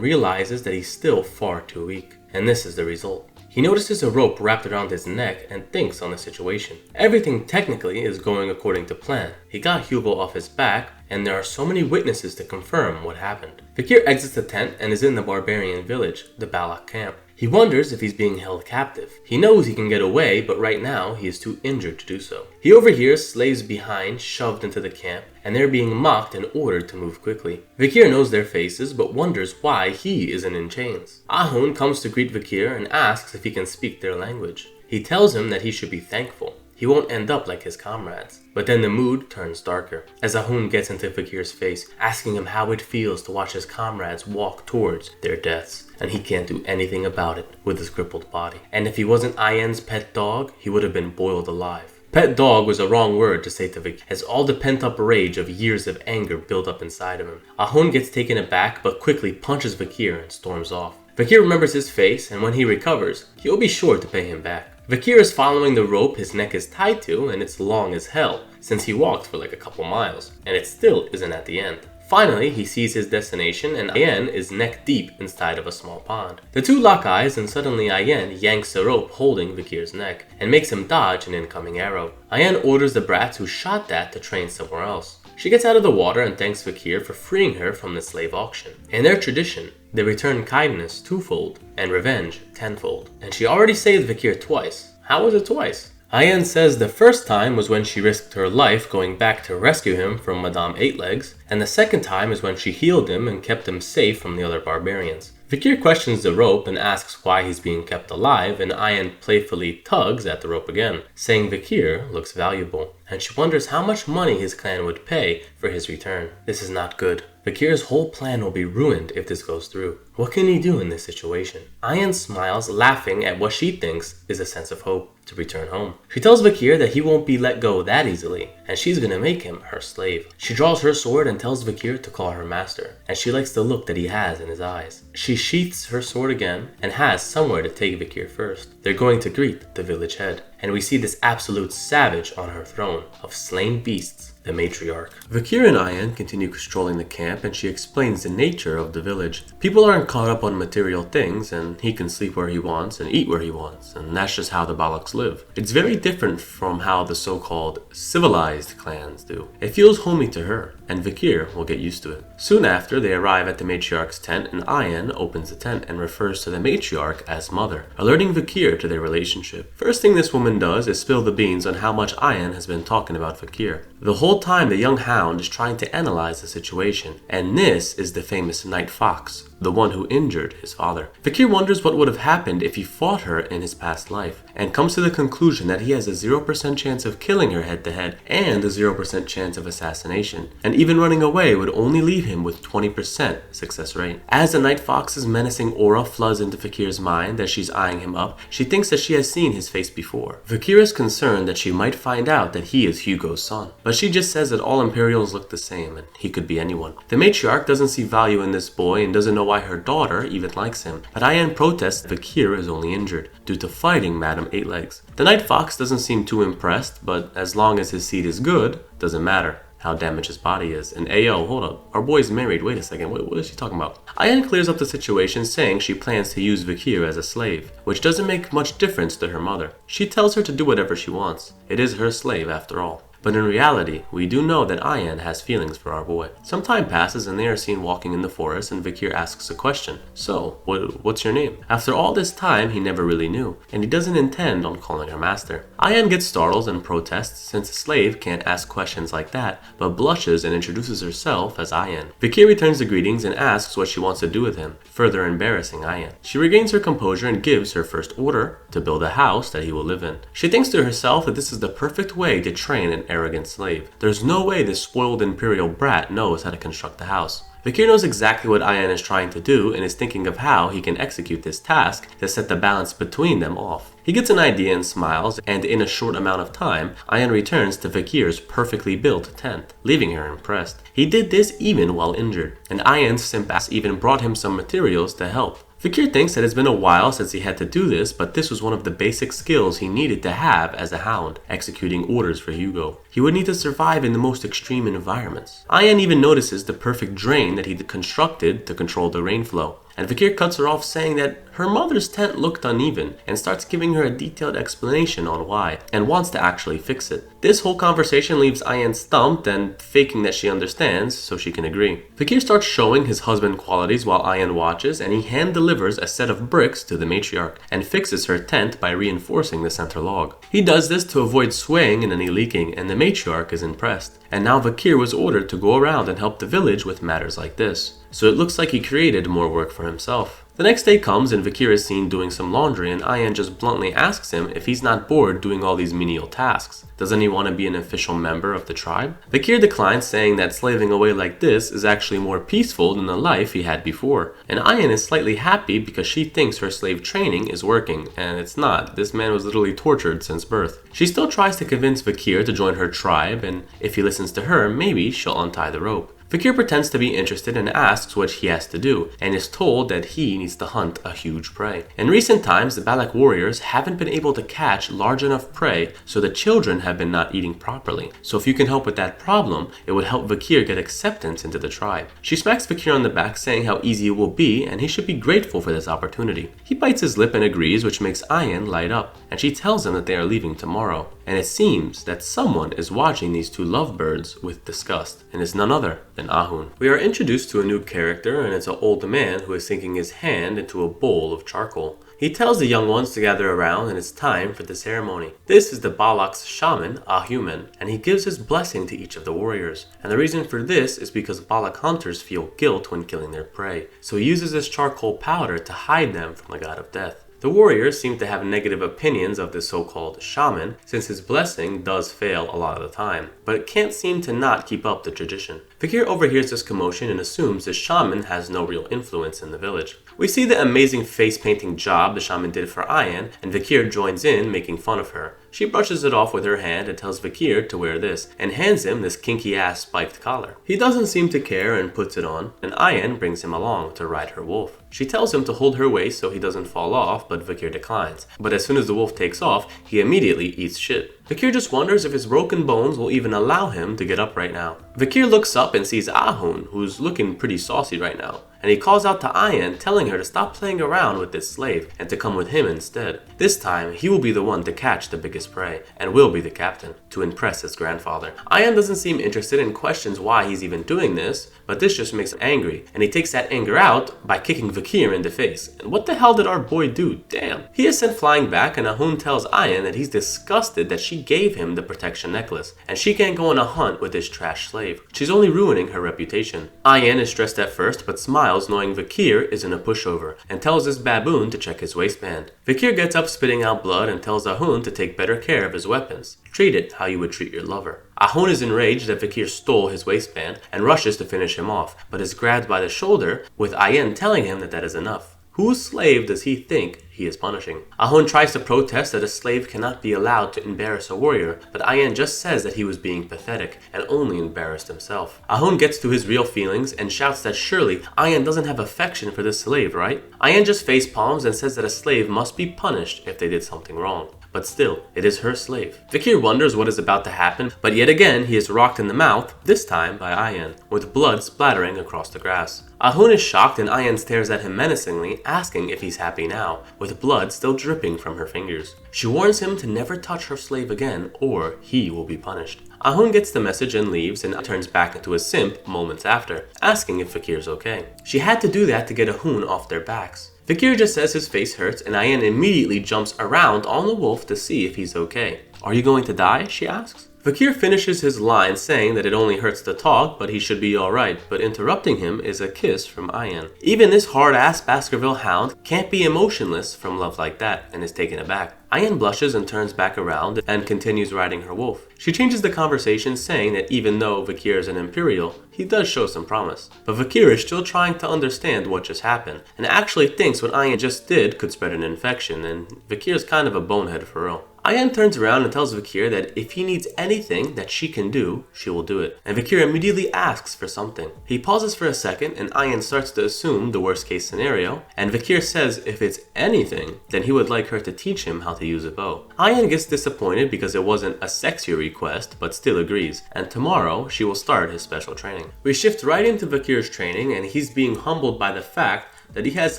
realizes that he's still far too weak, and this is the result. He notices a rope wrapped around his neck and thinks on the situation. Everything technically is going according to plan. He got Hugo off his back, and there are so many witnesses to confirm what happened. Vakir exits the tent and is in the barbarian village, the Balak camp. He wonders if he's being held captive. He knows he can get away, but right now he is too injured to do so. He overhears slaves behind shoved into the camp, and they're being mocked and ordered to move quickly. Vakir knows their faces, but wonders why he isn't in chains. Ahun comes to greet Vakir and asks if he can speak their language. He tells him that he should be thankful. He won't end up like his comrades. But then the mood turns darker as Ahun gets into Vakir's face, asking him how it feels to watch his comrades walk towards their deaths. And he can't do anything about it with his crippled body. And if he wasn't Ayen's pet dog, he would have been boiled alive. Pet dog was a wrong word to say to Vakir, as all the pent-up rage of years of anger build up inside of him. Ahun gets taken aback but quickly punches Vakir and storms off. Vakir remembers his face, and when he recovers, he will be sure to pay him back. Vakir is following the rope his neck is tied to, and it's long as hell, since he walked for like a couple miles, and it still isn't at the end. Finally, he sees his destination, and Ayen is neck deep inside of a small pond. The two lock eyes, and suddenly Ayen yanks the rope holding Vakir's neck, and makes him dodge an incoming arrow. Ayen orders the brats who shot that to train somewhere else. She gets out of the water and thanks Vakir for freeing her from the slave auction. In their tradition, they return kindness twofold and revenge tenfold. And she already saved Vakir twice. How was it twice? Ayen says the first time was when she risked her life going back to rescue him from Madame Eightlegs, and the second time is when she healed him and kept him safe from the other barbarians. Vakir questions the rope and asks why he's being kept alive, and Ayen playfully tugs at the rope again, saying Vakir looks valuable, and she wonders how much money his clan would pay for his return. This is not good. Vakir's whole plan will be ruined if this goes through. What can he do in this situation? Ayen smiles, laughing at what she thinks is a sense of hope to return home. She tells Vakir that he won't be let go that easily, and she's gonna make him her slave. She draws her sword and tells Vakir to call her master, and she likes the look that he has in his eyes. She sheaths her sword again and has somewhere to take Vakir first. They're going to greet the village head, and we see this absolute savage on her throne of slain beasts, the matriarch. Vakir and Ayen continue strolling the camp, and she explains the nature of the village. People aren't caught up on material things, and he can sleep where he wants and eat where he wants, and that's just how the Balaks live. It's very different from how the so-called civilized clans do. It feels homey to her, and Vakir will get used to it. Soon after, they arrive at the matriarch's tent, and Ayen opens the tent and refers to the matriarch as mother, alerting Vakir to their relationship. First thing this woman does is spill the beans on how much Ayen has been talking about Vakir. The whole time the young hound is trying to analyze the situation, and this is the famous night fox, the one who injured his father. Vakir wonders what would have happened if he fought her in his past life, and comes to the conclusion that he has a 0% chance of killing her head to head and a 0% chance of assassination, and even running away would only leave him with 20% success rate. As the night fox's menacing aura floods into Vakir's mind as she's eyeing him up, she thinks that she has seen his face before. Vakir is concerned that she might find out that he is Hugo's son, but she just says that all Imperials look the same and he could be anyone. The matriarch doesn't see value in this boy and doesn't know why her daughter even likes him, but Ayen protests that Vakir is only injured due to fighting Madame Eightlegs. The night fox doesn't seem too impressed, but as long as his seed is good, doesn't matter how damaged his body is. And ayo, hold up, our boy's married, wait a second, what is she talking about? Ayen clears up the situation, saying she plans to use Vakir as a slave, which doesn't make much difference to her mother. She tells her to do whatever she wants. It is her slave after all. But in reality, we do know that Ayen has feelings for our boy. Some time passes and they are seen walking in the forest, and Vakir asks a question. So, what's your name? After all this time, he never really knew, and he doesn't intend on calling her master. Ayen gets startled and protests since a slave can't ask questions like that, but blushes and introduces herself as Ayen. Vakir returns the greetings and asks what she wants to do with him, further embarrassing Ayen. She regains her composure and gives her first order to build a house that he will live in. She thinks to herself that this is the perfect way to train an arrogant slave. There's no way this spoiled imperial brat knows how to construct the house. Vakir knows exactly what Ayen is trying to do and is thinking of how he can execute this task to set the balance between them off. He gets an idea and smiles, and in a short amount of time, Ayen returns to Vakir's perfectly built tent, leaving her impressed. He did this even while injured, and Ayen's simp ass even brought him some materials to help. Vakir thinks that it's been a while since he had to do this, but this was one of the basic skills he needed to have as a hound, executing orders for Hugo. He would need to survive in the most extreme environments. Ayen even notices the perfect drain that he constructed to control the rain flow. and Vakir cuts her off saying that her mother's tent looked uneven and starts giving her a detailed explanation on why and wants to actually fix it. This whole conversation leaves Ayan stumped and faking that she understands so she can agree. Vakir starts showing his husband qualities while Ayan watches, and he hand delivers a set of bricks to the matriarch and fixes her tent by reinforcing the center log. He does this to avoid swaying and any leaking, and the matriarch is impressed. And now Vakir was ordered to go around and help the village with matters like this. So it looks like he created more work for himself. The next day comes and Vakir is seen doing some laundry, and Ayan just bluntly asks him if he's not bored doing all these menial tasks. Doesn't he want to be an official member of the tribe? Vakir declines, saying that slaving away like this is actually more peaceful than the life he had before. And Ayan is slightly happy because she thinks her slave training is working, and it's not. This man was literally tortured since birth. She still tries to convince Vakir to join her tribe, and if he listens to her, maybe she'll untie the rope. Vakir pretends to be interested and asks what he has to do, and is told that he needs to hunt a huge prey. In recent times, the Balak warriors haven't been able to catch large enough prey, so the children have been not eating properly. So if you can help with that problem, it would help Vakir get acceptance into the tribe. She smacks Vakir on the back, saying how easy it will be, and he should be grateful for this opportunity. He bites his lip and agrees, which makes Ayan light up, and she tells him that they are leaving tomorrow. And it seems that someone is watching these two lovebirds with disgust, and is none other than Ahun. We are introduced to a new character, and it's an old man who is sinking his hand into a bowl of charcoal. He tells the young ones to gather around, and it's time for the ceremony. This is the Balak's shaman, Ahuman, and he gives his blessing to each of the warriors. And the reason for this is because Balak hunters feel guilt when killing their prey, so he uses this charcoal powder to hide them from the god of death. The warriors seem to have negative opinions of this so-called shaman, since his blessing does fail a lot of the time, but it can't seem to not keep up the tradition. Vakir overhears this commotion and assumes the shaman has no real influence in the village. We see the amazing face painting job the shaman did for Ayan, and Vakir joins in, making fun of her. She brushes it off with her hand and tells Vakir to wear this, and hands him this kinky-ass spiked collar. He doesn't seem to care and puts it on, and Ayan brings him along to ride her wolf. She tells him to hold her waist so he doesn't fall off, but Vakir declines. But as soon as the wolf takes off, he immediately eats shit. Vakir just wonders if his broken bones will even allow him to get up right now. Vakir looks up and sees Ahun, who's looking pretty saucy right now, and he calls out to Ayan, telling her to stop playing around with this slave and to come with him instead. This time, he will be the one to catch the biggest prey, and will be the captain, to impress his grandfather. Ayan doesn't seem interested and questions why he's even doing this, but this just makes him angry, and he takes that anger out by kicking Vakir in the face. And what the hell did our boy do? Damn. He is sent flying back, and Ahun tells Ayan that he's disgusted that she gave him the protection necklace, and she can't go on a hunt with this trash slave. She's only ruining her reputation. Ayan is stressed at first, but smiles knowing Vakir isn't a pushover, and tells this baboon to check his waistband. Vakir gets up spitting out blood and tells Ahun to take better care of his weapons. Treat it how you would treat your lover. Ahun is enraged that Vakir stole his waistband and rushes to finish him off, but is grabbed by the shoulder, with Ayan telling him that that is enough. Whose slave does he think he is punishing? Ahun tries to protest that a slave cannot be allowed to embarrass a warrior, but Ayan just says that he was being pathetic and only embarrassed himself. Ahun gets to his real feelings and shouts that surely Ayan doesn't have affection for this slave, right? Ayan just face palms and says that a slave must be punished if they did something wrong. But still, it is her slave. Vakir wonders what is about to happen, but yet again he is rocked in the mouth, this time by Ayan, with blood splattering across the grass. Ahun is shocked and Ayan stares at him menacingly, asking if he's happy now, with blood still dripping from her fingers. She warns him to never touch her slave again, or he will be punished. Ahun gets the message and leaves, and turns back into a simp moments after, asking if Vakir's okay. She had to do that to get Ahun off their backs. Vakir just says his face hurts, and Ayan immediately jumps around on the wolf to see if he's okay. "Are you going to die?" she asks. Vakir finishes his line saying that it only hurts to talk, but he should be alright, but interrupting him is a kiss from Ayan. Even this hard-ass Baskerville hound can't be emotionless from love like that, and is taken aback. Ayan blushes and turns back around and continues riding her wolf. She changes the conversation, saying that even though Vakir is an Imperial, he does show some promise. But Vakir is still trying to understand what just happened, and actually thinks what Ayan just did could spread an infection, and Vakir is kind of a bonehead for real. Ayan turns around and tells Vakir that if he needs anything that she can do, she will do it. And Vakir immediately asks for something. He pauses for a second and Ayan starts to assume the worst case scenario. And Vakir says if it's anything, then he would like her to teach him how to use a bow. Ayan gets disappointed because it wasn't a sexier request, but still agrees. And tomorrow, she will start his special training. We shift right into Vakir's training, and he's being humbled by the fact that he has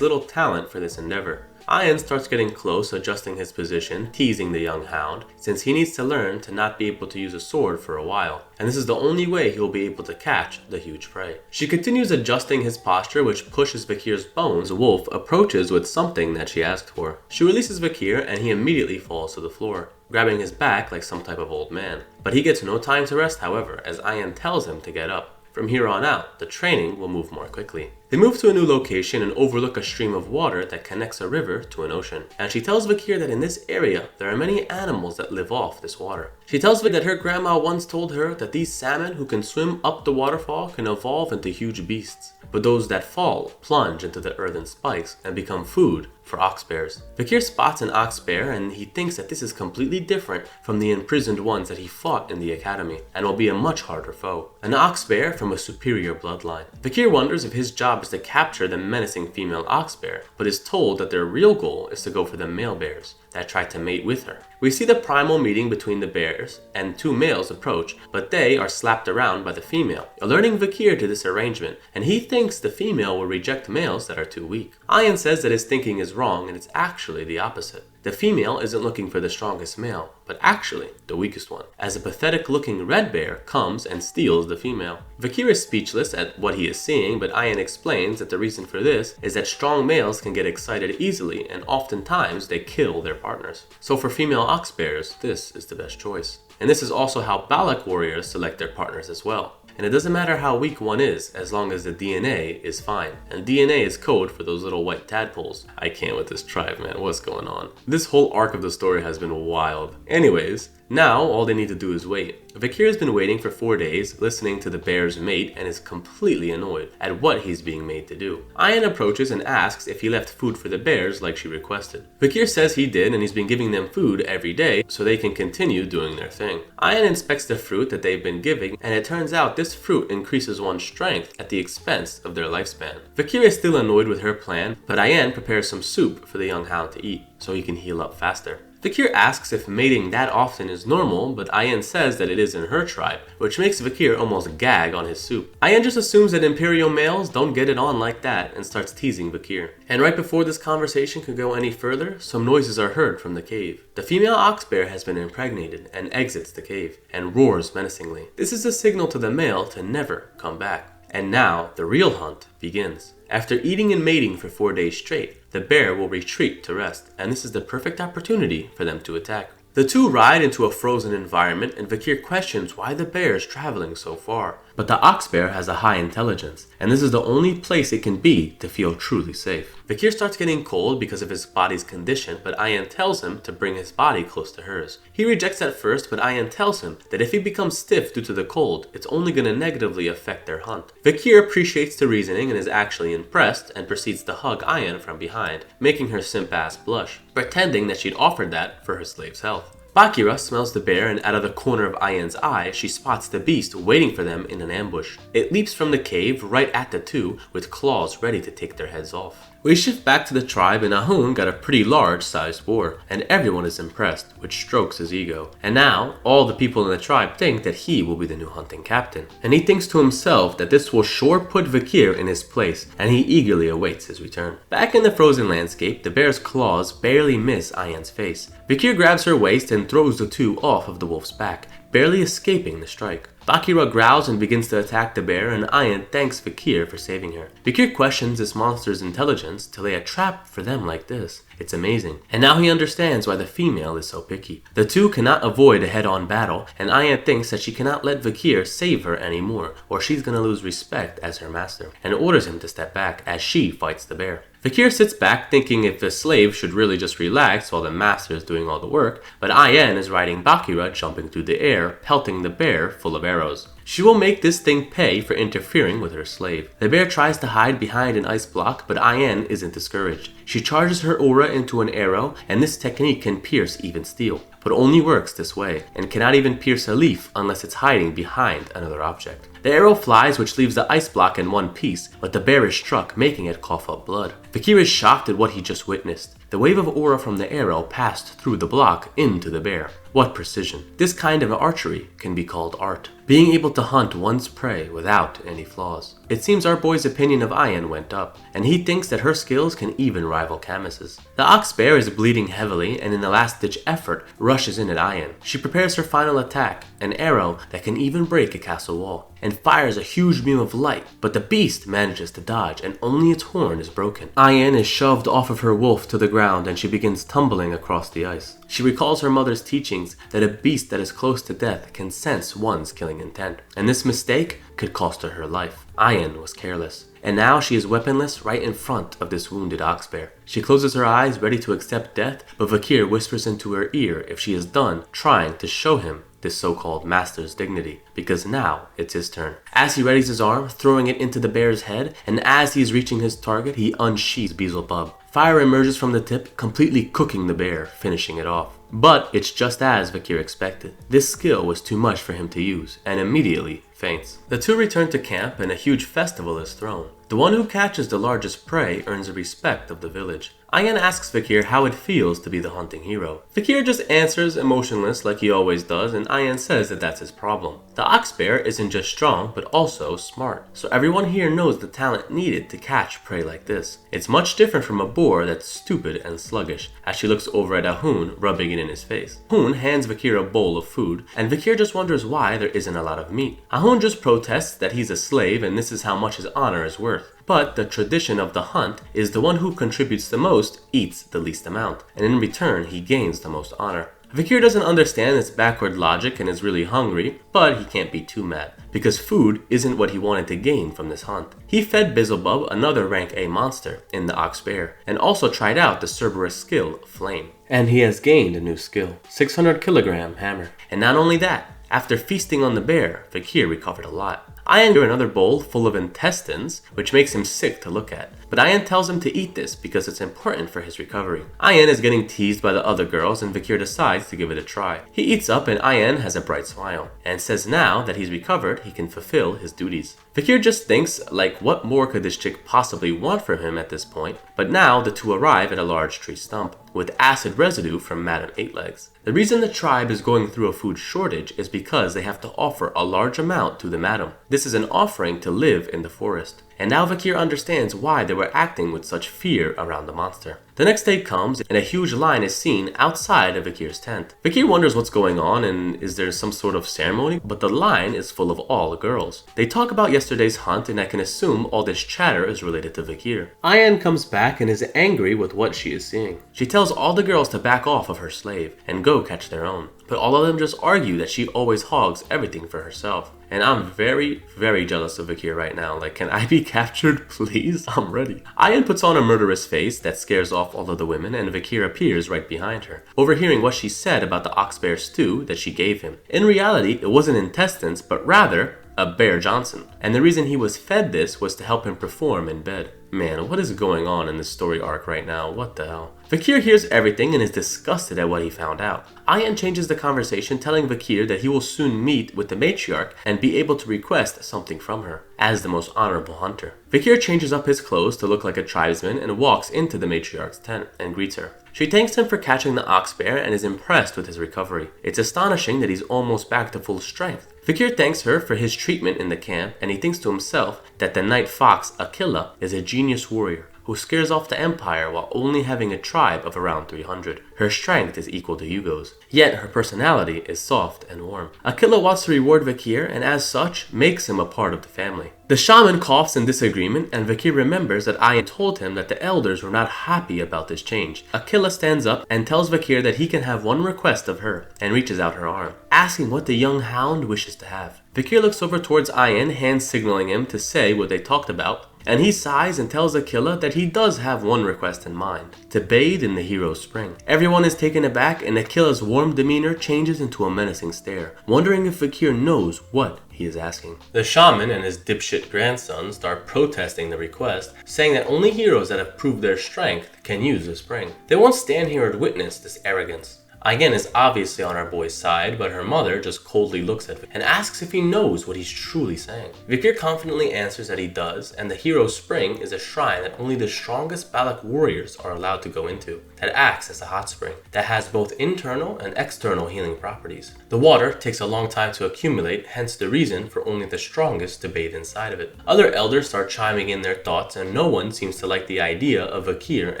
little talent for this endeavor. Ayan starts getting close, adjusting his position, teasing the young hound, since he needs to learn to not be able to use a sword for a while, and this is the only way he will be able to catch the huge prey. She continues adjusting his posture, which pushes Vakir's bones. Wolf approaches with something that she asked for. She releases Vakir and he immediately falls to the floor, grabbing his back like some type of old man. But he gets no time to rest, however, as Ayan tells him to get up. From here on out, the training will move more quickly. They move to a new location and overlook a stream of water that connects a river to an ocean. And she tells Vakir that in this area, there are many animals that live off this water. She tells Vakir that her grandma once told her that these salmon who can swim up the waterfall can evolve into huge beasts. But those that fall plunge into the earthen spikes and become food for ox bears. Vakir spots an ox bear and he thinks that this is completely different from the imprisoned ones that he fought in the academy and will be a much harder foe. An ox bear from a superior bloodline. Vakir wonders if his job is to capture the menacing female ox bear, but is told that their real goal is to go for the male bears that try to mate with her. We see the primal meeting between the bears and two males approach, but they are slapped around by the female, alerting Vakir to this arrangement, and he thinks the female will reject males that are too weak. Ayan says that his thinking is wrong and it's actually the opposite. The female isn't looking for the strongest male, but actually the weakest one, as a pathetic looking red bear comes and steals the female. Vakir is speechless at what he is seeing, but Ayan explains that the reason for this is that strong males can get excited easily and oftentimes they kill their partners. So for female ox bears, this is the best choice. And this is also how Balak warriors select their partners as well. And it doesn't matter how weak one is, as long as the DNA is fine. And DNA is code for those little white tadpoles. I can't with this tribe, man. What's going on? This whole arc of the story has been wild. Anyways, now all they need to do is wait. Vakir has been waiting for 4 days, listening to the bear's mate, and is completely annoyed at what he's being made to do. Ayan approaches and asks if he left food for the bears like she requested. Vakir says he did and he's been giving them food every day so they can continue doing their thing. Ayan inspects the fruit that they've been giving, and it turns out this fruit increases one's strength at the expense of their lifespan. Vakir is still annoyed with her plan, but Ayan prepares some soup for the young hound to eat so he can heal up faster. Vakir asks if mating that often is normal, but Ayan says that it is in her tribe, which makes Vakir almost gag on his soup. Ayan just assumes that imperial males don't get it on like that and starts teasing Vakir. And right before this conversation can go any further, some noises are heard from the cave. The female ox bear has been impregnated and exits the cave and roars menacingly. This is a signal to the male to never come back. And now the real hunt begins. After eating and mating for 4 days straight, the bear will retreat to rest, and this is the perfect opportunity for them to attack. The two ride into a frozen environment, and Vakir questions why the bear is traveling so far. But the ox bear has a high intelligence, and this is the only place it can be to feel truly safe. Vakir starts getting cold because of his body's condition, but Ayan tells him to bring his body close to hers. He rejects at first, but Ayan tells him that if he becomes stiff due to the cold, it's only going to negatively affect their hunt. Vakir appreciates the reasoning and is actually impressed and proceeds to hug Ayan from behind, making her simp ass blush, pretending that she'd offered that for her slave's health. Bakira smells the bear, and out of the corner of Ayan's eye, she spots the beast waiting for them in an ambush. It leaps from the cave right at the two, with claws ready to take their heads off. We shift back to the tribe, and Ahun got a pretty large sized boar, and everyone is impressed, which strokes his ego. And now, all the people in the tribe think that he will be the new hunting captain. And he thinks to himself that this will sure put Vakir in his place, and he eagerly awaits his return. Back in the frozen landscape, the bear's claws barely miss Ayan's face. Vakir grabs her waist and throws the two off of the wolf's back, barely escaping the strike. Bakira growls and begins to attack the bear, and Ayan thanks Vakir for saving her. Vakir questions this monster's intelligence to lay a trap for them like this. It's amazing. And now he understands why the female is so picky. The two cannot avoid a head-on battle, and Ayan thinks that she cannot let Vakir save her anymore, or she's gonna lose respect as her master, and orders him to step back as she fights the bear. Vakir sits back thinking if the slave should really just relax while the master is doing all the work, but Ayan is riding Bakira jumping through the air, pelting the bear full of arrows. She will make this thing pay for interfering with her slave. The bear tries to hide behind an ice block, but Ayan isn't discouraged. She charges her aura into an arrow, and this technique can pierce even steel, but only works this way, and cannot even pierce a leaf unless it's hiding behind another object. The arrow flies, which leaves the ice block in one piece, but the bear is struck, making it cough up blood. Vakir is shocked at what he just witnessed. The wave of aura from the arrow passed through the block into the bear. What precision. This kind of archery can be called art. Being able to hunt one's prey without any flaws. It seems our boy's opinion of Ayan went up, and he thinks that her skills can even rival Camus's. The ox bear is bleeding heavily and in a last-ditch effort rushes in at Ayan. She prepares her final attack, an arrow that can even break a castle wall, and fires a huge beam of light, but the beast manages to dodge and only its horn is broken. Ayan is shoved off of her wolf to the ground and she begins tumbling across the ice. She recalls her mother's teachings that a beast that is close to death can sense one's killing intent, and this mistake could cost her her life. Ayan was careless, and now she is weaponless right in front of this wounded ox bear. She closes her eyes ready to accept death, but Vakir whispers into her ear if she is done trying to show him this so-called master's dignity, because now it's his turn. As he readies his arm, throwing it into the bear's head, and as he is reaching his target, he unsheathes Beelzebub. Fire emerges from the tip, completely cooking the bear, finishing it off. But it's just as Vakir expected. This skill was too much for him to use, and immediately faints. The two return to camp and a huge festival is thrown. The one who catches the largest prey earns the respect of the village. Ayan asks Vakir how it feels to be the hunting hero. Vakir just answers emotionless like he always does, and Ayan says that that's his problem. The ox bear isn't just strong, but also smart. So everyone here knows the talent needed to catch prey like this. It's much different from a boar that's stupid and sluggish, as she looks over at Ahun, rubbing it in his face. Ahun hands Vakir a bowl of food, and Vakir just wonders why there isn't a lot of meat. Ahun just protests that he's a slave and this is how much his honor is worth. But the tradition of the hunt is the one who contributes the most eats the least amount, and in return he gains the most honor. Vakir doesn't understand this backward logic and is really hungry, but he can't be too mad, because food isn't what he wanted to gain from this hunt. He fed Beelzebub, another rank A monster, in the ox bear, and also tried out the Cerberus skill, Flame. And he has gained a new skill, 600 kilogram hammer. And not only that, after feasting on the bear, Vakir recovered a lot. Ayan drew another bowl full of intestines, which makes him sick to look at. But Ayan tells him to eat this because it's important for his recovery. Ayan is getting teased by the other girls and Vakir decides to give it a try. He eats up and Ayan has a bright smile, and says now that he's recovered, he can fulfill his duties. Vakir just thinks, like, what more could this chick possibly want from him at this point? But now the two arrive at a large tree stump, with acid residue from Madam Eightlegs. The reason the tribe is going through a food shortage is because they have to offer a large amount to the madam. This is an offering to live in the forest. And now Vakir understands why they were acting with such fear around the monster. The next day comes, and a huge line is seen outside of Vakir's tent. Vakir wonders what's going on and is there some sort of ceremony, but the line is full of all girls. They talk about yesterday's hunt, and I can assume all this chatter is related to Vakir. Ayan comes back and is angry with what she is seeing. She tells all the girls to back off of her slave and go catch their own. But all of them just argue that she always hogs everything for herself. And I'm very, very jealous of Vakir right now. Like, can I be captured, please? I'm ready. Ayan puts on a murderous face that scares off all of the women, and Vakir appears right behind her, overhearing what she said about the ox bear stew that she gave him. In reality, it wasn't intestines, but rather a Bear Johnson. And the reason he was fed this was to help him perform in bed. Man, what is going on in this story arc right now? What the hell? Vakir hears everything and is disgusted at what he found out. Ayan changes the conversation, telling Vakir that he will soon meet with the matriarch and be able to request something from her, as the most honorable hunter. Vakir changes up his clothes to look like a tribesman and walks into the matriarch's tent and greets her. She thanks him for catching the ox bear and is impressed with his recovery. It's astonishing that he's almost back to full strength. Vakir thanks her for his treatment in the camp, and he thinks to himself that the night fox Aquila is a genius warrior who scares off the empire while only having a tribe of around 300. Her strength is equal to Hugo's, yet her personality is soft and warm. Aquila wants to reward Vakir and as such makes him a part of the family. The shaman coughs in disagreement and Vakir remembers that Ayan told him that the elders were not happy about this change. Aquila stands up and tells Vakir that he can have one request of her and reaches out her arm, asking what the young hound wishes to have. Vakir looks over towards Ayan, hand signaling him to say what they talked about, and he sighs and tells Aquila that he does have one request in mind: to bathe in the hero's spring. Everyone is taken aback and Aquila's warm demeanor changes into a menacing stare, wondering if Vakir knows what he is asking. The shaman and his dipshit grandson start protesting the request, saying that only heroes that have proved their strength can use the spring. They won't stand here and witness this arrogance. Ayen is obviously on our boy's side, but her mother just coldly looks at him and asks if he knows what he's truly saying. Vikir confidently answers that he does, and the hero's spring is a shrine that only the strongest Balak warriors are allowed to go into, that acts as a hot spring, that has both internal and external healing properties. The water takes a long time to accumulate, hence the reason for only the strongest to bathe inside of it. Other elders start chiming in their thoughts, and no one seems to like the idea of Vikir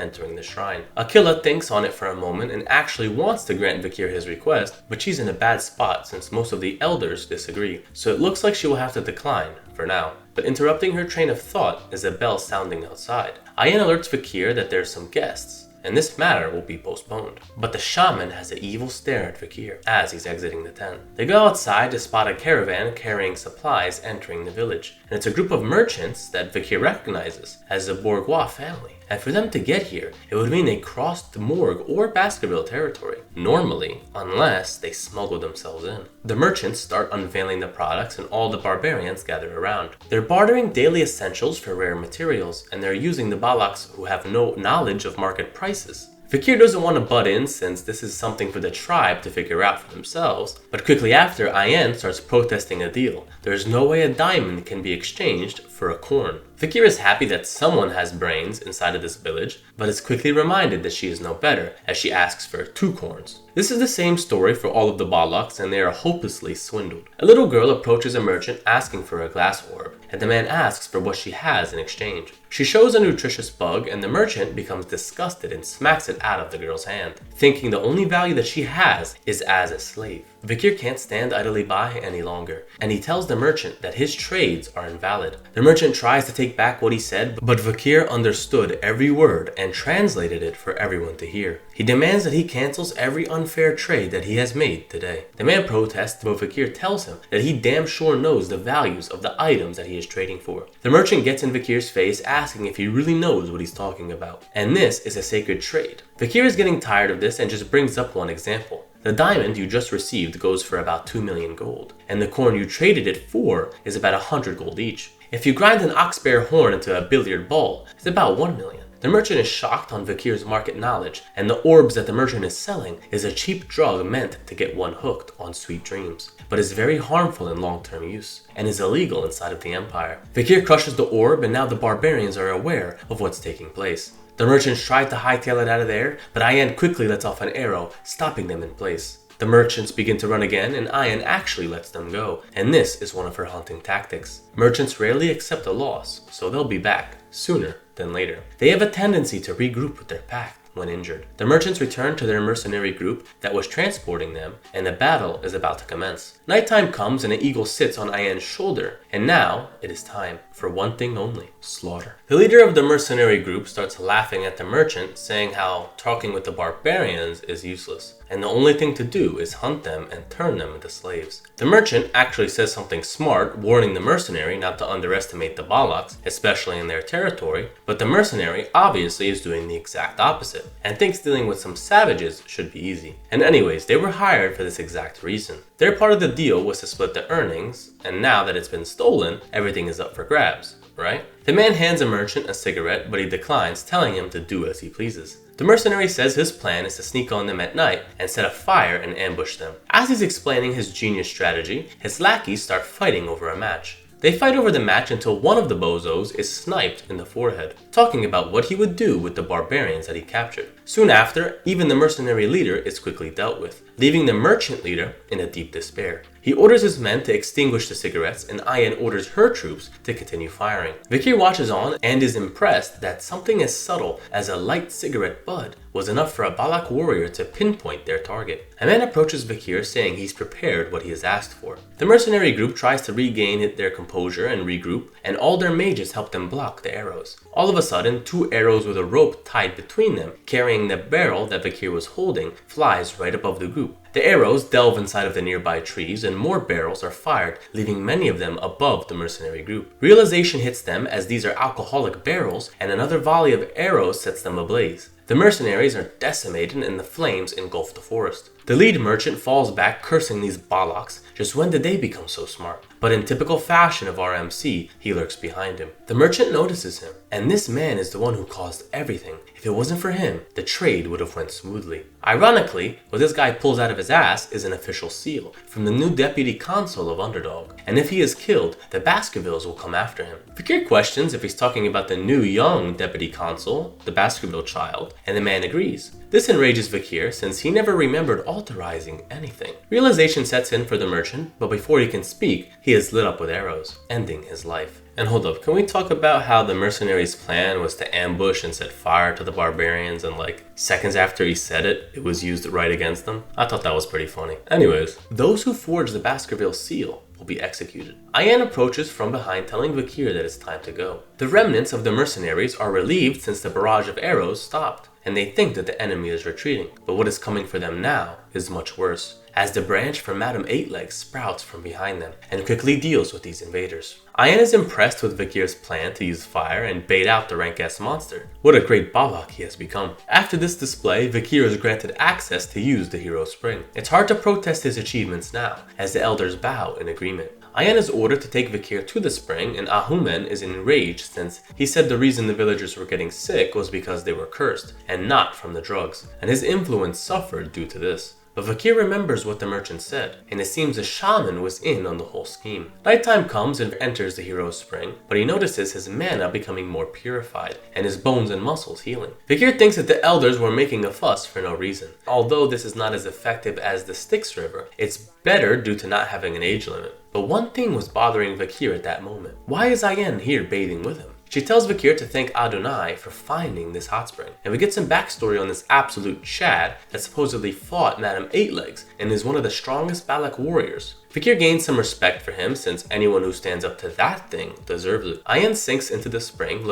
entering the shrine. Akila thinks on it for a moment and actually wants to grant Vikir his request, but she's in a bad spot since most of the elders disagree, so it looks like she will have to decline for now. But interrupting her train of thought is a bell sounding outside. Ayen alerts Vikir that there's some guests, and this matter will be postponed. But the shaman has an evil stare at Vikir as he's exiting the tent. They go outside to spot a caravan carrying supplies entering the village, and it's a group of merchants that Vikir recognizes as the bourgeois family. And for them to get here, it would mean they crossed the Morgue or Baskerville territory, normally, unless they smuggled themselves in. The merchants start unveiling the products and all the barbarians gather around. They're bartering daily essentials for rare materials, and they're using the Balaks who have no knowledge of market prices. Vikir doesn't want to butt in since this is something for the tribe to figure out for themselves, but quickly after, Ayen starts protesting a deal. There's no way a diamond can be exchanged for a corn. Vikir is happy that someone has brains inside of this village, but is quickly reminded that she is no better as she asks for 2 corns. This is the same story for all of the Balaks, and they are hopelessly swindled. A little girl approaches a merchant asking for a glass orb, and the man asks for what she has in exchange. She shows a nutritious bug, and the merchant becomes disgusted and smacks it out of the girl's hand, thinking the only value that she has is as a slave. Vikir can't stand idly by any longer, and he tells the merchant that his trades are invalid. The merchant tries to take back what he said, but Vikir understood every word and translated it for everyone to hear. He demands that he cancels every unfair trade that he has made today. The man protests, but Vikir tells him that he damn sure knows the values of the items that he is trading for. The merchant gets in Vikir's face asking if he really knows what he's talking about, and this is a sacred trade. Vikir is getting tired of this and just brings up one example. The diamond you just received goes for about 2 million gold, and the corn you traded it for is about 100 gold each. If you grind an ox bear horn into a billiard ball, it's about 1 million. The merchant is shocked on Vikir's market knowledge, and the orbs that the merchant is selling is a cheap drug meant to get one hooked on sweet dreams, but is very harmful in long-term use, and is illegal inside of the empire. Vikir crushes the orb, and now the barbarians are aware of what's taking place. The merchants tried to hightail it out of there, but Ayen quickly lets off an arrow, stopping them in place. The merchants begin to run again, and Ayen actually lets them go, and this is one of her hunting tactics. Merchants rarely accept a loss, so they'll be back sooner than later. They have a tendency to regroup with their pack when injured. The merchants return to their mercenary group that was transporting them, and the battle is about to commence. Nighttime comes and an eagle sits on Ayen's shoulder, and now it is time for one thing only: slaughter. The leader of the mercenary group starts laughing at the merchant, saying how talking with the barbarians is useless, and the only thing to do is hunt them and turn them into slaves. The merchant actually says something smart, warning the mercenary not to underestimate the Balaks, especially in their territory, but the mercenary obviously is doing the exact opposite, and thinks dealing with some savages should be easy. And anyways, they were hired for this exact reason. Their part of the deal was to split the earnings, and now that it's been stolen, everything is up for grabs, right? The man hands a merchant a cigarette, but he declines, telling him to do as he pleases. The mercenary says his plan is to sneak on them at night and set a fire and ambush them. As he's explaining his genius strategy, his lackeys start fighting over a match. They fight over the match until one of the bozos is sniped in the forehead, talking about what he would do with the barbarians that he captured. Soon after, even the mercenary leader is quickly dealt with, leaving the merchant leader in a deep despair. He orders his men to extinguish the cigarettes, and Ayen orders her troops to continue firing. Vikir watches on and is impressed that something as subtle as a light cigarette bud was enough for a Balak warrior to pinpoint their target. A man approaches Vikir saying he's prepared what he has asked for. The mercenary group tries to regain their composure and regroup, and all their mages help them block the arrows. All of a sudden, 2 arrows with a rope tied between them, carrying the barrel that Vikir was holding, flies right above the group. The arrows delve inside of the nearby trees, and more barrels are fired, leaving many of them above the mercenary group. Realization hits them as these are alcoholic barrels, and another volley of arrows sets them ablaze. The mercenaries are decimated and the flames engulf the forest. The lead merchant falls back cursing these bollocks. Just when did they become so smart? But in typical fashion of our MC, he lurks behind him. The merchant notices him, and this man is the one who caused everything. If it wasn't for him, the trade would have went smoothly. Ironically, what this guy pulls out of his ass is an official seal from the new deputy consul of Underdog. And if he is killed, the Baskervilles will come after him. Fakir questions if he's talking about the new young deputy consul, the Baskerville child, and the man agrees. This enrages Fakir since he never remembered authorizing anything. Realization sets in for the merchant, but before he can speak, he is lit up with arrows, ending his life. And hold up, can we talk about how the mercenary's plan was to ambush and set fire to the barbarians, and like seconds after he said it, it was used right against them? I thought that was pretty funny. Anyways, those who forged the Baskerville seal will be executed. Ayan approaches from behind, telling Fakir that it's time to go. The remnants of the mercenaries are relieved since the barrage of arrows stopped, and they think that the enemy is retreating. But what is coming for them now is much worse, as the branch from Madame Eightlegs sprouts from behind them and quickly deals with these invaders. Ayan is impressed with Fakir's plan to use fire and bait out the rank-S monster. What a great Balak he has become. After this display, Fakir is granted access to use the Hero Spring. It's hard to protest his achievements now, as the elders bow in agreement. Ayan is ordered to take Fakir to the spring, and Ahumen is enraged since he said the reason the villagers were getting sick was because they were cursed, and not from the drugs, and his influence suffered due to this. But Fakir remembers what the merchant said, and it seems a shaman was in on the whole scheme. Nighttime comes and enters the hero's spring, but he notices his mana becoming more purified, and his bones and muscles healing. Fakir thinks that the elders were making a fuss for no reason. Although this is not as effective as the Styx River, it's better due to not having an age limit. But one thing was bothering Fakir at that moment. Why is Ayan here bathing with him? She tells Fakir to thank Adonai for finding this hot spring, and we get some backstory on this absolute Chad that supposedly fought Madame Eightlegs and is one of the strongest Balak warriors. Fakir gains some respect for him since anyone who stands up to that thing deserves it. Ayan sinks into the spring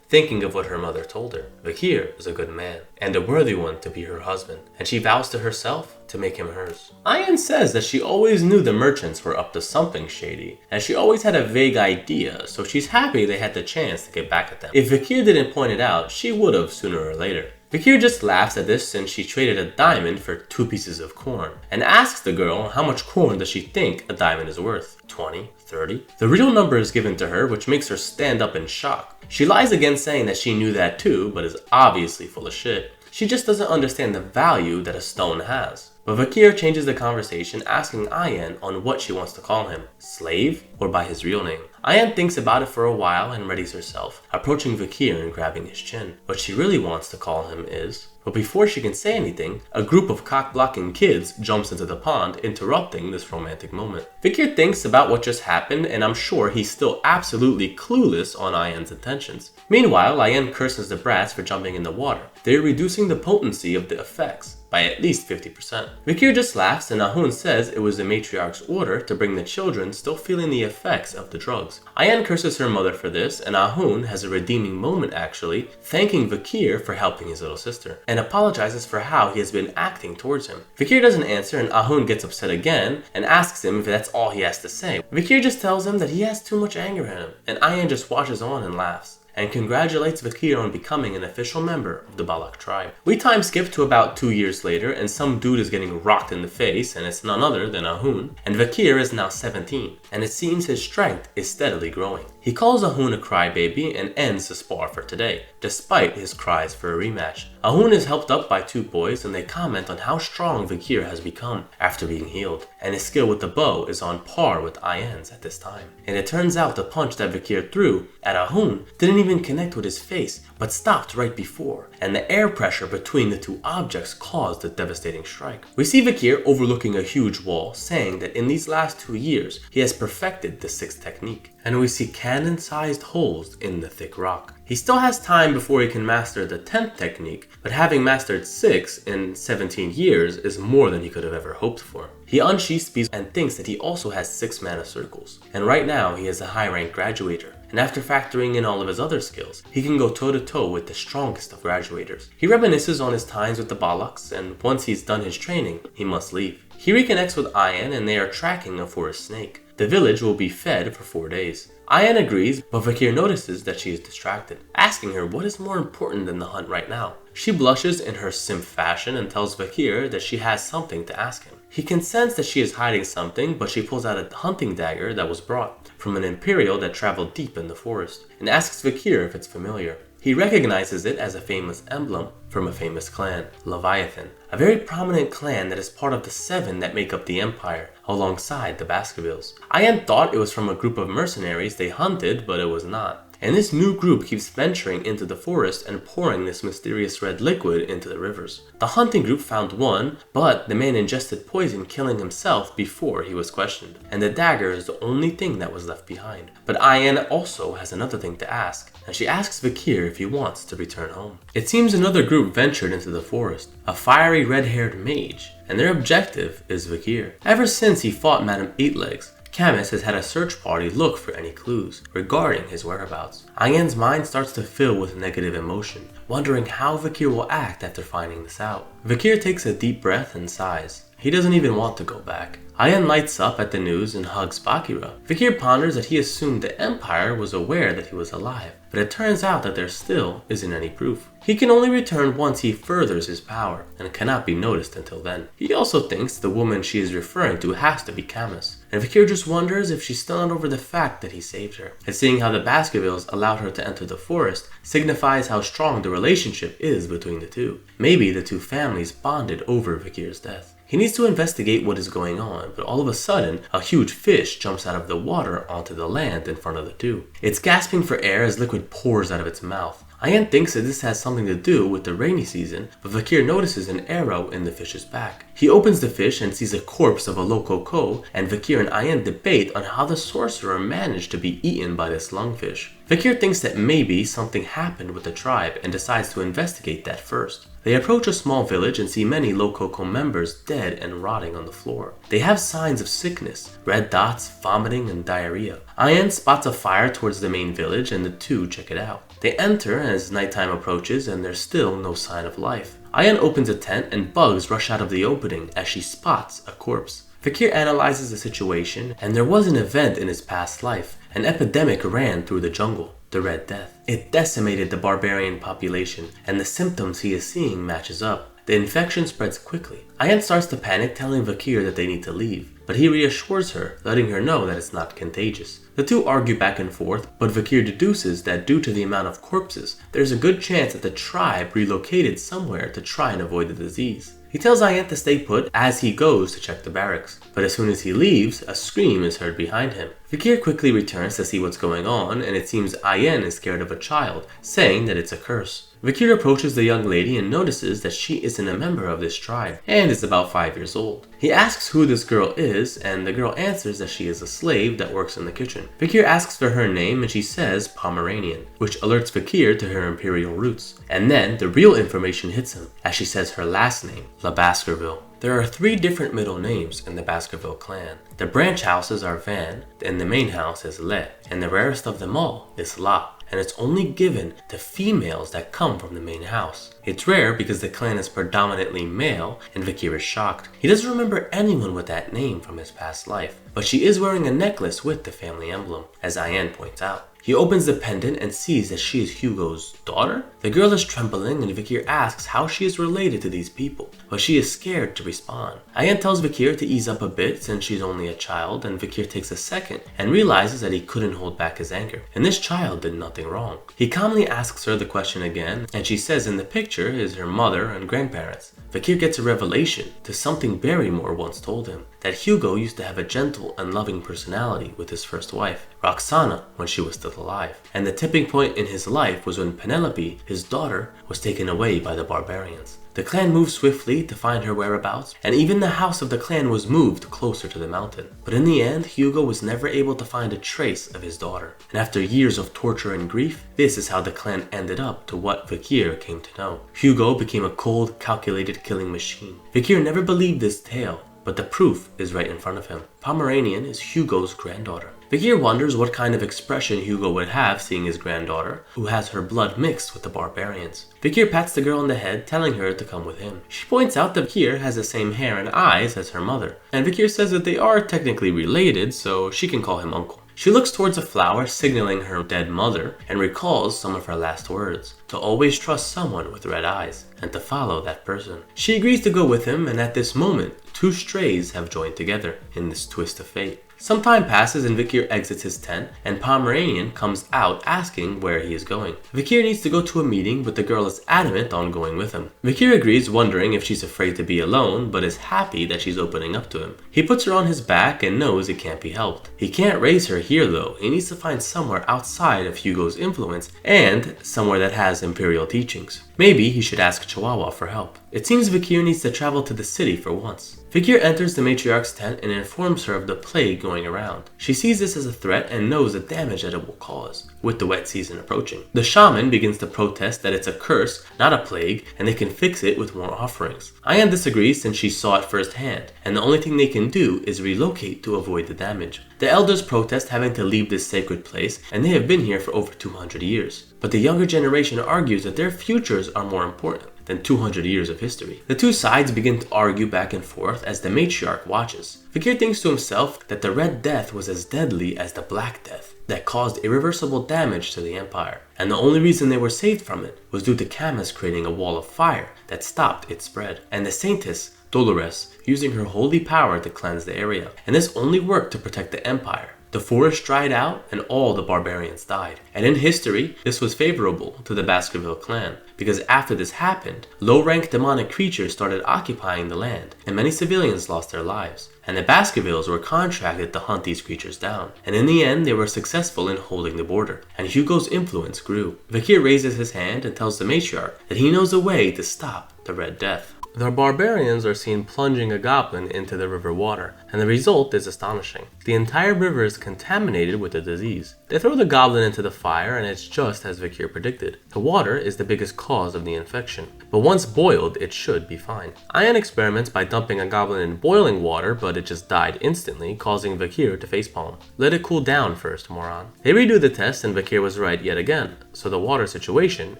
thinking of what her mother told her. Fakir is a good man, and a worthy one to be her husband, and she vows to herself to make him hers. Ayan says that she always knew the merchants were up to something shady, and she always had a vague idea, so she's happy they had the chance to get back at them. If Fakir didn't point it out, she would have sooner or later. Fakir just laughs at this since she traded a diamond for 2 pieces of corn, and asks the girl how much corn does she think a diamond is worth. 20? 30? The real number is given to her, which makes her stand up in shock. She lies again saying that she knew that too, but is obviously full of shit. She just doesn't understand the value that a stone has. But Fakir changes the conversation, asking Ayan on what she wants to call him, slave or by his real name. Ayan thinks about it for a while and readies herself, approaching Fakir and grabbing his chin. What she really wants to call him is... But before she can say anything, a group of cock-blocking kids jumps into the pond, interrupting this romantic moment. Fakir thinks about what just happened, and I'm sure he's still absolutely clueless on Ayan's intentions. Meanwhile, Ayan curses the brats for jumping in the water. They're reducing the potency of the effects by at least 50%. Fakir just laughs, and Ahun says it was the matriarch's order to bring the children still feeling the effects of the drugs. Ayan curses her mother for this, and Ahun has a redeeming moment actually, thanking Fakir for helping his little sister, and apologizes for how he has been acting towards him. Fakir doesn't answer, and Ahun gets upset again, and asks him if that's all he has to say. Fakir just tells him that he has too much anger in him, and Ayan just watches on and laughs, and congratulates Fakir on becoming an official member of the Balak tribe. We time skip to about 2 years later, and some dude is getting rocked in the face, and it's none other than Ahun, and Fakir is now 17, and it seems his strength is steadily growing. He calls Ahun a crybaby and ends the spar for today, despite his cries for a rematch. Ahun is helped up by 2 boys, and they comment on how strong Fakir has become after being healed, and his skill with the bow is on par with Ayan's at this time. And it turns out the punch that Fakir threw at Ahun didn't even connect with his face, but stopped right before, and the air pressure between the 2 objects caused the devastating strike. We see Fakir overlooking a huge wall, saying that in these last 2 years, he has perfected the 6th technique, and we see cannon-sized holes in the thick rock. He still has time before he can master the 10th technique, but having mastered 6 in 17 years is more than he could have ever hoped for. He unsheaths speeds and thinks that he also has 6 mana circles, and right now he is a high-ranked graduator, and after factoring in all of his other skills, he can go toe-to-toe with the strongest of graduators. He reminisces on his times with the Balaks, and once he's done his training, he must leave. He reconnects with Ayan, and they are tracking a forest snake. The village will be fed for 4 days. Ayan agrees, but Vakir notices that she is distracted, asking her what is more important than the hunt right now. She blushes in her simp fashion and tells Vakir that she has something to ask him. He can sense that she is hiding something, but she pulls out a hunting dagger that was brought from an imperial that traveled deep in the forest, and asks Vakir if it's familiar. He recognizes it as a famous emblem from a famous clan, Leviathan, a very prominent clan that is part of the 7 that make up the empire, alongside the Baskervilles. Ayan thought it was from a group of mercenaries they hunted, but it was not. And this new group keeps venturing into the forest and pouring this mysterious red liquid into the rivers. The hunting group found one, but the man ingested poison, killing himself before he was questioned. And the dagger is the only thing that was left behind. But Ayan also has another thing to ask, and she asks Vakir if he wants to return home. It seems another group ventured into the forest, a fiery red-haired mage, and their objective is Vakir. Ever since he fought Madame Eightlegs, Camus has had a search party look for any clues regarding his whereabouts. Ayan's mind starts to fill with negative emotion, wondering how Vakir will act after finding this out. Vakir takes a deep breath and sighs. He doesn't even want to go back. Ayan lights up at the news and hugs Bakira. Vakir ponders that he assumed the Empire was aware that he was alive, but it turns out that there still isn't any proof. He can only return once he furthers his power, and cannot be noticed until then. He also thinks the woman she is referring to has to be Camus, and Vakir just wonders if she's still not over the fact that he saved her. And seeing how the Baskervilles allowed her to enter the forest signifies how strong the relationship is between the two. Maybe the two families bonded over Vakir's death. He needs to investigate what is going on, but all of a sudden, a huge fish jumps out of the water onto the land in front of the two. It's gasping for air as liquid pours out of its mouth. Ayan thinks that this has something to do with the rainy season, but Vakir notices an arrow in the fish's back. He opens the fish and sees a corpse of a loco, and Vakir and Ayan debate on how the sorcerer managed to be eaten by this lungfish. Vakir thinks that maybe something happened with the tribe and decides to investigate that first. They approach a small village and see many loco members dead and rotting on the floor. They have signs of sickness, red dots, vomiting, and diarrhea. Ayan spots a fire towards the main village and the two check it out. They enter as nighttime approaches and there's still no sign of life. Ayan opens a tent and bugs rush out of the opening as she spots a corpse. Vakir analyzes the situation, and there was an event in his past life. An epidemic ran through the jungle, the Red Death. It decimated the barbarian population, and the symptoms he is seeing matches up. The infection spreads quickly. Ayan starts to panic, telling Vakir that they need to leave, but he reassures her, letting her know that it's not contagious. The two argue back and forth, but Vakir deduces that due to the amount of corpses, there's a good chance that the tribe relocated somewhere to try and avoid the disease. He tells Ayan to stay put as he goes to check the barracks, but as soon as he leaves, a scream is heard behind him. Vakir quickly returns to see what's going on, and it seems Ayan is scared of a child, saying that it's a curse. Vakir approaches the young lady and notices that she isn't a member of this tribe, and is about 5 years old. He asks who this girl is, and the girl answers that she is a slave that works in the kitchen. Vakir asks for her name, and she says Pomeranian, which alerts Vakir to her imperial roots. And then the real information hits him, as she says her last name, La Baskerville. There are 3 different middle names in the Baskerville clan. The branch houses are Van, and the main house is Le, and the rarest of them all is La, and it's only given to females that come from the main house. It's rare because the clan is predominantly male, and Vakir is shocked. He doesn't remember anyone with that name from his past life, but she is wearing a necklace with the family emblem, as Ayan points out. He opens the pendant and sees that she is Hugo's daughter. The girl is trembling, and Vakir asks how she is related to these people, but she is scared to respond. Ayan tells Vakir to ease up a bit since she's only a child, and Vakir takes a second and realizes that he couldn't hold back his anger, and this child did nothing wrong. He calmly asks her the question again, and she says in the picture is her mother and grandparents. Vakir gets a revelation to something Barrymore once told him, that Hugo used to have a gentle and loving personality with his first wife, Roxana, when she was still alive. And the tipping point in his life was when Penelope, his daughter, was taken away by the barbarians. The clan moved swiftly to find her whereabouts, and even the house of the clan was moved closer to the mountain. But in the end, Hugo was never able to find a trace of his daughter. And after years of torture and grief, this is how the clan ended up to what Vakir came to know. Hugo became a cold, calculated killing machine. Vakir never believed this tale, but the proof is right in front of him. Pomeranian is Hugo's granddaughter. Vikir wonders what kind of expression Hugo would have seeing his granddaughter, who has her blood mixed with the barbarians. Vikir pats the girl on the head, telling her to come with him. She points out that Vikir has the same hair and eyes as her mother, and Vikir says that they are technically related, so she can call him uncle. She looks towards a flower, signaling her dead mother, and recalls some of her last words: to always trust someone with red eyes, and to follow that person. She agrees to go with him, and at this moment, two strays have joined together in this twist of fate. Some time passes and Vikir exits his tent, and Pomeranian comes out asking where he is going. Vikir needs to go to a meeting, but the girl is adamant on going with him. Vikir agrees, wondering if she's afraid to be alone, but is happy that she's opening up to him. He puts her on his back and knows it can't be helped. He can't raise her here though. He needs to find somewhere outside of Hugo's influence, and somewhere that has imperial teachings. Maybe he should ask Chihuahua for help. It seems Vikir needs to travel to the city for once. Vikir enters the matriarch's tent and informs her of the plague going around. She sees this as a threat and knows the damage that it will cause, with the wet season approaching. The shaman begins to protest that it's a curse, not a plague, and they can fix it with more offerings. Ayan disagrees since she saw it firsthand, and the only thing they can do is relocate to avoid the damage. The elders protest having to leave this sacred place, and they have been here for over 200 years. But the younger generation argues that their futures are more important than 200 years of history. The two sides begin to argue back and forth as the matriarch watches. Vikir thinks to himself that the Red Death was as deadly as the Black Death that caused irreversible damage to the empire, and the only reason they were saved from it was due to Camus creating a wall of fire that stopped its spread, and the Saintess Dolores using her holy power to cleanse the area, and this only worked to protect the empire. The forest dried out and all the barbarians died. And in history, this was favorable to the Baskerville clan, because after this happened, low-ranked demonic creatures started occupying the land, and many civilians lost their lives. And the Baskervilles were contracted to hunt these creatures down. And in the end, they were successful in holding the border, and Hugo's influence grew. Vikir raises his hand and tells the matriarch that he knows a way to stop the Red Death. The barbarians are seen plunging a goblin into the river water, and the result is astonishing. The entire river is contaminated with the disease. They throw the goblin into the fire, and it's just as Vikir predicted. The water is the biggest cause of the infection, but once boiled, it should be fine. Ayan experiments by dumping a goblin in boiling water, but it just died instantly, causing Vikir to facepalm. Let it cool down first, moron. They redo the test, and Vikir was right yet again, so the water situation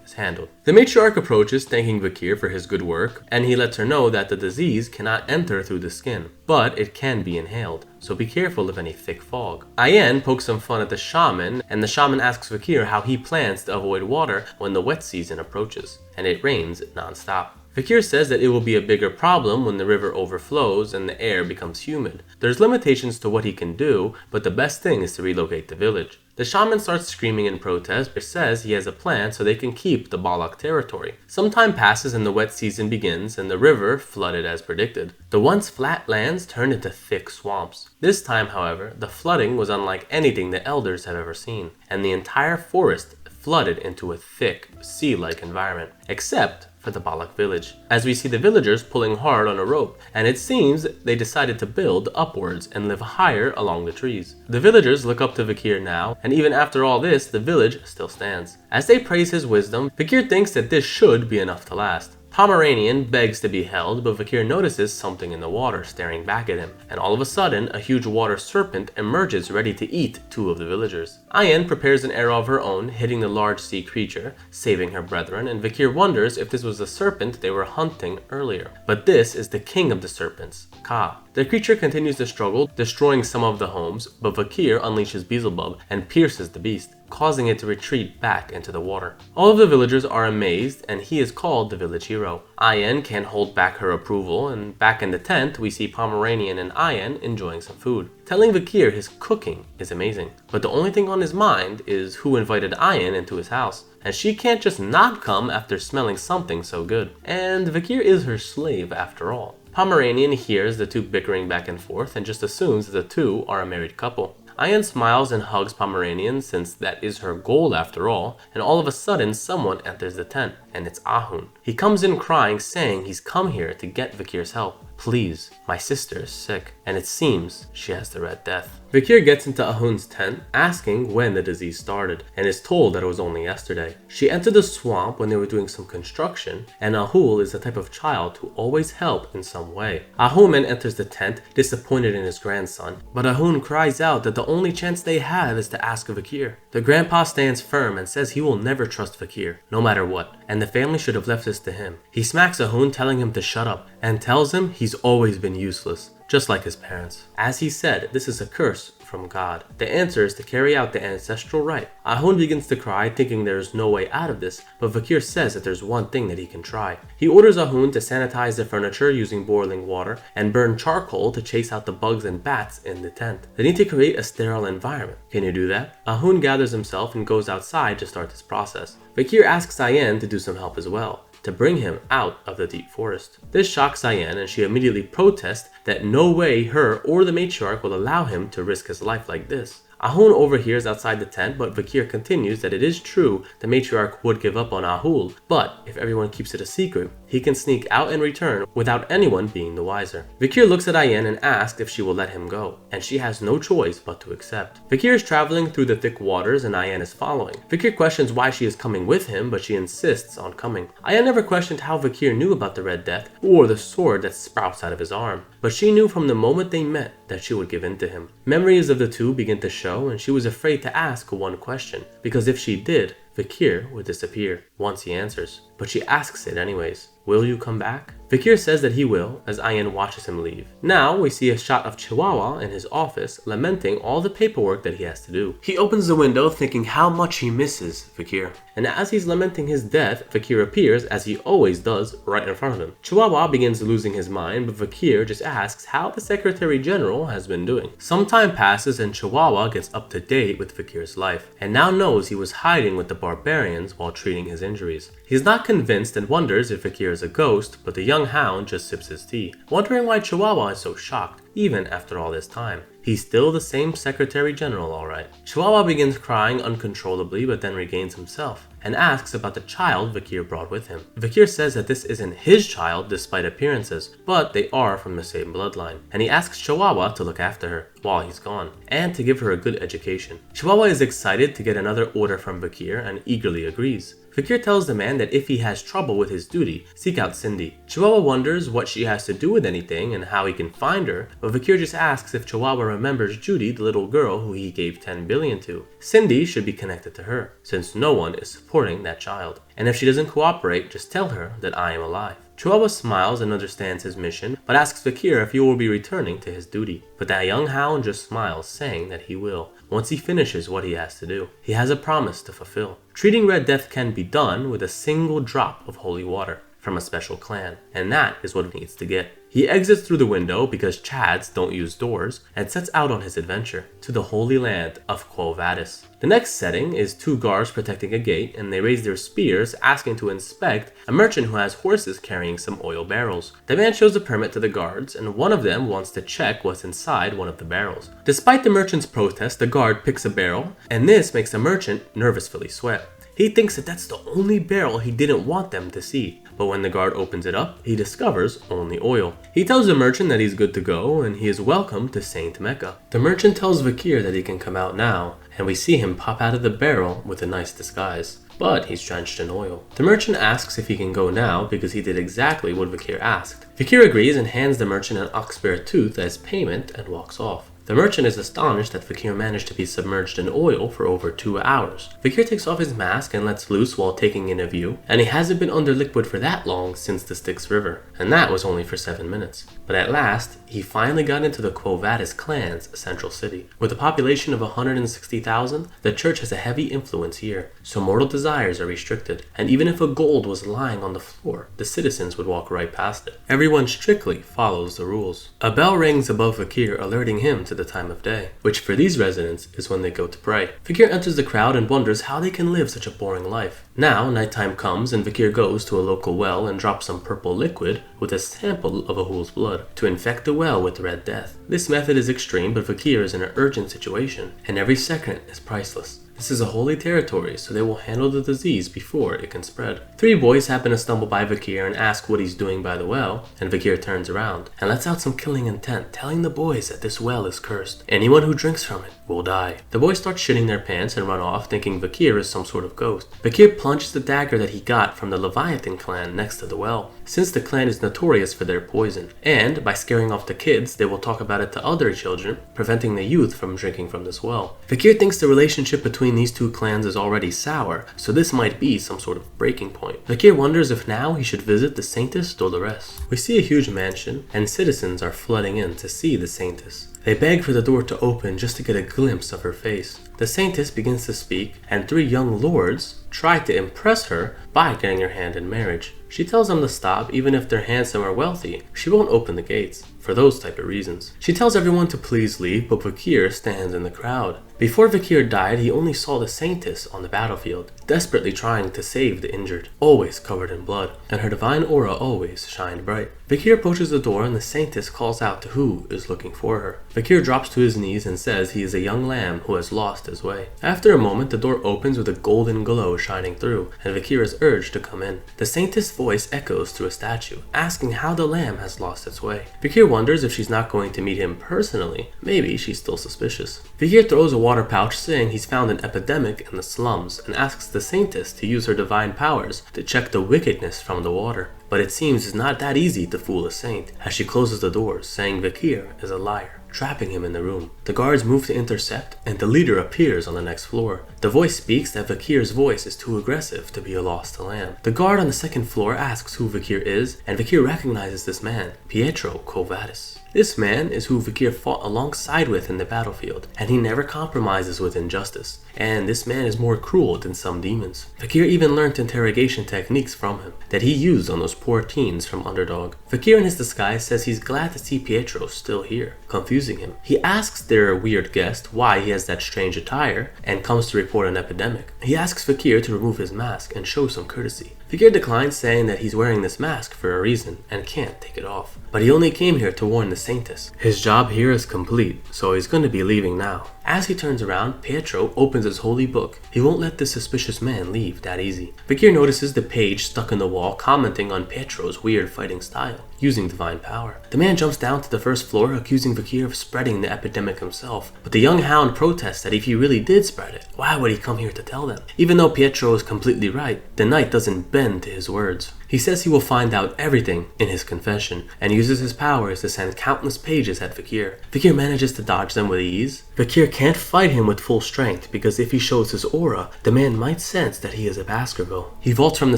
is handled. The matriarch approaches, thanking Vikir for his good work, and he lets her know that the disease cannot enter through the skin, but it can be inhaled, so be careful of any thick fog. Ayan pokes some fun at the shaman, and the shaman asks Vikir how he plans to avoid water when the wet season approaches, and it rains non-stop. Vikir says that it will be a bigger problem when the river overflows and the air becomes humid. There's limitations to what he can do, but the best thing is to relocate the village. The shaman starts screaming in protest, but says he has a plan so they can keep the Balak territory. Some time passes and the wet season begins, and the river flooded as predicted. The once flat lands turned into thick swamps. This time, however, the flooding was unlike anything the elders have ever seen, and the entire forest flooded into a thick, sea-like environment, except for the Balak village, as we see the villagers pulling hard on a rope, and it seems they decided to build upwards and live higher along the trees. The villagers look up to Vikir now, and even after all this, the village still stands. As they praise his wisdom, Vikir thinks that this should be enough to last. Pomeranian begs to be held, but Vikir notices something in the water staring back at him, and all of a sudden, a huge water serpent emerges ready to eat two of the villagers. Ayan prepares an arrow of her own, hitting the large sea creature, saving her brethren, and Vikir wonders if this was the serpent they were hunting earlier. But this is the king of the serpents, Ka. The creature continues to struggle, destroying some of the homes, but Vikir unleashes Beelzebub and pierces the beast, causing it to retreat back into the water. All of the villagers are amazed, and he is called the village hero. Ayan can't hold back her approval, and back in the tent, we see Pomeranian and Ayan enjoying some food, telling Vikir his cooking is amazing. But the only thing on his mind is who invited Ayan into his house, and she can't just not come after smelling something so good. And Vikir is her slave after all. Pomeranian hears the two bickering back and forth and just assumes that the two are a married couple. Ayan smiles and hugs Pomeranian since that is her goal after all, and all of a sudden someone enters the tent, and it's Ahun. He comes in crying, saying he's come here to get Vikir's help. Please, my sister is sick, and it seems she has the Red Death. Vakir gets into Ahun's tent, asking when the disease started, and is told that it was only yesterday. She entered the swamp when they were doing some construction, and Ahul is the type of child who always help in some way. Ahun enters the tent, disappointed in his grandson, but Ahun cries out that the only chance they have is to ask Vakir. The grandpa stands firm and says he will never trust Vakir, no matter what, and the family should have left this to him. He smacks Ahun, telling him to shut up, and tells him he's always been useless, just like his parents. As he said, this is a curse from God. The answer is to carry out the ancestral rite. Ahun begins to cry, thinking there is no way out of this, but Vakir says that there's one thing that he can try. He orders Ahun to sanitize the furniture using boiling water and burn charcoal to chase out the bugs and bats in the tent. They need to create a sterile environment. Can you do that? Ahun gathers himself and goes outside to start this process. Vakir asks Ayen to do some help as well, to bring him out of the deep forest. This shocks Ayen, and she immediately protests that no way her or the matriarch will allow him to risk his life like this. Ahun overhears outside the tent, but Vakir continues that it is true the matriarch would give up on Ahul, but if everyone keeps it a secret, he can sneak out and return without anyone being the wiser. Vakir looks at Ayen and asks if she will let him go, and she has no choice but to accept. Vakir is traveling through the thick waters and Ayen is following. Vakir questions why she is coming with him, but she insists on coming. Ayen never questioned how Vakir knew about the Red Death or the sword that sprouts out of his arm, but she knew from the moment they met that she would give in to him. Memories of the two begin to show, and she was afraid to ask one question, because if she did, Vakir would disappear once he answers. But she asks it anyways. Will you come back? Vakir says that he will, as Ayen watches him leave. Now we see a shot of Chihuahua in his office, lamenting all the paperwork that he has to do. He opens the window thinking how much he misses Vakir. And as he's lamenting his death, Vakir appears, as he always does, right in front of him. Chihuahua begins losing his mind, but Vakir just asks how the Secretary General has been doing. Some time passes and Chihuahua gets up to date with Vakir's life, and now knows he was hiding with the barbarians while treating his injuries. He's not convinced and wonders if Vakir is a ghost, but the young hound just sips his tea, wondering why Chihuahua is so shocked, even after all this time. He's still the same Secretary General, alright. Chihuahua begins crying uncontrollably, but then regains himself, and asks about the child Vakir brought with him. Vakir says that this isn't his child despite appearances, but they are from the same bloodline, and he asks Chihuahua to look after her while he's gone, and to give her a good education. Chihuahua is excited to get another order from Vakir and eagerly agrees. Vakir tells the man that if he has trouble with his duty, seek out Cindy. Chihuahua wonders what she has to do with anything and how he can find her, but Vakir just asks if Chihuahua remembers Judy, the little girl who he gave 10 billion to. Cindy should be connected to her, since no one is supporting that child. And if she doesn't cooperate, just tell her that I am alive. Chihuahua smiles and understands his mission, but asks Vakir if he will be returning to his duty. But that young hound just smiles, saying that he will, once he finishes what he has to do. He has a promise to fulfill. Treating Red Death can be done with a single drop of holy water from a special clan, and that is what he needs to get. He exits through the window because Chads don't use doors, and sets out on his adventure to the holy land of Quo Vadis. The next setting is two guards protecting a gate, and they raise their spears asking to inspect a merchant who has horses carrying some oil barrels. The man shows a permit to the guards, and one of them wants to check what's inside one of the barrels. Despite the merchant's protest, the guard picks a barrel, and this makes the merchant nervously sweat. He thinks that that's the only barrel he didn't want them to see, but when the guard opens it up, he discovers only oil. He tells the merchant that he's good to go and he is welcome to Saint Mecca. The merchant tells Vakir that he can come out now, and we see him pop out of the barrel with a nice disguise, but he's drenched in oil. The merchant asks if he can go now because he did exactly what Vakir asked. Vakir agrees and hands the merchant an ox-bear tooth as payment and walks off. The merchant is astonished that Vakir managed to be submerged in oil for over 2 hours. Vakir takes off his mask and lets loose while taking in a view, and he hasn't been under liquid for that long since the Styx River, and that was only for 7 minutes. But at last, he finally got into the Quo Vadis clan's central city. With a population of 160,000, the church has a heavy influence here, so mortal desires are restricted, and even if a gold was lying on the floor, the citizens would walk right past it. Everyone strictly follows the rules. A bell rings above Vakir, alerting him to the time of day, which for these residents is when they go to pray. Vakir enters the crowd and wonders how they can live such a boring life. Now, nighttime comes and Vakir goes to a local well and drops some purple liquid with a sample of Ahul's blood to infect the well with Red Death. This method is extreme, but Vakir is in an urgent situation, and every second is priceless. This is a holy territory, so they will handle the disease before it can spread. 3 boys happen to stumble by Vakir and ask what he's doing by the well, and Vakir turns around and lets out some killing intent, telling the boys that this well is cursed. Anyone who drinks from it will die. The boys start shitting their pants and run off, thinking Vakir is some sort of ghost. Vakir plunges the dagger that he got from the Leviathan clan next to the well, since the clan is notorious for their poison, and by scaring off the kids, they will talk about it to other children, preventing the youth from drinking from this well. Vakir thinks the relationship between these 2 clans is already sour, so this might be some sort of breaking point. Vakir wonders if now he should visit the Saintess Dolores. We see a huge mansion, and citizens are flooding in to see the Saintess. They beg for the door to open just to get a glimpse of her face. The Saintess begins to speak, and 3 young lords try to impress her by getting her hand in marriage. She tells them to stop even if they're handsome or wealthy. She won't open the gates, for those type of reasons. She tells everyone to please leave, but Vakir stands in the crowd. Before Vakir died, he only saw the Saintess on the battlefield, desperately trying to save the injured, always covered in blood, and her divine aura always shined bright. Vakir approaches the door and the Saintess calls out to who is looking for her. Vakir drops to his knees and says he is a young lamb who has lost his way. After a moment, the door opens with a golden glow shining through, and Vakir is urged to come in. The Saintess' voice echoes through a statue, asking how the lamb has lost its way. Vakir wonders if she's not going to meet him personally. Maybe she's still suspicious. Vakir throws a water pouch, saying he's found an epidemic in the slums, and asks the Saintess to use her divine powers to check the wickedness from the water. But it seems it's not that easy to fool a saint, as she closes the doors, saying Vakir is a liar, trapping him in the room. The guards move to intercept, and the leader appears on the next floor. The voice speaks that Vakir's voice is too aggressive to be a lost lamb. The guard on the second floor asks who Vakir is, and Vakir recognizes this man, Pietro Covadis. This man is who Vakir fought alongside with in the battlefield, and he never compromises with injustice. And this man is more cruel than some demons. Vakir even learned interrogation techniques from him that he used on those poor teens from Underdog. Vakir in his disguise says he's glad to see Pietro still here, confusing him. He asks their weird guest why he has that strange attire and comes to report an epidemic. He asks Vakir to remove his mask and show some courtesy. Vakir declines, saying that he's wearing this mask for a reason and can't take it off. But he only came here to warn the Saintess. His job here is complete, so he's going to be leaving now. As he turns around, Pietro opens his holy book. He won't let this suspicious man leave that easy. Vakir notices the page stuck in the wall commenting on Pietro's weird fighting style, using divine power. The man jumps down to the first floor, accusing Vakir of spreading the epidemic himself. But the young hound protests that if he really did spread it, why would he come here to tell them? Even though Pietro is completely right, the knight doesn't bend to his words. He says he will find out everything in his confession, and uses his powers to send countless pages at Vakir. Vakir manages to dodge them with ease. Vakir can't fight him with full strength, because if he shows his aura, the man might sense that he is a Baskerville. He vaults from the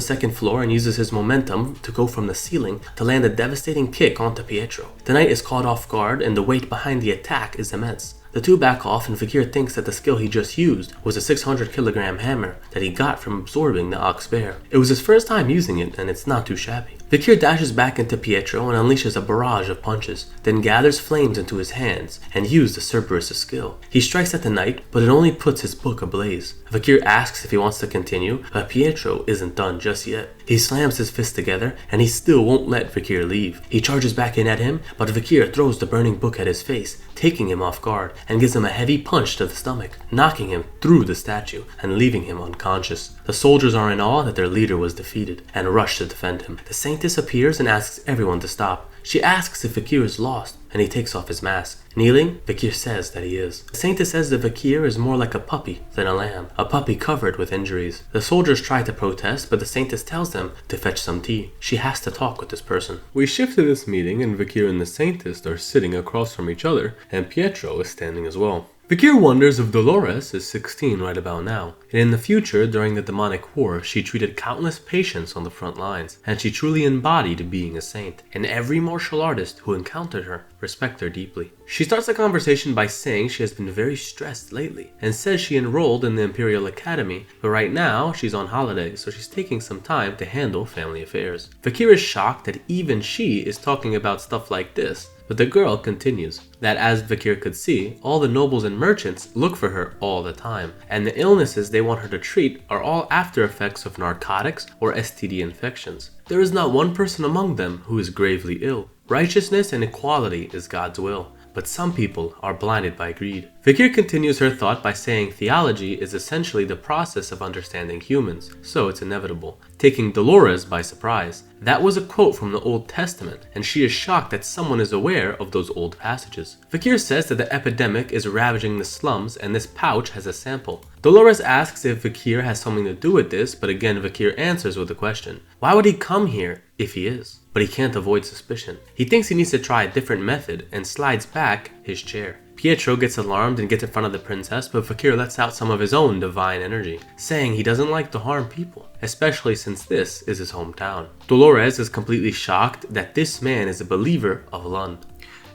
second floor and uses his momentum to go from the ceiling to land a devastating kick onto Pietro. The knight is caught off guard, and the weight behind the attack is immense. The two back off, and Vakir thinks that the skill he just used was a 600-kilogram hammer that he got from absorbing the ox bear. It was his first time using it, and it's not too shabby. Vakir dashes back into Pietro and unleashes a barrage of punches, then gathers flames into his hands and uses the Cerberus' skill. He strikes at the knight, but it only puts his book ablaze. Vakir asks if he wants to continue, but Pietro isn't done just yet. He slams his fists together, and he still won't let Vakir leave. He charges back in at him, but Vakir throws the burning book at his face, taking him off guard, and gives him a heavy punch to the stomach, knocking him through the statue and leaving him unconscious. The soldiers are in awe that their leader was defeated, and rush to defend him. The saint disappears and asks everyone to stop. She asks if Vakir is lost, and he takes off his mask. Kneeling, Vakir says that he is. The saint says that Vakir is more like a puppy than a lamb, a puppy covered with injuries. The soldiers try to protest, but the saintess tells them to fetch some tea. She has to talk with this person. We shift to this meeting, and Vakir and the saintess are sitting across from each other, and Pietro is standing as well. Vakir wonders if Dolores is 16 right about now, and in the future, during the demonic war, she treated countless patients on the front lines, and she truly embodied being a saint, and every martial artist who encountered her respect her deeply. She starts the conversation by saying she has been very stressed lately, and says she enrolled in the Imperial Academy, but right now she's on holiday, so she's taking some time to handle family affairs. Vakir is shocked that even she is talking about stuff like this, but the girl continues that as Vakir could see, all the nobles and merchants look for her all the time, and the illnesses they want her to treat are all after effects of narcotics or STD infections. There is not one person among them who is gravely ill. Righteousness and equality is God's will. but some people are blinded by greed. Fakir continues her thought by saying theology is essentially the process of understanding humans, so it's inevitable, taking Dolores by surprise. That was a quote from the Old Testament, and she is shocked that someone is aware of those old passages. Fakir says that the epidemic is ravaging the slums and this pouch has a sample. Dolores asks if Fakir has something to do with this, but again Fakir answers with a question. Why would he come here if he is? But he can't avoid suspicion. He thinks he needs to try a different method and slides back his chair. Pietro gets alarmed and gets in front of the princess, but Fakir lets out some of his own divine energy, saying he doesn't like to harm people, especially since this is his hometown. Dolores is completely shocked that this man is a believer of Lund.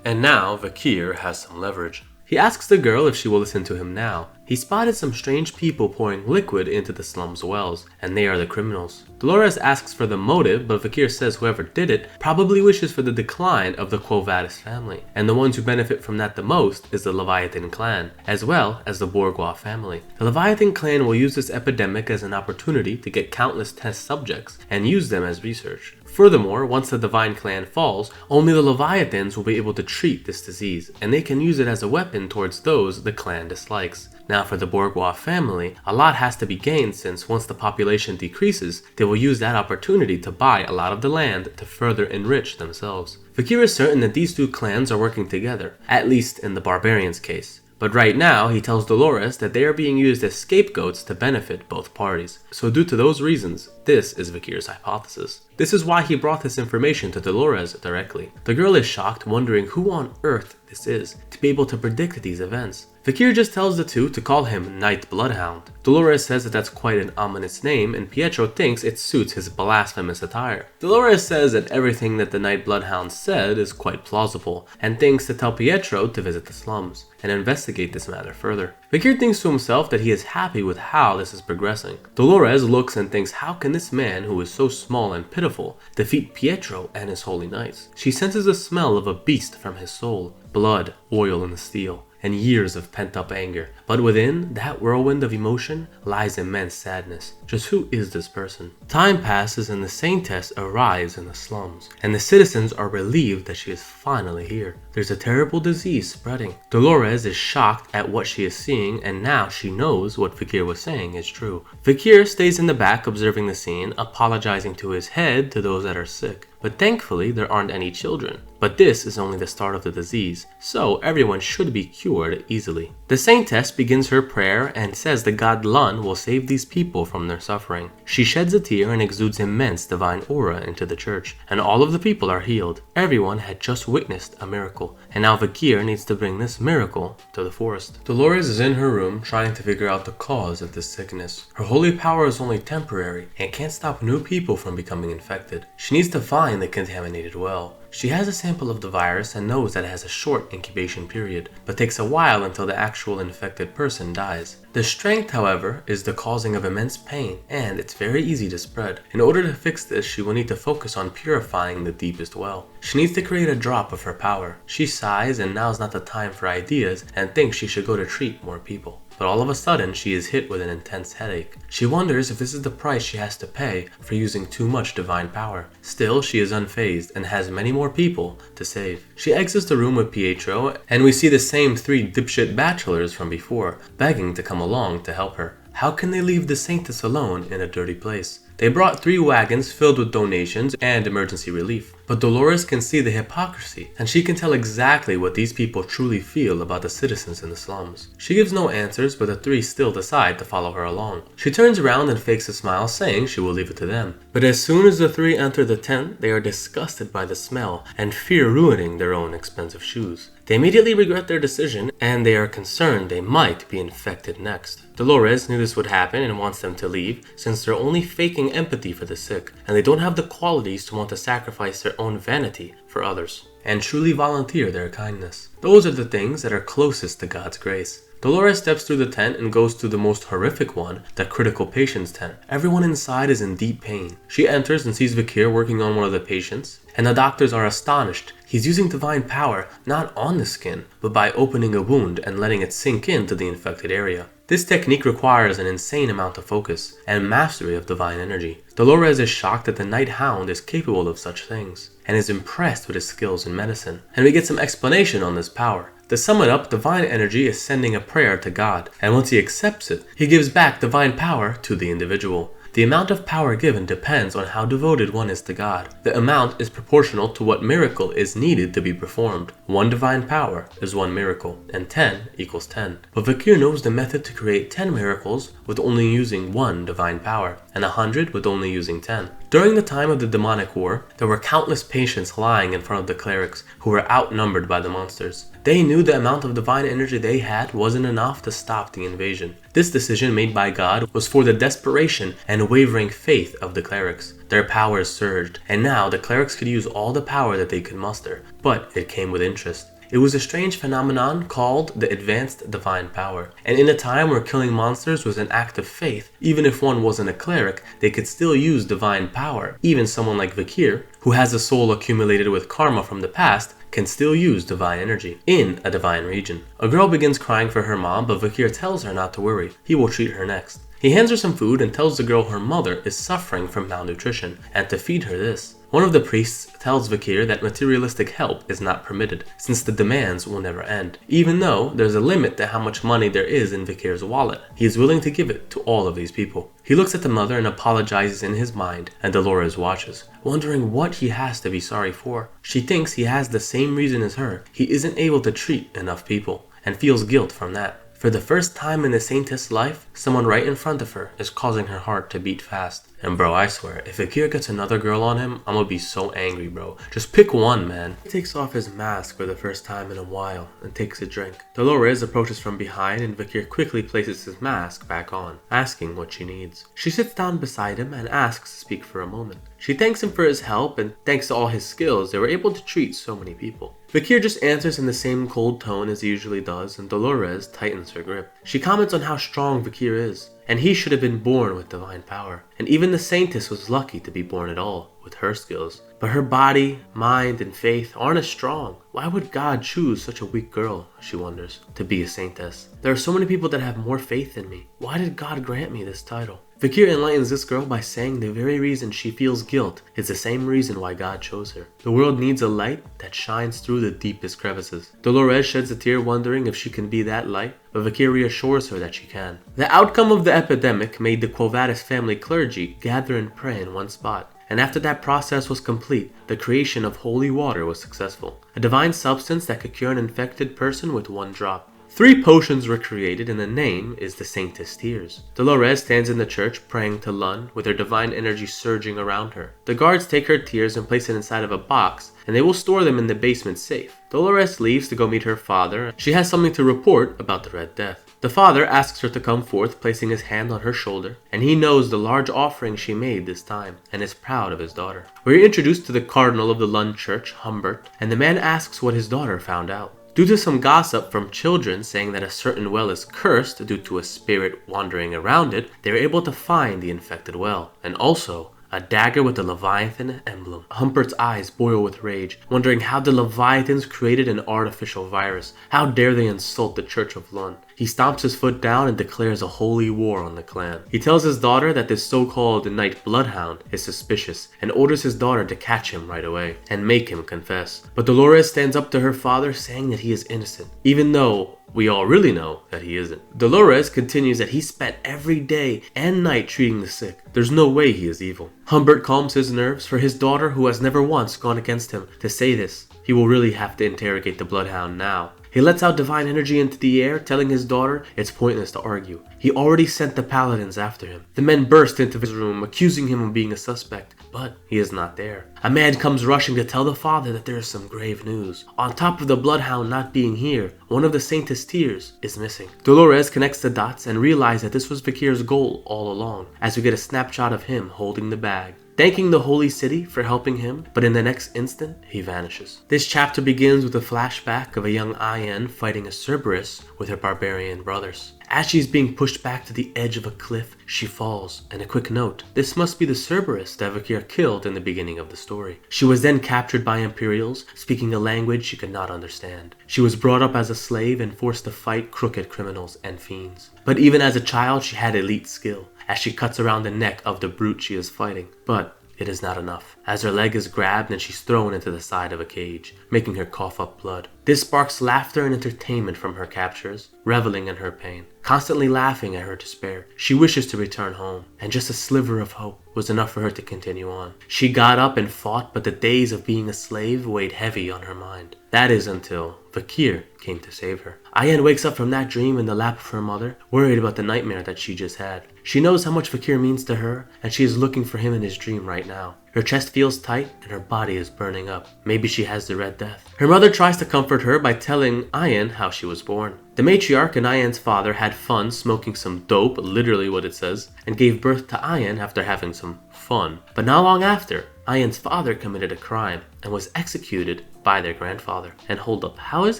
And now Fakir has some leverage. He asks the girl if she will listen to him now. He spotted some strange people pouring liquid into the slum's wells, and they are the criminals. Dolores asks for the motive, but Fakir says whoever did it probably wishes for the decline of the Quo Vadis family, and the ones who benefit from that the most is the Leviathan clan, as well as the Bourgeois family. The Leviathan clan will use this epidemic as an opportunity to get countless test subjects and use them as research. Furthermore, once the Divine Clan falls, only the Leviathans will be able to treat this disease, and they can use it as a weapon towards those the clan dislikes. Now for the Bourgeois family, a lot has to be gained since once the population decreases, they will use that opportunity to buy a lot of the land to further enrich themselves. Fakir is certain that these two clans are working together, at least in the barbarians' case. But right now, he tells Dolores that they are being used as scapegoats to benefit both parties. So due to those reasons, this is Fakir's hypothesis. This is why he brought this information to Dolores directly. The girl is shocked, wondering who on earth this is, to be able to predict these events. Fakir just tells the two to call him Night Bloodhound. Dolores says that that's quite an ominous name, and Pietro thinks it suits his blasphemous attire. Dolores says that everything that the Night Bloodhound said is quite plausible, and thinks to tell Pietro to visit the slums and investigate this matter further. Fakir thinks to himself that he is happy with how this is progressing. Dolores looks and thinks, how can this man who is so small and pitiful defeat Pietro and his holy knights? She senses the smell of a beast from his soul, blood, oil, and steel, and years of pent-up anger. But within that whirlwind of emotion lies immense sadness. Just who is this person? Time passes and the Saintess arrives in the slums, and the citizens are relieved that she is finally here. There's a terrible disease spreading. Dolores is shocked at what she is seeing, and now she knows what Fakir was saying is true. Fakir stays in the back observing the scene, apologizing to his head to those that are sick. But thankfully there aren't any children. But this is only the start of the disease, so everyone should be cured easily. The Saintess begins her prayer and says the god Lun will save these people from their suffering. She sheds a tear and exudes immense divine aura into the church, and all of the people are healed. Everyone had just witnessed a miracle, and now Fakir needs to bring this miracle to the forest. Dolores is in her room trying to figure out the cause of this sickness. Her holy power is only temporary and can't stop new people from becoming infected. She needs to find the contaminated well. She has a sample of the virus and knows that it has a short incubation period, but takes a while until the actual infected person dies. The strength, however, is the causing of immense pain, and it's very easy to spread. In order to fix this, she will need to focus on purifying the deepest well. She needs to create a drop of her power. She sighs, and now's not the time for ideas, and thinks she should go to treat more people. But all of a sudden, she is hit with an intense headache. She wonders if this is the price she has to pay for using too much divine power. Still, she is unfazed and has many more people to save. She exits the room with Pietro, and we see the same three dipshit bachelors from before, begging to come along to help her. How can they leave the Saintess alone in a dirty place? They brought 3 wagons filled with donations and emergency relief. But Dolores can see the hypocrisy, and she can tell exactly what these people truly feel about the citizens in the slums. She gives no answers, but the 3 still decide to follow her along. She turns around and fakes a smile, saying she will leave it to them. But as soon as the 3 enter the tent, they are disgusted by the smell and fear ruining their own expensive shoes. They immediately regret their decision, and they are concerned they might be infected next. Dolores knew this would happen and wants them to leave, since they're only faking empathy for the sick, and they don't have the qualities to want to sacrifice their own vanity for others, and truly volunteer their kindness. Those are the things that are closest to God's grace. Dolores steps through the tent and goes to the most horrific one, the critical patient's tent. Everyone inside is in deep pain. She enters and sees Vakir working on one of the patients, and the doctors are astonished. He's using divine power not on the skin, but by opening a wound and letting it sink into the infected area. This technique requires an insane amount of focus and mastery of divine energy. Dolores is shocked that the Night Hound is capable of such things, and is impressed with his skills in medicine. And we get some explanation on this power. To sum it up, divine energy is sending a prayer to God, and once he accepts it, he gives back divine power to the individual. The amount of power given depends on how devoted one is to God. The amount is proportional to what miracle is needed to be performed. 1 divine power is 1 miracle, and 10 equals 10. But Vakir knows the method to create 10 miracles with only using 1 divine power, and 100 with only using 10. During the time of the demonic war, there were countless patients lying in front of the clerics who were outnumbered by the monsters. They knew the amount of divine energy they had wasn't enough to stop the invasion. This decision made by God was for the desperation and wavering faith of the clerics. Their powers surged, and now the clerics could use all the power that they could muster, but it came with interest. It was a strange phenomenon called the advanced divine power, and in a time where killing monsters was an act of faith, even if one wasn't a cleric, they could still use divine power. Even someone like Vakir, who has a soul accumulated with karma from the past, can still use divine energy in a divine region. A girl begins crying for her mom, but Vakir tells her not to worry, he will treat her next. He hands her some food and tells the girl her mother is suffering from malnutrition and to feed her this. One of the priests tells Vakir that materialistic help is not permitted, since the demands will never end. Even though there's a limit to how much money there is in Vakir's wallet, he is willing to give it to all of these people. He looks at the mother and apologizes in his mind, and Dolores watches, wondering what he has to be sorry for. She thinks he has the same reason as her. He isn't able to treat enough people, and feels guilt from that. For the first time in the saintess' life, someone right in front of her is causing her heart to beat fast. And bro, I swear, if Vakir gets another girl on him, I'm gonna be so angry, bro. Just pick one, man. He takes off his mask for the first time in a while and takes a drink. Dolores approaches from behind and Vakir quickly places his mask back on, asking what she needs. She sits down beside him and asks to speak for a moment. She thanks him for his help, and thanks to all his skills, they were able to treat so many people. Vakir just answers in the same cold tone as he usually does, and Dolores tightens her grip. She comments on how strong Vakir is, and he should have been born with divine power. And even the saintess was lucky to be born at all, with her skills. But her body, mind, and faith aren't as strong. Why would God choose such a weak girl, she wonders, to be a saintess? There are so many people that have more faith than me. Why did God grant me this title? Vakir enlightens this girl by saying the very reason she feels guilt is the same reason why God chose her. The world needs a light that shines through the deepest crevices. Dolores sheds a tear wondering if she can be that light, but Vakir reassures her that she can. The outcome of the epidemic made the Quo Vadis family clergy gather and pray in one spot. And after that process was complete, the creation of holy water was successful. A divine substance that could cure an infected person with one drop. 3 potions were created and the name is the Saintess Tears. Dolores stands in the church praying to Lun with her divine energy surging around her. The guards take her tears and place it inside of a box and they will store them in the basement safe. Dolores leaves to go meet her father. She has something to report about the Red Death. The father asks her to come forth, placing his hand on her shoulder, and he knows the large offering she made this time, and is proud of his daughter. We're introduced to the cardinal of the Lund church, Humbert, and the man asks what his daughter found out. Due to some gossip from children saying that a certain well is cursed due to a spirit wandering around it, they were able to find the infected well, and also a dagger with the Leviathan emblem. Humbert's eyes boil with rage, wondering how the Leviathans created an artificial virus. How dare they insult the Church of Lund? He stomps his foot down and declares a holy war on the clan. He tells his daughter that this so-called Night Bloodhound is suspicious and orders his daughter to catch him right away and make him confess. But Dolores stands up to her father saying that he is innocent, even though we all really know that he isn't. Dolores continues that he spent every day and night treating the sick. There's no way he is evil. Humbert calms his nerves for his daughter, who has never once gone against him, to say this. He will really have to interrogate the Bloodhound now. He lets out divine energy into the air, telling his daughter it's pointless to argue. He already sent the paladins after him. The men burst into his room, accusing him of being a suspect, but he is not there. A man comes rushing to tell the father that there is some grave news. On top of the Bloodhound not being here, one of the Saintess Tears is missing. Dolores connects the dots and realizes that this was Vakir's goal all along, as we get a snapshot of him holding the bag. thanking the holy city for helping him, but in the next instant, he vanishes. This chapter begins with a flashback of a young Ayan fighting a Cerberus with her barbarian brothers. As she's being pushed back to the edge of a cliff, she falls. And a quick note, this must be the Cerberus that Vakir killed in the beginning of the story. She was then captured by Imperials, speaking a language she could not understand. She was brought up as a slave and forced to fight crooked criminals and fiends. But even as a child, she had elite skill, as she cuts around the neck of the brute she is fighting. But it is not enough, as her leg is grabbed and she's thrown into the side of a cage, making her cough up blood. This sparks laughter and entertainment from her captors, reveling in her pain, constantly laughing at her despair. She wishes to return home, and just a sliver of hope was enough for her to continue on. She got up and fought, but the days of being a slave weighed heavy on her mind. That is until Vakir came to save her. Ayan wakes up from that dream in the lap of her mother, worried about the nightmare that she just had. She knows how much Vakir means to her, and she is looking for him in his dream right now. Her chest feels tight and her body is burning up. Maybe she has the Red Death. Her mother tries to comfort her by telling Ayan how she was born. The matriarch and Ayan's father had fun smoking some dope, literally what it says, and gave birth to Ayan after having some fun. But not long after, Ayan's father committed a crime and was executed by their grandfather. And hold up, how is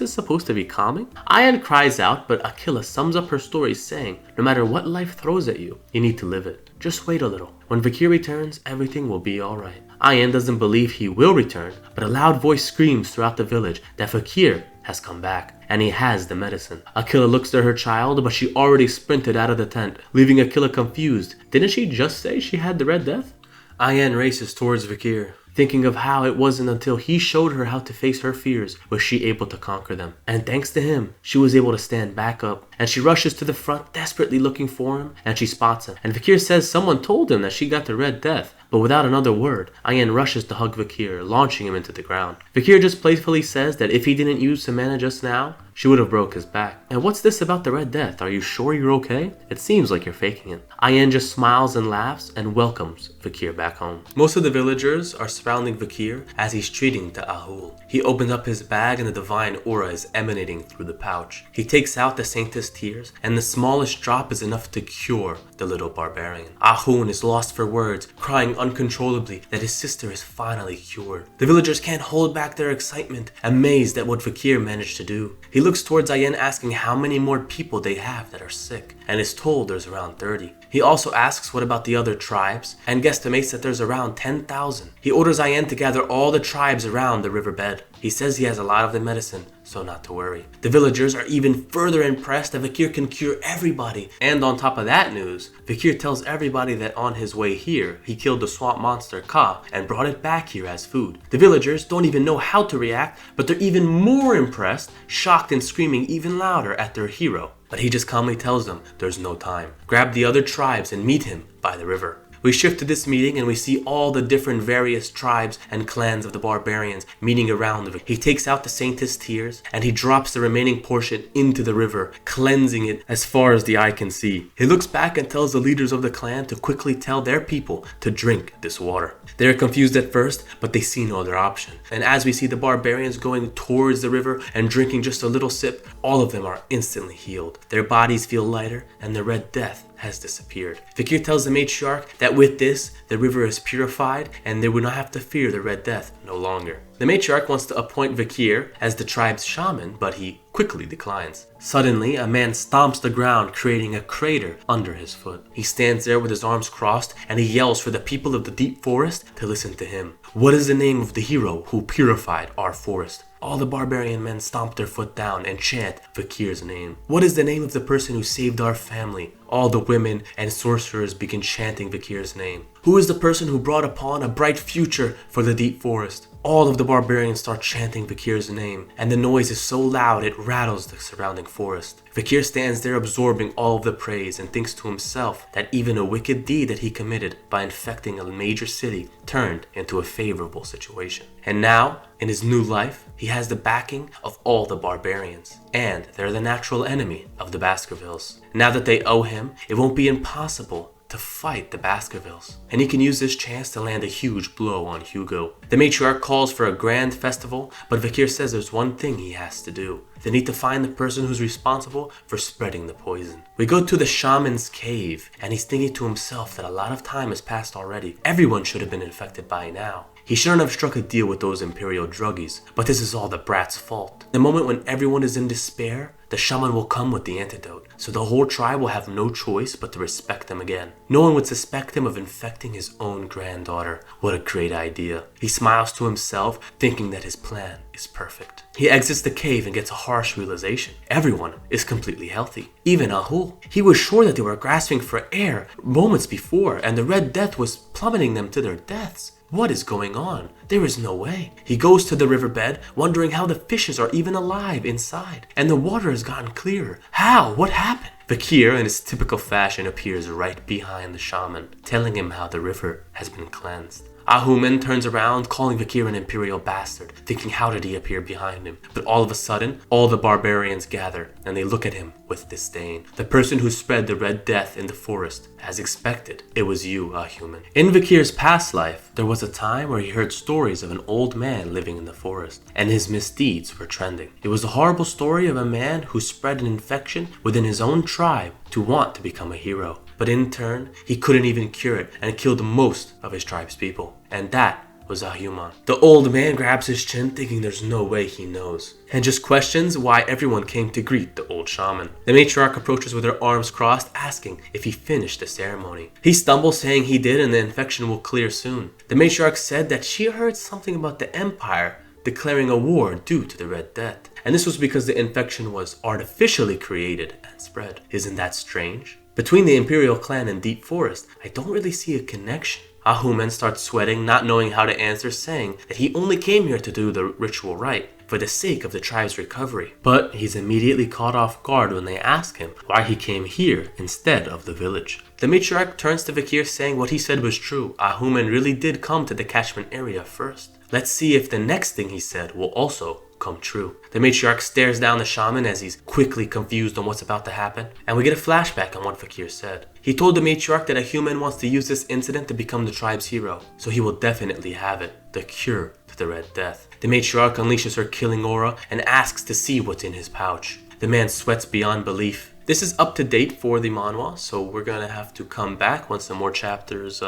this supposed to be calming? Ayan cries out, but Akila sums up her story saying, no matter what life throws at you, you need to live it. Just wait a little. When Vakir returns, everything will be alright. Ayan doesn't believe he will return, but a loud voice screams throughout the village that Vakir has come back, and he has the medicine. Akila looks to her child, but she already sprinted out of the tent, leaving Akila confused. Didn't she just say she had the Red Death? Ayan races towards Vakir, thinking of how it wasn't until he showed her how to face her fears was she able to conquer them. And thanks to him, she was able to stand back up. And she rushes to the front, desperately looking for him, and she spots him. And Vakir says someone told him that she got the Red Death. But without another word, Ayan rushes to hug Vakir, launching him into the ground. Vakir just playfully says that if he didn't use some mana just now, she would have broke his back. And what's this about the Red Death? Are you sure you're okay? It seems like you're faking it. Ayan just smiles and laughs and welcomes Vakir back home. Most of the villagers are surrounding Vakir as he's treating to Ahul. He opens up his bag and a divine aura is emanating through the pouch. He takes out the Saintess tears and the smallest drop is enough to cure the little barbarian. Ahun is lost for words, crying uncontrollably that his sister is finally cured. The villagers can't hold back their excitement, amazed at what Vakir managed to do. He looks towards Ayan asking how many more people they have that are sick, and is told there's around 30. He also asks what about the other tribes, and guesstimates that there's around 10,000. He orders Ayan to gather all the tribes around the riverbed. He says he has a lot of the medicine, so not to worry. The villagers are even further impressed that Vakir can cure everybody. And on top of that news, Vakir tells everybody that on his way here, he killed the swamp monster Ka and brought it back here as food. The villagers don't even know how to react, but they're even more impressed, shocked and screaming even louder at their hero. But he just calmly tells them there's no time. Grab the other tribes and meet him by the river. We shift to this meeting and we see all the different various tribes and clans of the barbarians meeting around him. He takes out the Saintess tears and he drops the remaining portion into the river, cleansing it as far as the eye can see. He looks back and tells the leaders of the clan to quickly tell their people to drink this water. They're confused at first, but they see no other option. And as we see the barbarians going towards the river and drinking just a little sip, all of them are instantly healed. Their bodies feel lighter and the Red Death has disappeared. Vakir tells the matriarch that with this, the river is purified and they would not have to fear the Red Death no longer. The matriarch wants to appoint Vakir as the tribe's shaman, but he quickly declines. Suddenly, a man stomps the ground, creating a crater under his foot. He stands there with his arms crossed and he yells for the people of the deep forest to listen to him. What is the name of the hero who purified our forest? All the barbarian men stomp their foot down and chant Vakir's name. What is the name of the person who saved our family? All the women and sorcerers begin chanting Vakir's name. Who is the person who brought upon a bright future for the deep forest? All of the barbarians start chanting Vakir's name, and the noise is so loud it rattles the surrounding forest. Vakir stands there absorbing all of the praise and thinks to himself that even a wicked deed that he committed by infecting a major city turned into a favorable situation. And now, in his new life, he has the backing of all the barbarians, and they're the natural enemy of the Baskervilles. Now that they owe him, it won't be impossible to fight the Baskervilles, and he can use this chance to land a huge blow on Hugo. The matriarch calls for a grand festival, but Vakir says there's one thing he has to do. They need to find the person who's responsible for spreading the poison. We go to the shaman's cave, and he's thinking to himself that a lot of time has passed already. Everyone should have been infected by now. He shouldn't have struck a deal with those imperial druggies, but this is all the brat's fault. The moment when everyone is in despair, the shaman will come with the antidote, so the whole tribe will have no choice but to respect him again. No one would suspect him of infecting his own granddaughter. What a great idea. He smiles to himself, thinking that his plan is perfect. He exits the cave and gets a harsh realization. Everyone is completely healthy, even Ahul. He was sure that they were grasping for air moments before, and the Red Death was plummeting them to their deaths. What is going on? There is no way. He goes to the riverbed, wondering how the fishes are even alive inside. And the water has gotten clearer. How? What happened? Vakir, in his typical fashion, appears right behind the shaman, telling him how the river has been cleansed. Ahuman turns around, calling Vakir an imperial bastard, thinking how did he appear behind him. But all of a sudden, all the barbarians gather, and they look at him with disdain. The person who spread the Red Death in the forest, as expected, it was you, Ahuman. In Vakir's past life, there was a time where he heard stories of an old man living in the forest, and his misdeeds were trending. It was a horrible story of a man who spread an infection within his own tribe to want to become a hero. But in turn, he couldn't even cure it and killed most of his tribe's people. And that was Ahuman. The old man grabs his chin, thinking there's no way he knows, and just questions why everyone came to greet the old shaman. The matriarch approaches with her arms crossed, asking if he finished the ceremony. He stumbles, saying he did and the infection will clear soon. The matriarch said that she heard something about the empire declaring a war due to the Red Death, and this was because the infection was artificially created and spread. Isn't that strange? Between the Imperial clan and Deep Forest, I don't really see a connection. Ahuman starts sweating, not knowing how to answer, saying that he only came here to do the ritual right, for the sake of the tribe's recovery. But he's immediately caught off guard when they ask him why he came here instead of the village. The matriarch turns to Vakir, saying what he said was true. Ahuman really did come to the catchment area first. Let's see if the next thing he said will also come true. The matriarch stares down the shaman as he's quickly confused on what's about to happen, and we get a flashback on what Vakir said. He told the matriarch that a human wants to use this incident to become the tribe's hero, so he will definitely have it, the cure to the Red Death. The matriarch unleashes her killing aura and asks to see what's in his pouch. The man sweats beyond belief. This is up to date for the manhwa, so we're gonna have to come back once some more chapters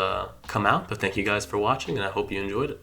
come out, but thank you guys for watching and I hope you enjoyed it.